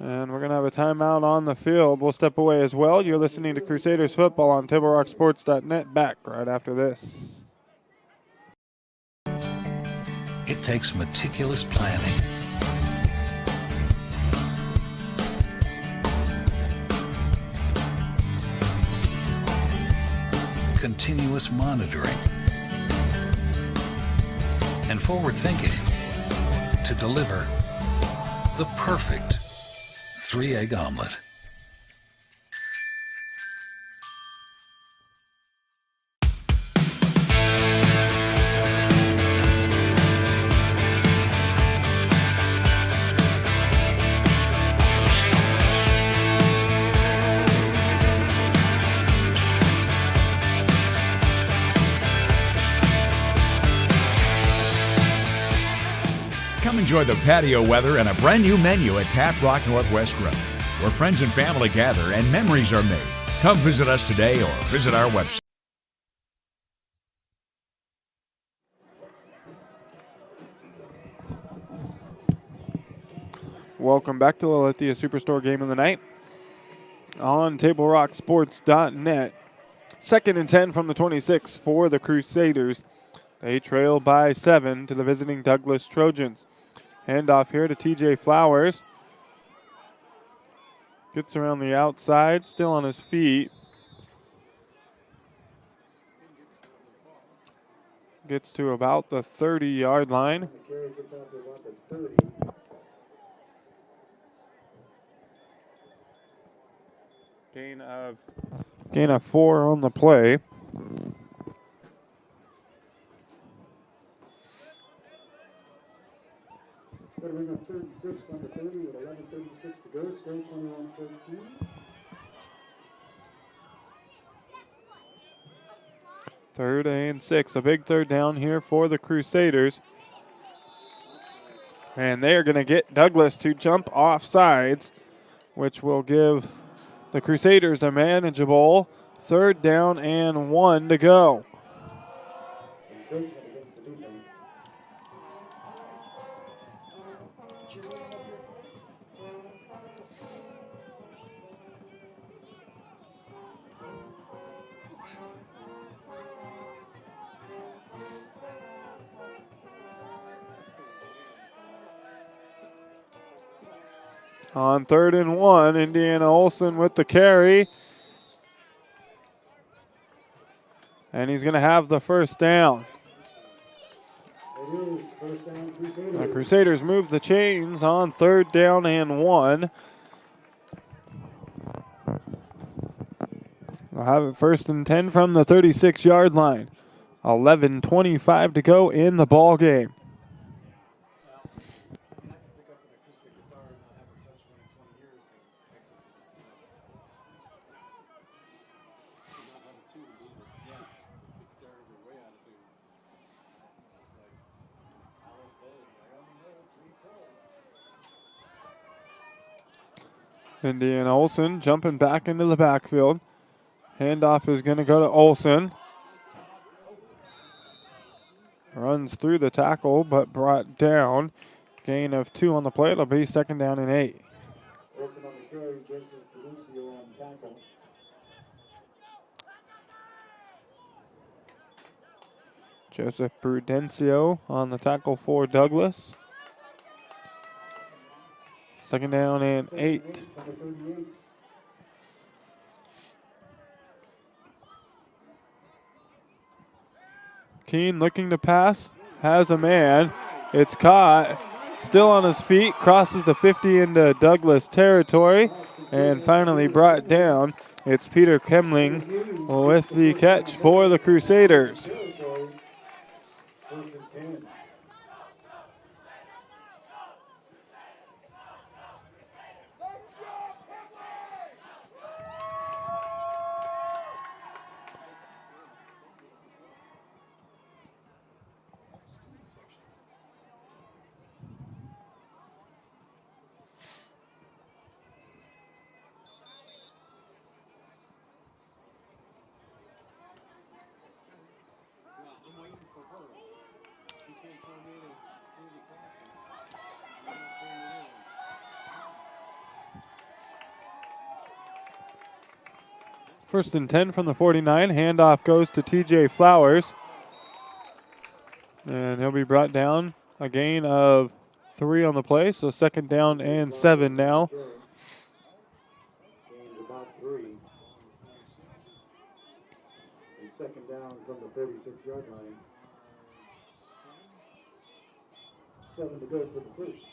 Speaker 1: And we're going to have a timeout on the field. We'll step away as well. You're listening to Crusaders football on TableRockSports.net. Back right after this.
Speaker 9: It takes meticulous planning, continuous monitoring, and forward thinking to deliver the perfect 3-egg omelet.
Speaker 16: Come enjoy the patio weather and a brand new menu at Tap Rock Northwest Grill, where friends and family gather and memories are made. Come visit us today or visit our website.
Speaker 1: Welcome back to the Lithia Superstore game of the night on TableRockSports.net. 2nd and 10 from the 26 for the Crusaders. They trail by 7 to the visiting Douglas Trojans. Handoff here to TJ Flowers. Gets around the outside, still on his feet. Gets to about the 30-yard line. Gain of 4 on the play.
Speaker 11: They're bring up 36 from the 30 with 11:36 to go. Score 21-13.
Speaker 1: Third and 6. A big third down here for the Crusaders. And they are going to get Douglas to jump off sides, which will give the Crusaders a manageable 3rd down and 1 to go. On 3rd and 1, Indiana Olson with the carry. And he's going to have the first down.
Speaker 11: It is first down Crusaders.
Speaker 1: The Crusaders move the chains on 3rd down and 1. They'll have it 1st and 10 from the 36-yard line. 11:25 to go in the ball game. Indiana Olson jumping back into the backfield. Handoff is going to go to Olson. Runs through the tackle, but brought down. Gain of 2 on the play. It'll be 2nd down and 8.
Speaker 11: Olson on the carry, Joseph Prudencio on tackle.
Speaker 1: Joseph Prudencio on the tackle for Douglas. 2nd down and 8. Keene looking to pass. has a man. It's caught. Still on his feet. Crosses the 50 into Douglas territory. And finally brought down. It's Peter Kemling with the catch for the Crusaders. First and 10 from the 49. Handoff goes to TJ Flowers. And he'll be brought down. A gain of 3 on the play, so second down and 7 now.
Speaker 11: Gains about 3. And second down from the 46-yard line. 7 to go for the first.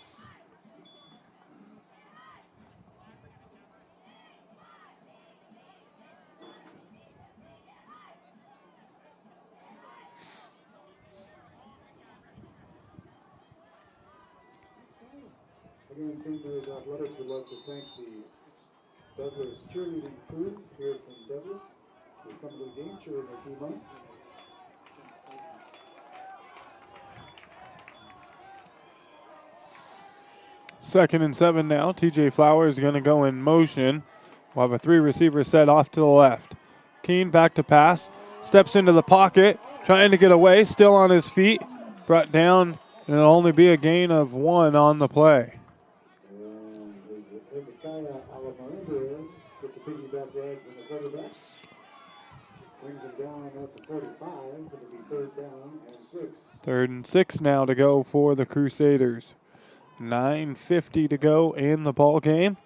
Speaker 11: Again, St. Mary's Athletics would like to thank the Douglas cheerleading crew here from Douglas who come to the game cheering their team on.
Speaker 1: Second and 7 now. TJ Flowers is going to go in motion. We'll have a 3-receiver set off to the left. Keene back to pass. Steps into the pocket. Trying to get away. Still on his feet. Brought down. And it'll only be a gain of 1 on the play.
Speaker 11: And Hezekiah Alamarenderez gets a piggyback ride from the quarterback. Brings him down at the 45. It'll be third down and 6.
Speaker 1: 3rd and 6 now to go for the Crusaders. 9:50 to go in the ball game.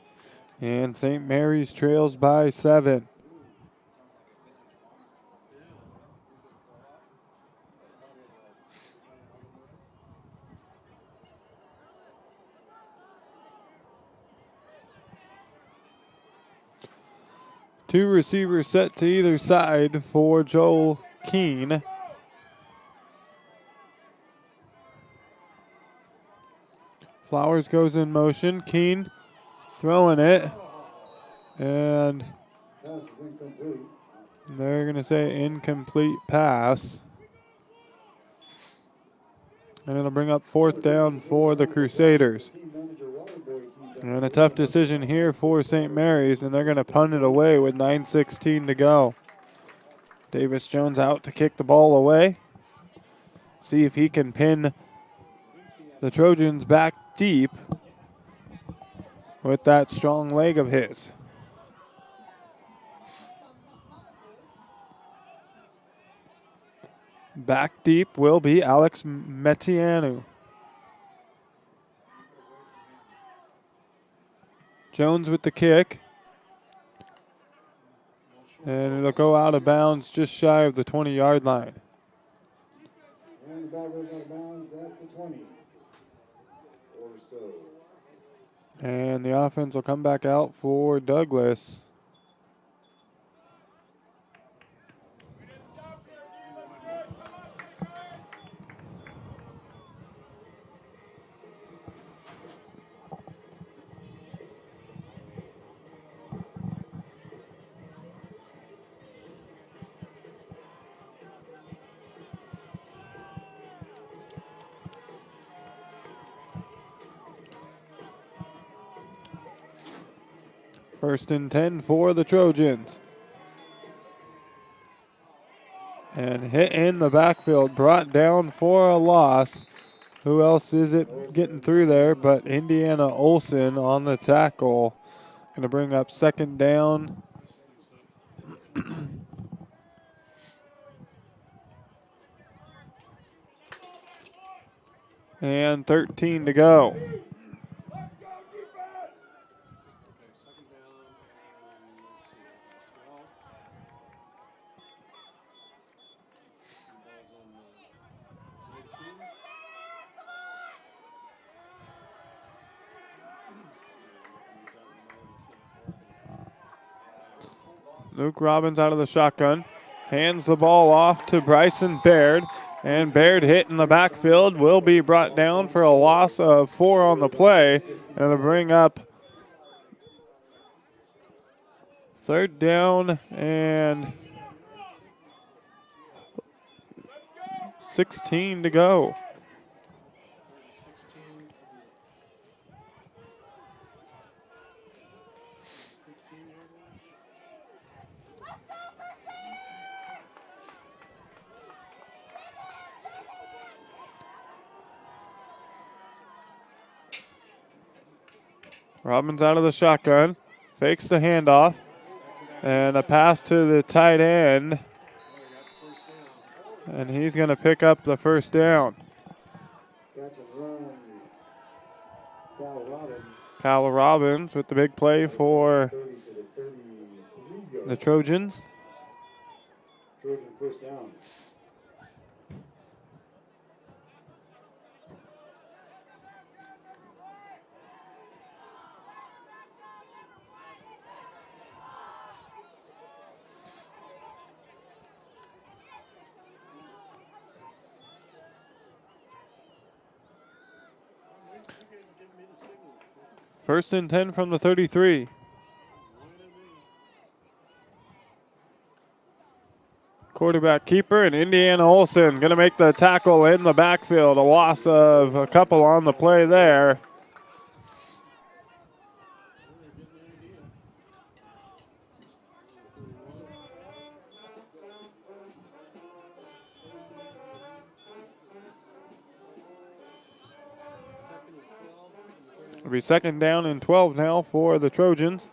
Speaker 1: And St. Mary's trails by 7. Two receivers set to either side for Joel Keene. Flowers goes in motion. Keene throwing it. And they're going to say incomplete pass. And it'll bring up 4th down for the Crusaders. And a tough decision here for St. Mary's, and they're going to punt it away with 9:16 to go. Davis Jones out to kick the ball away. See if he can pin the Trojans back deep with that strong leg of his. Back deep will be Alex Metianu. Jones with the kick. And it'll go out of bounds just shy of the 20-yard line.
Speaker 11: And the ball goes out of bounds at the 20 or so.
Speaker 1: And the offense will come back out for Douglas. First and 10 for the Trojans. And hit in the backfield, brought down for a loss. Who else is it getting through there but Indiana Olsen on the tackle. Going to bring up second down. And 13 to go. Luke Robbins out of the shotgun. Hands the ball off to Bryson Baird. And Baird hit in the backfield, will be brought down for a loss of 4 on the play. And it'll bring up 3rd down and 16 to go. Robbins out of the shotgun, fakes the handoff, and a pass to the tight end. And he's going to pick up the 1st down. Kyle Robbins with the big play for the Trojans.
Speaker 11: Trojan 1st down.
Speaker 1: First and 10 from the 33. Quarterback keeper and Indiana Olsen going to make the tackle in the backfield. A loss of a couple on the play there. It'll be 2nd down and 12 now for the Trojans.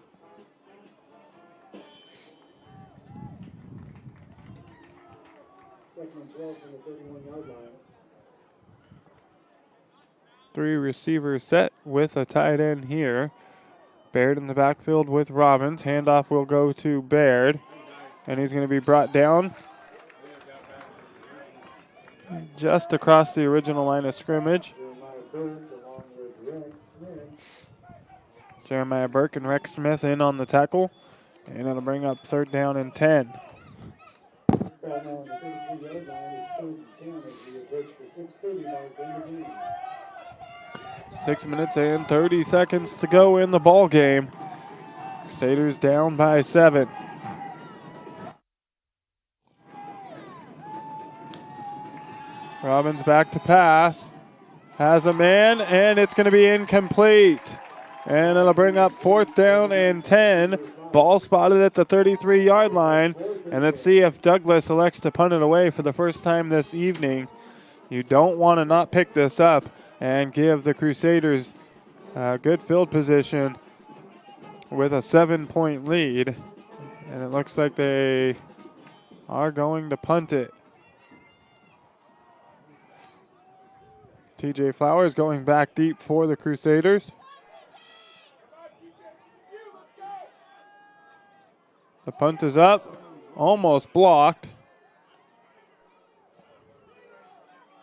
Speaker 11: Second and 12 from the 31-yard line.
Speaker 1: 3 receivers set with a tight end here. Baird in the backfield with Robbins. Handoff will go to Baird, and he's going to be brought down just across the original line of scrimmage. Jeremiah Burke and Rex Smith in on the tackle, and it'll bring up 3rd down and 10. 6 minutes and 30 seconds to go in the ball game. Crusaders down by 7. Robbins back to pass. Has a man, and it's going to be incomplete. And it'll bring up 4th down and 10. Ball spotted at the 33-yard line. And let's see if Douglas elects to punt it away for the first time this evening. You don't want to not pick this up and give the Crusaders a good field position with a 7-point lead. And it looks like they are going to punt it. TJ Flowers going back deep for the Crusaders. The punt is up, almost blocked.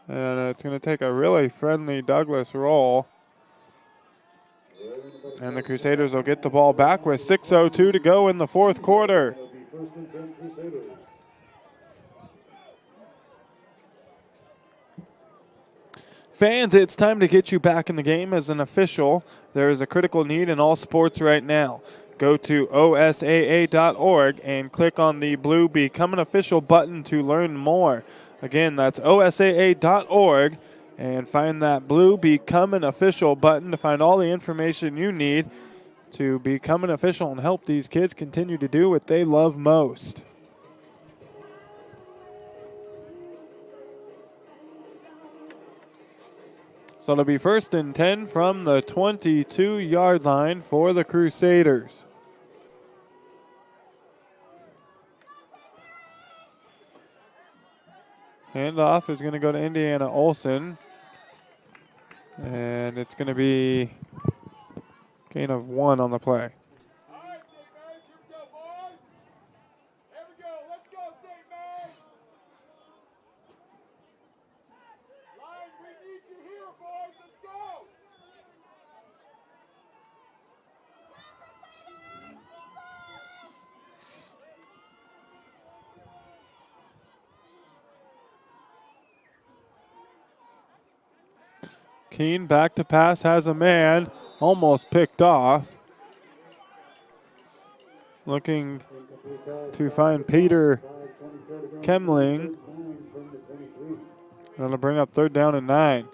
Speaker 1: And it's going to take a really friendly Douglas roll. And the Crusaders will get the ball back with 6:02 to go in the 4th quarter. Fans, it's time to get you back in the game as an official. There is a critical need in all sports right now. Go to osaa.org and click on the blue Become an Official button to learn more. Again, that's osaa.org, and find that blue Become an Official button to find all the information you need to become an official and help these kids continue to do what they love most. So it'll be 1st and 10 from the 22-yard line for the Crusaders. Handoff is going to go to Indiana Olsen. And it's going to be gain of 1 on the play. Keene back to pass, has a man, almost picked off. Looking to find Peter Kemling. That'll bring up 3rd down and 9.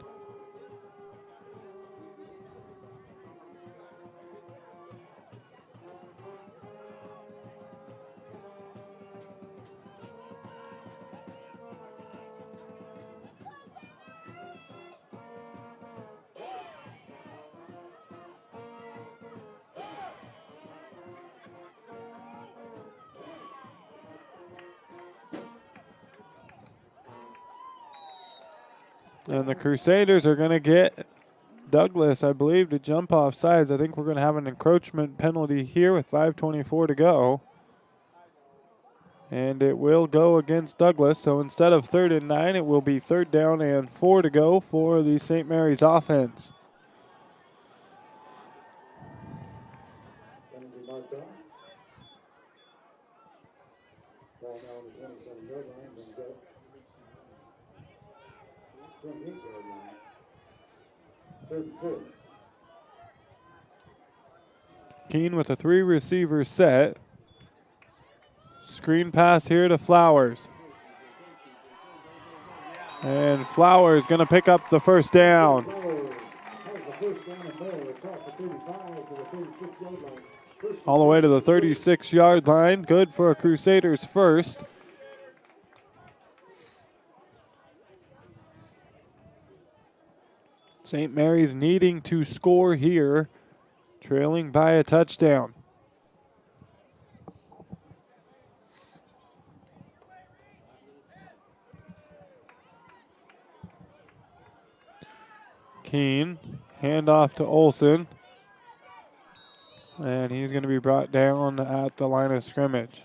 Speaker 1: And the Crusaders are going to get Douglas, I believe, to jump off sides. I think we're going to have an encroachment penalty here with 5:24 to go. And it will go against Douglas. So instead of 3rd and 9, it will be 3rd down and 4 to go for the St. Mary's offense. Keene with a 3-receiver set. Screen pass here to Flowers. And Flowers going to pick up the 1st down. All the way to the 36-yard line. Good for a Crusaders first. St. Mary's needing to score here, trailing by a touchdown. Keene, handoff to Olson. And he's going to be brought down at the line of scrimmage.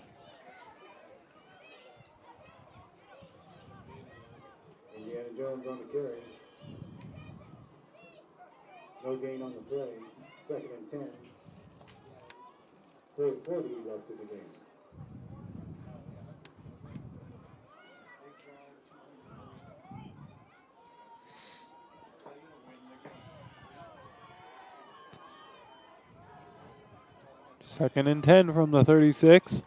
Speaker 11: Indiana Jones on the carry. No gain on the play. 2nd and 10. 40 left in the game.
Speaker 1: Second and 10 from the 36.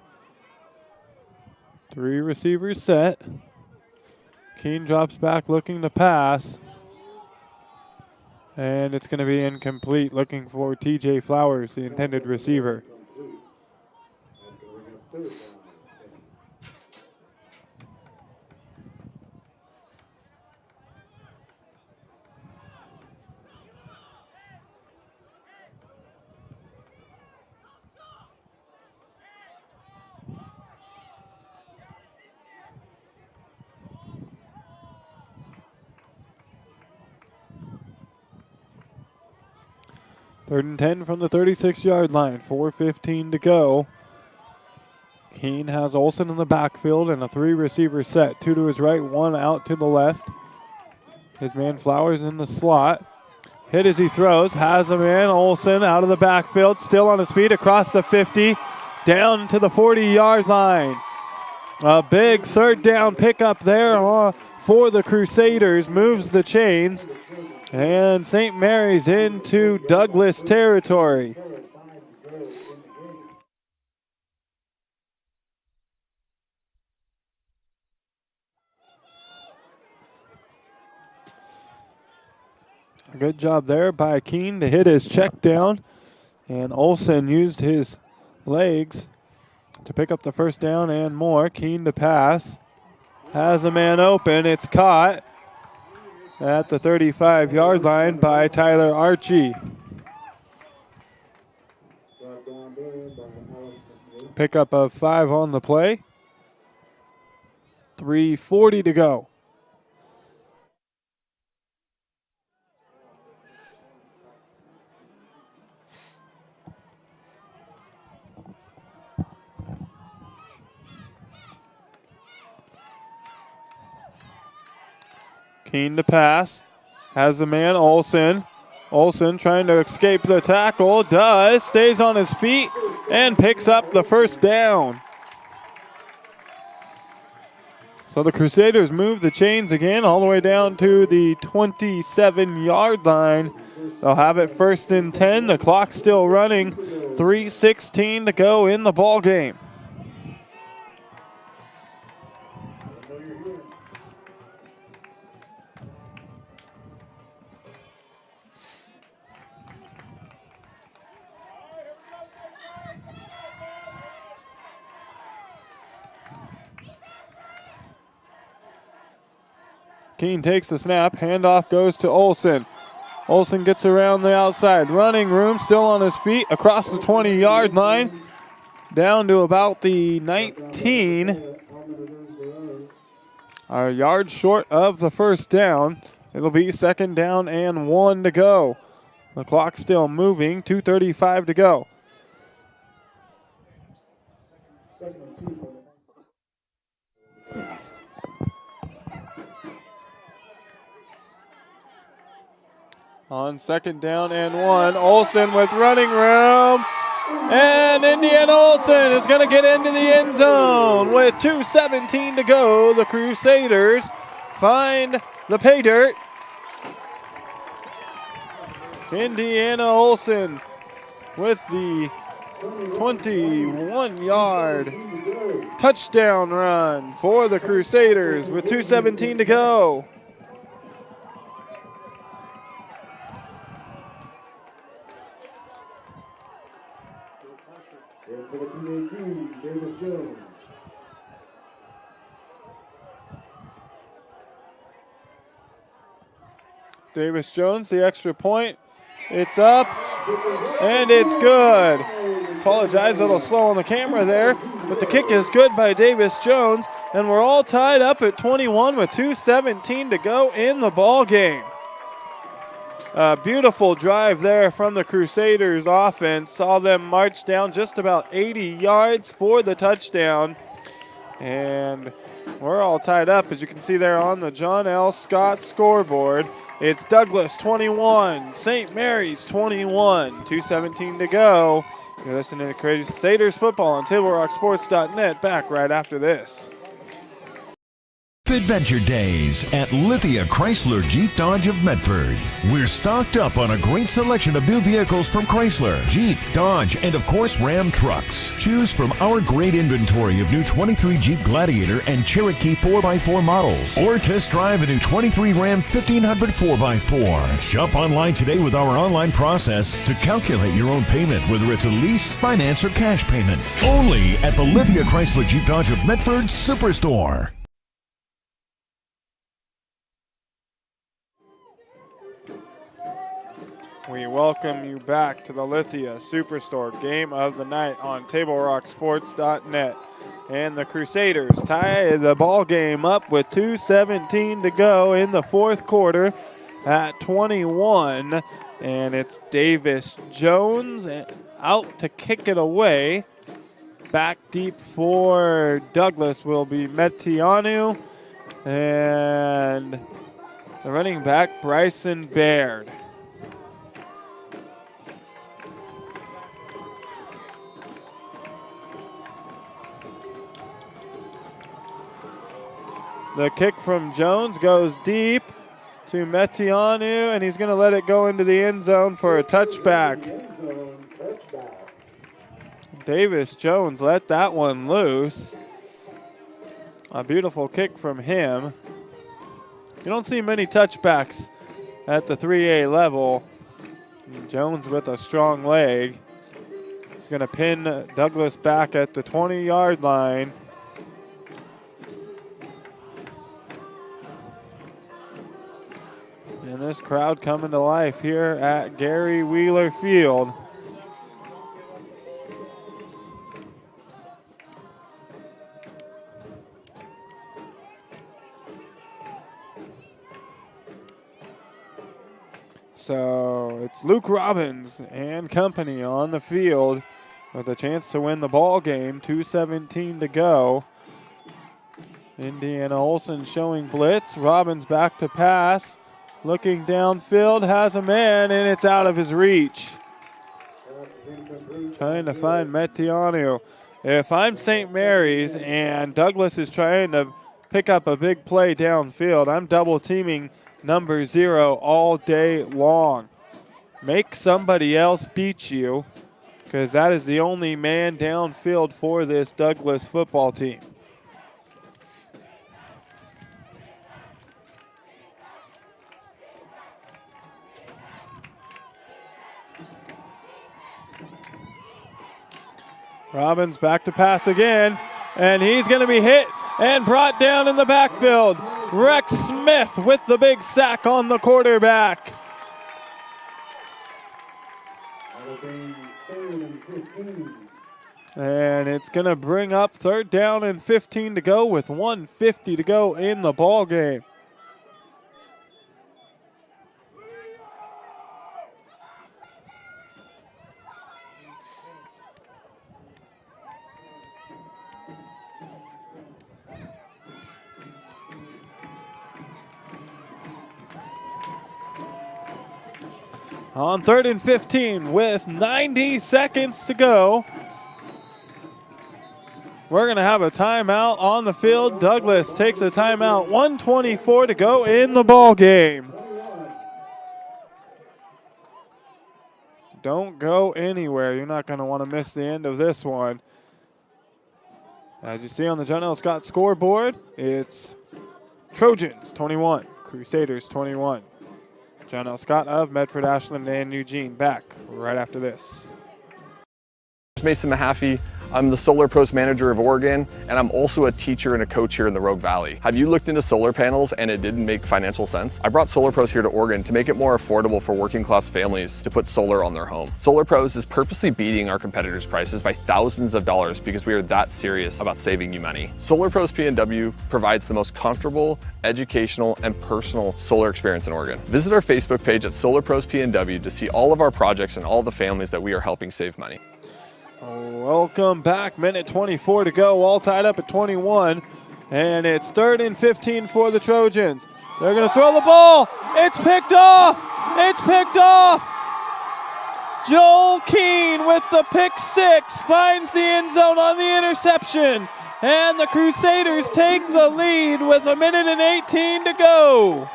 Speaker 1: 3 receivers set. Keene drops back looking to pass. And it's going to be incomplete, looking for TJ Flowers, the intended receiver. Third and 10 from the 36-yard line. 4:15 to go. Keene has Olson in the backfield and a 3-receiver set. 2 to his right, 1 out to the left. His man Flowers in the slot. Hit as he throws. Has a man, Olson, out of the backfield. Still on his feet across the 50. Down to the 40-yard line. A big 3rd down pickup there for the Crusaders. Moves the chains. And St. Mary's into Douglas territory. A good job there by Keene to hit his check down. And Olson used his legs to pick up the 1st down and more. Keene to pass. Has a man open. It's caught at the 35-yard line by Tyler Archie. Pickup of 5 on the play. 3:40 to go. Keene to pass. Has the man, Olson. Olson trying to escape the tackle. Does. Stays on his feet and picks up the 1st down. So the Crusaders move the chains again all the way down to the 27-yard line. They'll have it 1st and 10. The clock's still running. 3:16 to go in the ball game. Keene takes the snap. Handoff goes to Olson. Olson gets around the outside. Running room, still on his feet, across the 20-yard line, down to about the 19. A yard short of the first down. It'll be 2nd down and 1 to go. The clock's still moving. 2:35 to go. On 2nd down and 1, Olson with running room. And Indiana Olson is going to get into the end zone with 2:17 to go. The Crusaders find the pay dirt. Indiana Olson with the 21-yard touchdown run for the Crusaders with 2:17 to go.
Speaker 11: For the PA team, Davis Jones.
Speaker 1: Davis Jones, the extra point. It's up, and it's good. Apologize, a little slow on the camera there, but the kick is good by Davis Jones, and we're all tied up at 21 with 2:17 to go in the ball game. A beautiful drive there from the Crusaders offense. Saw them march down just about 80 yards for the touchdown. And we're all tied up, as you can see there on the John L. Scott scoreboard. It's Douglas 21, St. Mary's 21, 2:17 to go. You're listening to Crusaders football on TableRockSports.net. Back right after this.
Speaker 16: Adventure Days at Lithia Chrysler Jeep Dodge of Medford. We're stocked up on a great selection of new vehicles from Chrysler, Jeep, Dodge, and of course Ram trucks. Choose from our great inventory of new 23 Jeep Gladiator and Cherokee 4x4 models, or test drive a new 23 Ram 1500 4x4. Shop online today with our online process to calculate your own payment, whether it's a lease, finance, or cash payment. Only at the Lithia Chrysler Jeep Dodge of Medford Superstore.
Speaker 1: We welcome you back to the Lithia Superstore game of the night on TableRockSports.net. And the Crusaders tie the ball game up with 2:17 to go in the fourth quarter at 21. And it's Davis Jones out to kick it away. Back deep for Douglas will be Metianu. And the running back, Bryson Baird. The kick from Jones goes deep to Metianu, and he's going to let it go into the end zone for a touchback. Davis Jones let that one loose. A beautiful kick from him. You don't see many touchbacks at the 3A level. Jones with a strong leg. He's going to pin Douglas back at the 20-yard line. And this crowd coming to life here at Gary Wheeler Field. So it's Luke Robbins and company on the field with a chance to win the ball game. 2:17 to go. Indiana Olson showing blitz. Robbins back to pass. Looking downfield, has a man, and it's out of his reach. Trying to find Metianu. If I'm St. Mary's and Douglas is trying to pick up a big play downfield. I'm double teaming number 0 all day long. Make somebody else beat you, because that is the only man downfield for this Douglas football team. Robbins back to pass again, and he's going to be hit and brought down in the backfield. Rex Smith with the big sack on the quarterback. And it's going to bring up 3rd down and 15 to go with 1:50 to go in the ball game. On 3rd and 15 with 90 seconds to go. We're going to have a timeout on the field. Douglas takes a timeout. 1:24 to go in the ball game. Don't go anywhere. You're not going to want to miss the end of this one. As you see on the John L. Scott scoreboard, it's Trojans 21, Crusaders 21. John L. Scott of Medford, Ashland, and Eugene back right after this.
Speaker 8: Mason Mahaffey. I'm the Solar Pros Manager of Oregon, and I'm also a teacher and a coach here in the Rogue Valley. Have you looked into solar panels and it didn't make financial sense? I brought Solar Pros here to Oregon to make it more affordable for working class families to put solar on their home. Solar Pros is purposely beating our competitors' prices by thousands of dollars because we are that serious about saving you money. Solar Pros PNW provides the most comfortable, educational, and personal solar experience in Oregon. Visit our Facebook page at Solar Pros PNW to see all of our projects and all the families that we are helping save money.
Speaker 1: Welcome back. Minute 24 to go. All tied up at 21. And it's 3rd and 15 for the Trojans. They're going to throw the ball. It's picked off. It's picked off. Joel Keene with the pick 6 finds the end zone on the interception. And the Crusaders take the lead with 1:18 to go.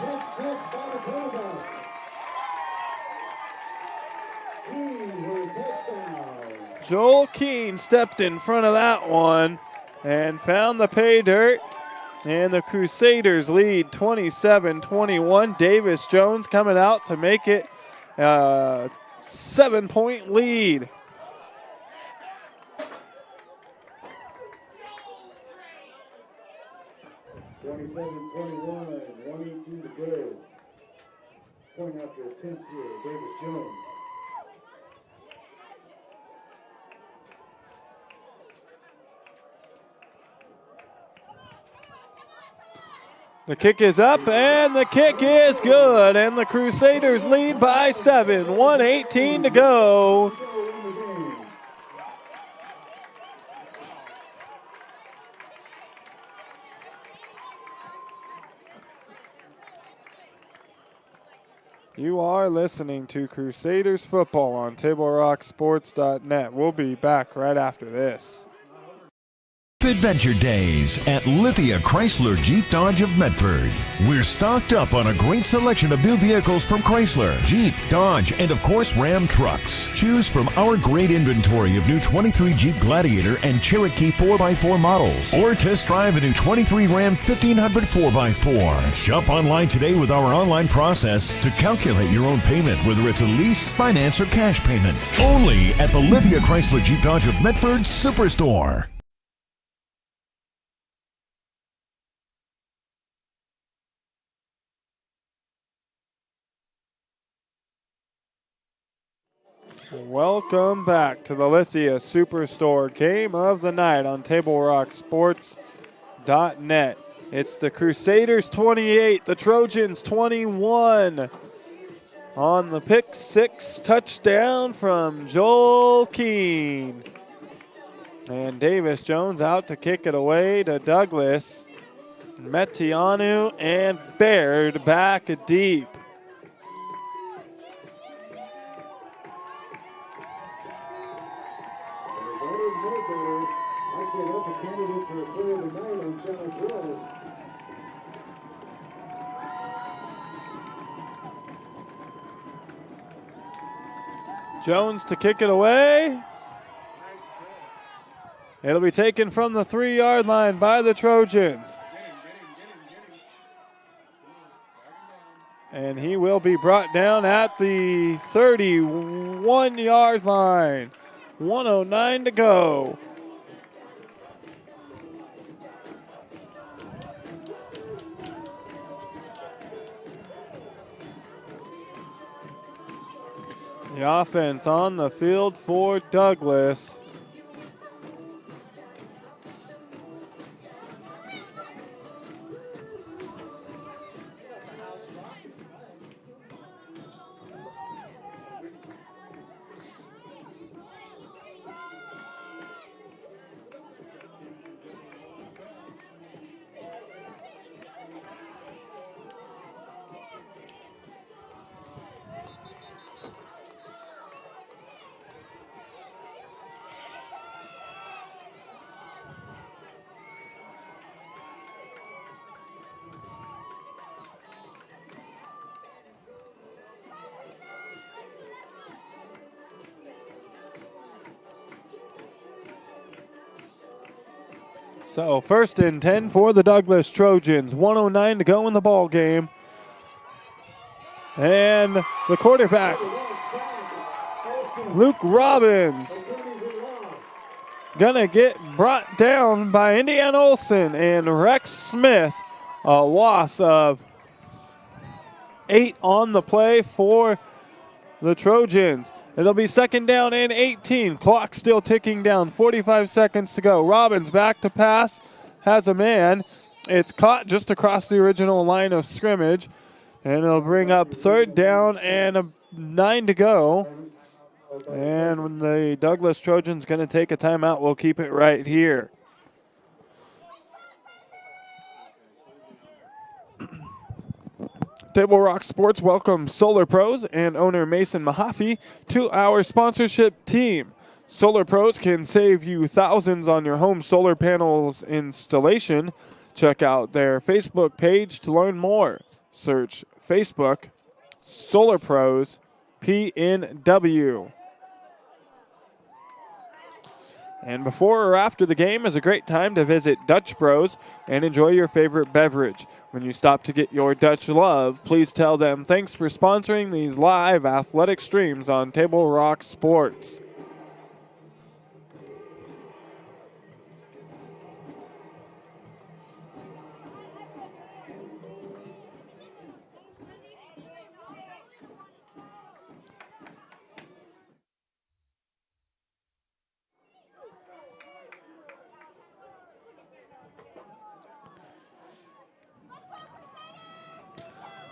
Speaker 1: Joel Keene stepped in front of that one and found the pay dirt. And the Crusaders lead 27-21. Davis Jones coming out to make it a 7-point lead.
Speaker 11: (27-21), 1:18 to go. Point after attempt here, Davis Jones.
Speaker 1: The kick is up, and the kick is good, and the Crusaders lead by 7. 1:18 to go. You are listening to Crusaders football on TableRockSports.net. We'll be back right after this.
Speaker 16: Adventure Days at Lithia Chrysler Jeep Dodge of Medford. We're stocked up on a great selection of new vehicles from Chrysler, Jeep, Dodge, and of course Ram trucks. Choose from our great inventory of new 23 Jeep Gladiator and Cherokee 4x4 models, or test drive a new 23 Ram 1500 4x4. Shop online today with our online process to calculate your own payment, whether it's a lease, finance, or cash payment. Only at the Lithia Chrysler Jeep Dodge of Medford Superstore.
Speaker 1: Welcome back to the Lithia Superstore game of the night on TableRockSports.net. It's the Crusaders 28, the Trojans 21. On the pick 6 touchdown from Joel Keene. And Davis Jones out to kick it away to Douglas. Metianu and Baird back deep. Jones to kick it away. It'll be taken from the 3-yard line by the Trojans. And he will be brought down at the 31-yard line. 1:09 to go. The offense on the field for Douglas. So 1st and 10 for the Douglas Trojans. 1:09 to go in the ball game. And the quarterback, Luke Robbins, gonna get brought down by Indiana Olsen and Rex Smith. A loss of 8 on the play for the Trojans. It'll be 2nd down and 18. Clock still ticking down. 45 seconds to go. Robbins back to pass. Has a man. It's caught just across the original line of scrimmage. And it'll bring up 3rd down and 9 to go. And when the Douglas Trojans going to take a timeout, we'll keep it right here. Table Rock Sports welcomes Solar Pros and owner Mason Mahaffey to our sponsorship team. Solar Pros can save you thousands on your home solar panels installation. Check out their Facebook page to learn more. Search Facebook Solar Pros PNW. And before or after the game is a great time to visit Dutch Bros and enjoy your favorite beverage. When you stop to get your Dutch love, please tell them thanks for sponsoring these live athletic streams on Table Rock Sports.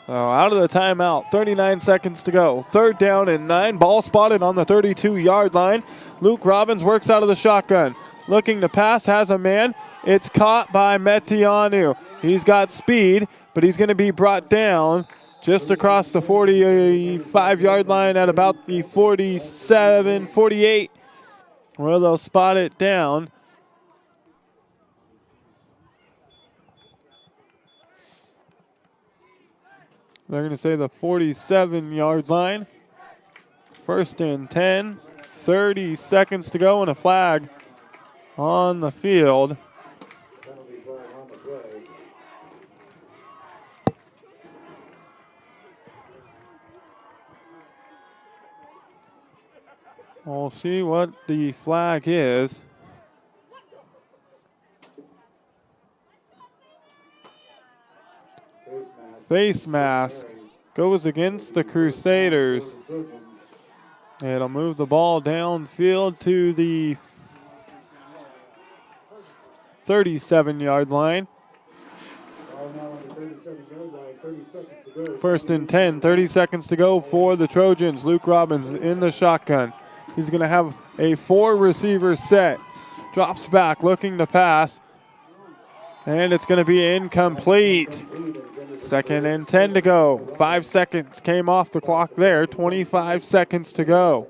Speaker 1: Out of the timeout, 39 seconds to go. 3rd down and 9. Ball spotted on the 32-yard line. Luke Robbins works out of the shotgun. Looking to pass, has a man. It's caught by Metianu. He's got speed, but he's going to be brought down just across the 45-yard line at about the 47, 48, where they'll spot it down. They're going to say the 47-yard line. 1st and 10. 30 seconds to go and a flag on the field. We'll see what the flag is. Face mask goes against the Crusaders. It'll move the ball downfield to the 37-yard line. 1st and 10, 30 seconds to go for the Trojans. Luke Robbins in the shotgun. He's going to have a 4-receiver set. Drops back, looking to pass. And it's going to be incomplete. 2nd and 10 to go. 5 seconds came off the clock there. 25 seconds to go.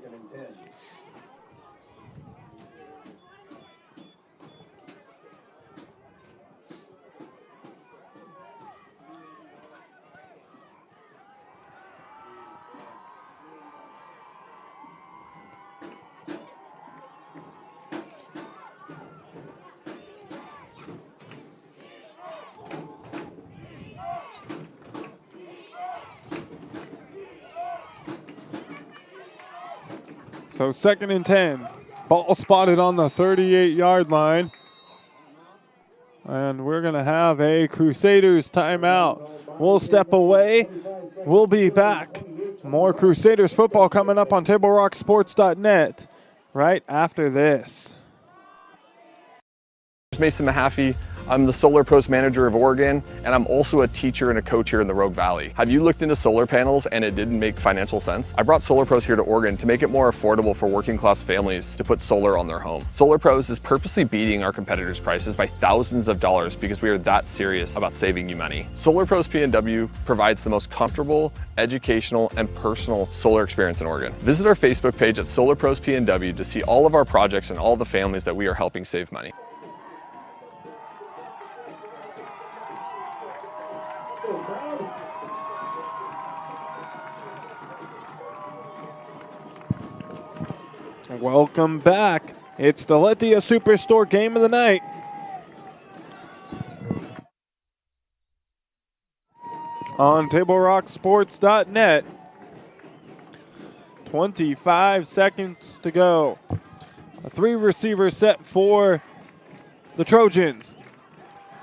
Speaker 1: So 2nd and 10. Ball spotted on the 38-yard line. And we're going to have a Crusaders timeout. We'll step away. We'll be back. More Crusaders football coming up on TableRockSports.net right after this.
Speaker 8: Mason Mahaffey. I'm the Solar Pros Manager of Oregon, and I'm also a teacher and a coach here in the Rogue Valley. Have you looked into solar panels and it didn't make financial sense? I brought Solar Pros here to Oregon to make it more affordable for working class families to put solar on their home. Solar Pros is purposely beating our competitors' prices by thousands of dollars because we are that serious about saving you money. Solar Pros PNW provides the most comfortable, educational, and personal solar experience in Oregon. Visit our Facebook page at Solar Pros PNW to see all of our projects and all the families that we are helping save money.
Speaker 1: Welcome back. It's the Lithia Superstore game of the night. On TableRockSports.net. 25 seconds to go. A 3-receiver set for the Trojans.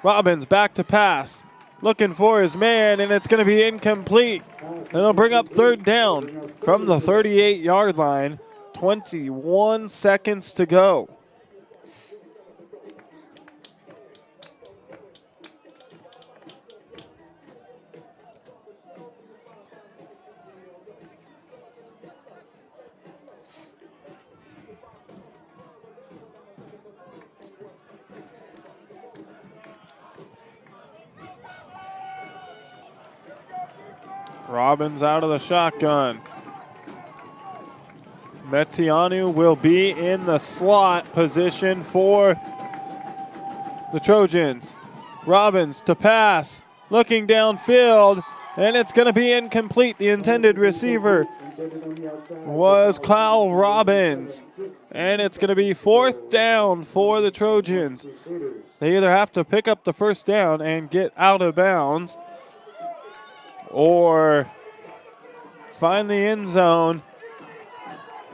Speaker 1: Robbins back to pass. Looking for his man, and it's going to be incomplete. It'll bring up 3rd down from the 38-yard line. 21 seconds to go. Robbins out of the shotgun. Metianu will be in the slot position for the Trojans. Robbins to pass, looking downfield, and it's going to be incomplete. The intended receiver was Kyle Robbins, and it's going to be 4th down for the Trojans. They either have to pick up the 1st down and get out of bounds, or find the end zone.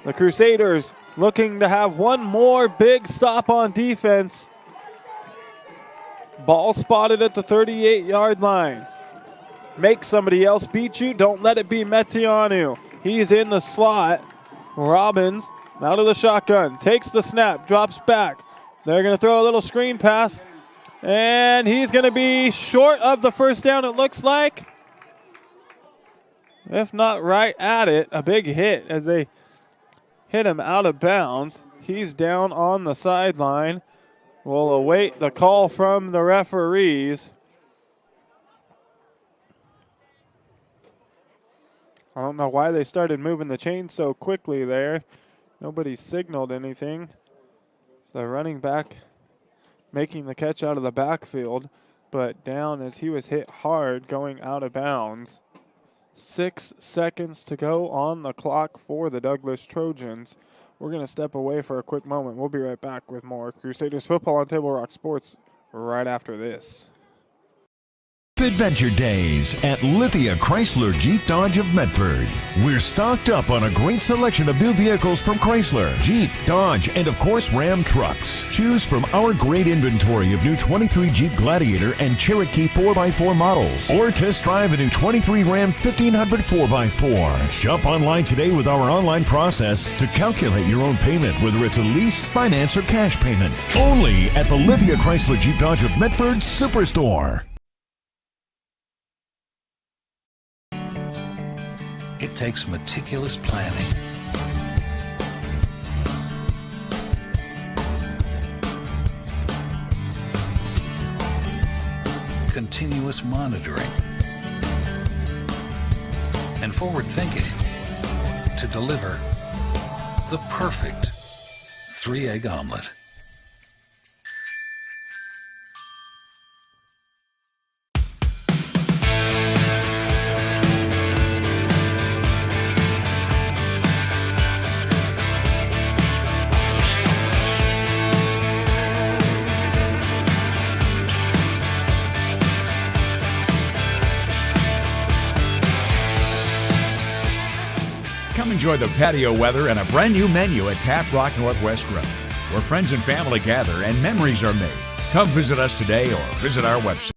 Speaker 1: The Crusaders looking to have one more big stop on defense. Ball spotted at the 38-yard line. Make somebody else beat you. Don't let it be Metianu. He's in the slot. Robbins out of the shotgun. Takes the snap. Drops back. They're going to throw a little screen pass. And he's going to be short of the 1st down, it looks like. If not right at it. A big hit as they hit him out of bounds. He's down on the sideline. We'll await the call from the referees. I don't know why they started moving the chain so quickly there. Nobody signaled anything. The running back making the catch out of the backfield, but down as he was hit hard going out of bounds. 6 seconds to go on the clock for the Douglas Trojans. We're going to step away for a quick moment. We'll be right back with more Crusaders football on Table Rock Sports right after this.
Speaker 16: Adventure Days at Lithia Chrysler Jeep Dodge of Medford. We're stocked up on a great selection of new vehicles from Chrysler, Jeep, Dodge, and of course Ram trucks. Choose from our great inventory of new 23 Jeep Gladiator and Cherokee 4x4 models, or test drive a new 23 Ram 1500 4x4. Shop online today with our online process to calculate your own payment, whether it's a lease, finance, or cash payment. Only at the Lithia Chrysler Jeep Dodge of Medford Superstore.
Speaker 9: It takes meticulous planning, continuous monitoring, and forward thinking to deliver the perfect 3-egg omelet.
Speaker 4: enjoy the patio weather and a brand new menu at Tap Rock Northwest Grill, where friends and family gather and memories are made. Come visit us today or visit our website.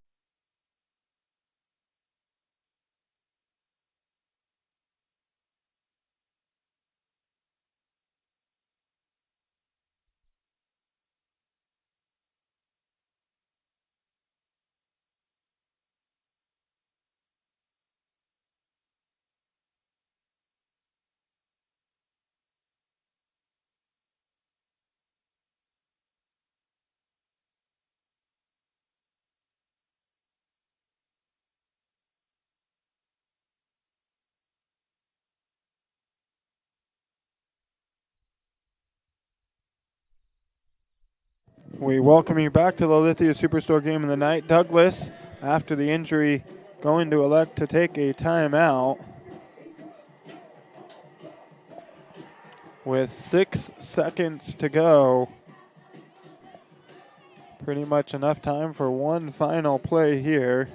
Speaker 1: We welcome you back to the Lithia Superstore game of the night. Douglas, after the injury, going to elect to take a timeout with 6 seconds to go. Pretty much enough time for one final play here.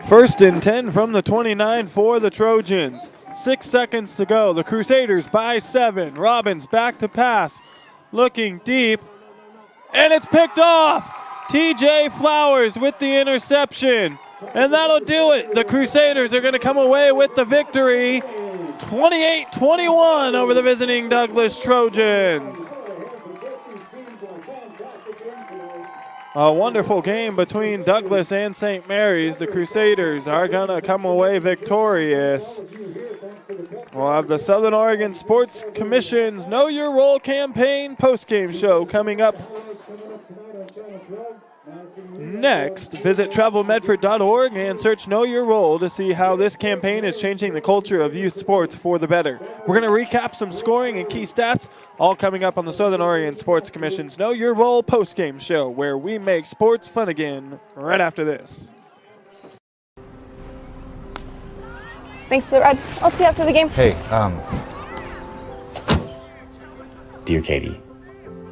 Speaker 1: First and 10 from the 29 for the Trojans. 6 seconds to go. The Crusaders by 7. Robbins back to pass. Looking deep. And it's picked off. TJ Flowers with the interception. And that'll do it. The Crusaders are going to come away with the victory. 28-21 over the visiting Douglas Trojans. A wonderful game between Douglas and St. Mary's. The Crusaders are going to come away victorious. We'll have the Southern Oregon Sports Commission's Know Your Role campaign postgame show coming up next. Visit travelmedford.org and search Know Your Role to see how this campaign is changing the culture of youth sports for the better. We're going to recap some scoring and key stats, all coming up on the Southern Oregon Sports Commission's Know Your Role postgame show, where we make sports fun again right after this.
Speaker 10: Thanks for the ride. I'll see you after the game.
Speaker 7: Hey, Dear Katie,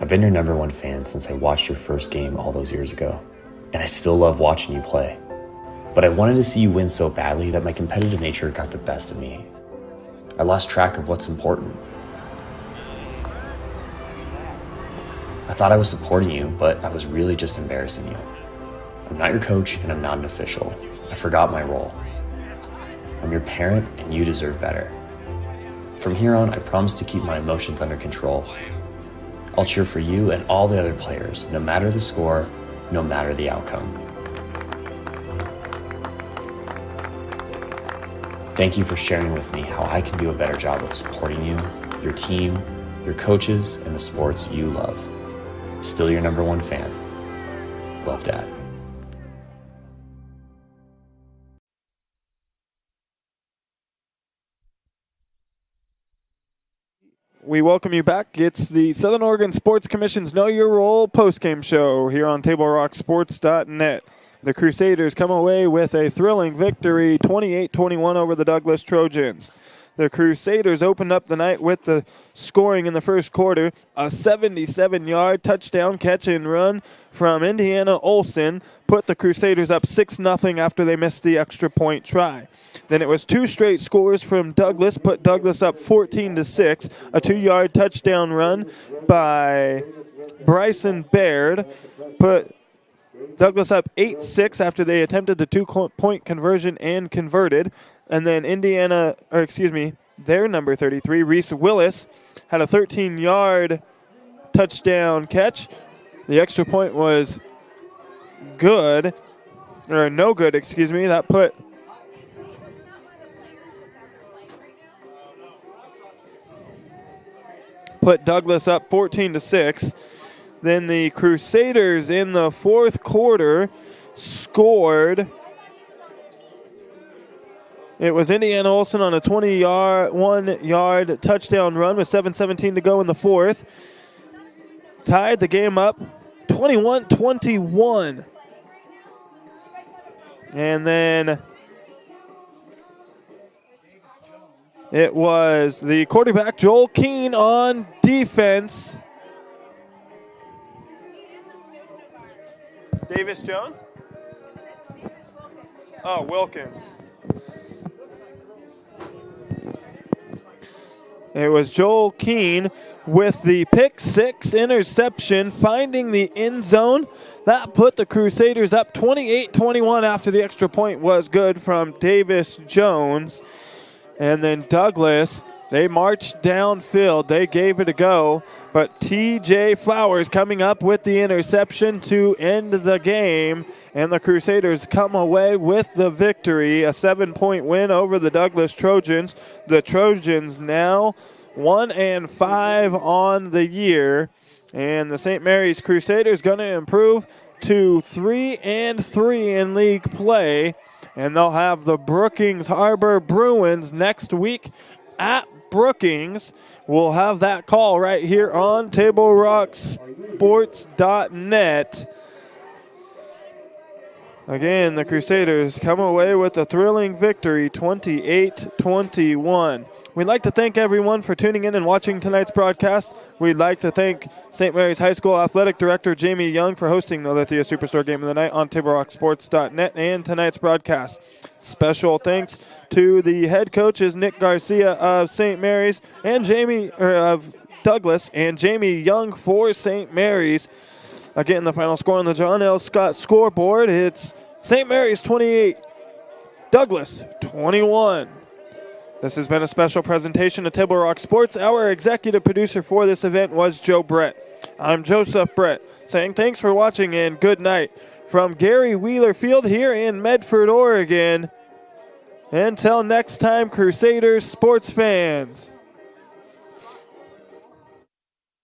Speaker 7: I've been your #1 fan since I watched your first game all those years ago, and I still love watching you play. But I wanted to see you win so badly that my competitive nature got the best of me. I lost track of what's important. I thought I was supporting you, but I was really just embarrassing you. I'm not your coach, and I'm not an official. I forgot my role. I'm your parent, and you deserve better. From here on, I promise to keep my emotions under control. I'll cheer for you and all the other players, no matter the score, no matter the outcome. Thank you for sharing with me how I can do a better job of supporting you, your team, your coaches, and the sports you love. Still your #1 fan. Love, Dad.
Speaker 1: We welcome you back. It's the Southern Oregon Sports Commission's Know Your Role postgame show here on TableRockSports.net. The Crusaders come away with a thrilling victory, 28-21 over the Douglas Trojans. The Crusaders opened up the night with the scoring in the first quarter, a 77-yard touchdown catch and run from Indiana Olsen put the Crusaders up 6-0 after they missed the extra point try. Then it was 2 straight scores from Douglas, put Douglas up 14-6, a 2-yard touchdown run by Bryson Baird put Douglas up 8-6 after they attempted the 2-point conversion and converted. And then their number 33, Reese Willis, had a 13-yard touchdown catch. The extra point was good, or no good, That put Douglas up 14-6. Then the Crusaders in the fourth quarter scored. It was Indiana Olsen on a 21-yard touchdown run with 7:17 to go in the fourth. Tied the game up 21-21. And then it was the quarterback, Joel Keene, on defense. Davis Jones? Oh, Wilkins. It was Joel Keene with the pick six interception, finding the end zone. That put the Crusaders up 28-21 after the extra point was good from Davis Jones. And then Douglas, they marched downfield. They gave it a go. But T.J. Flowers coming up with the interception to end the game. And the Crusaders come away with the victory, a 7-point win over the Douglas Trojans. The Trojans now 1-5 on the year. And the St. Mary's Crusaders going to improve to 3-3 in league play. And they'll have the Brookings Harbor Bruins next week at Brookings. We'll have that call right here on TableRockSports.net. Again, the Crusaders come away with a thrilling victory, 28-21. We'd like to thank everyone for tuning in and watching tonight's broadcast. We'd like to thank St. Mary's High School Athletic Director Jamie Young for hosting the Lithia Superstore Game of the Night on TableRockSports.net and tonight's broadcast. Special thanks to the head coaches Nick Garcia of St. Mary's and of Douglas, and Jamie Young for St. Mary's. Again, the final score on the John L. Scott scoreboard, it's St. Mary's 28, Douglas 21. This has been a special presentation of Table Rock Sports. Our executive producer for this event was Joe Brett. I'm Joseph Brett, saying thanks for watching and good night from Gary Wheeler Field here in Medford, Oregon. Until next time, Crusaders sports fans.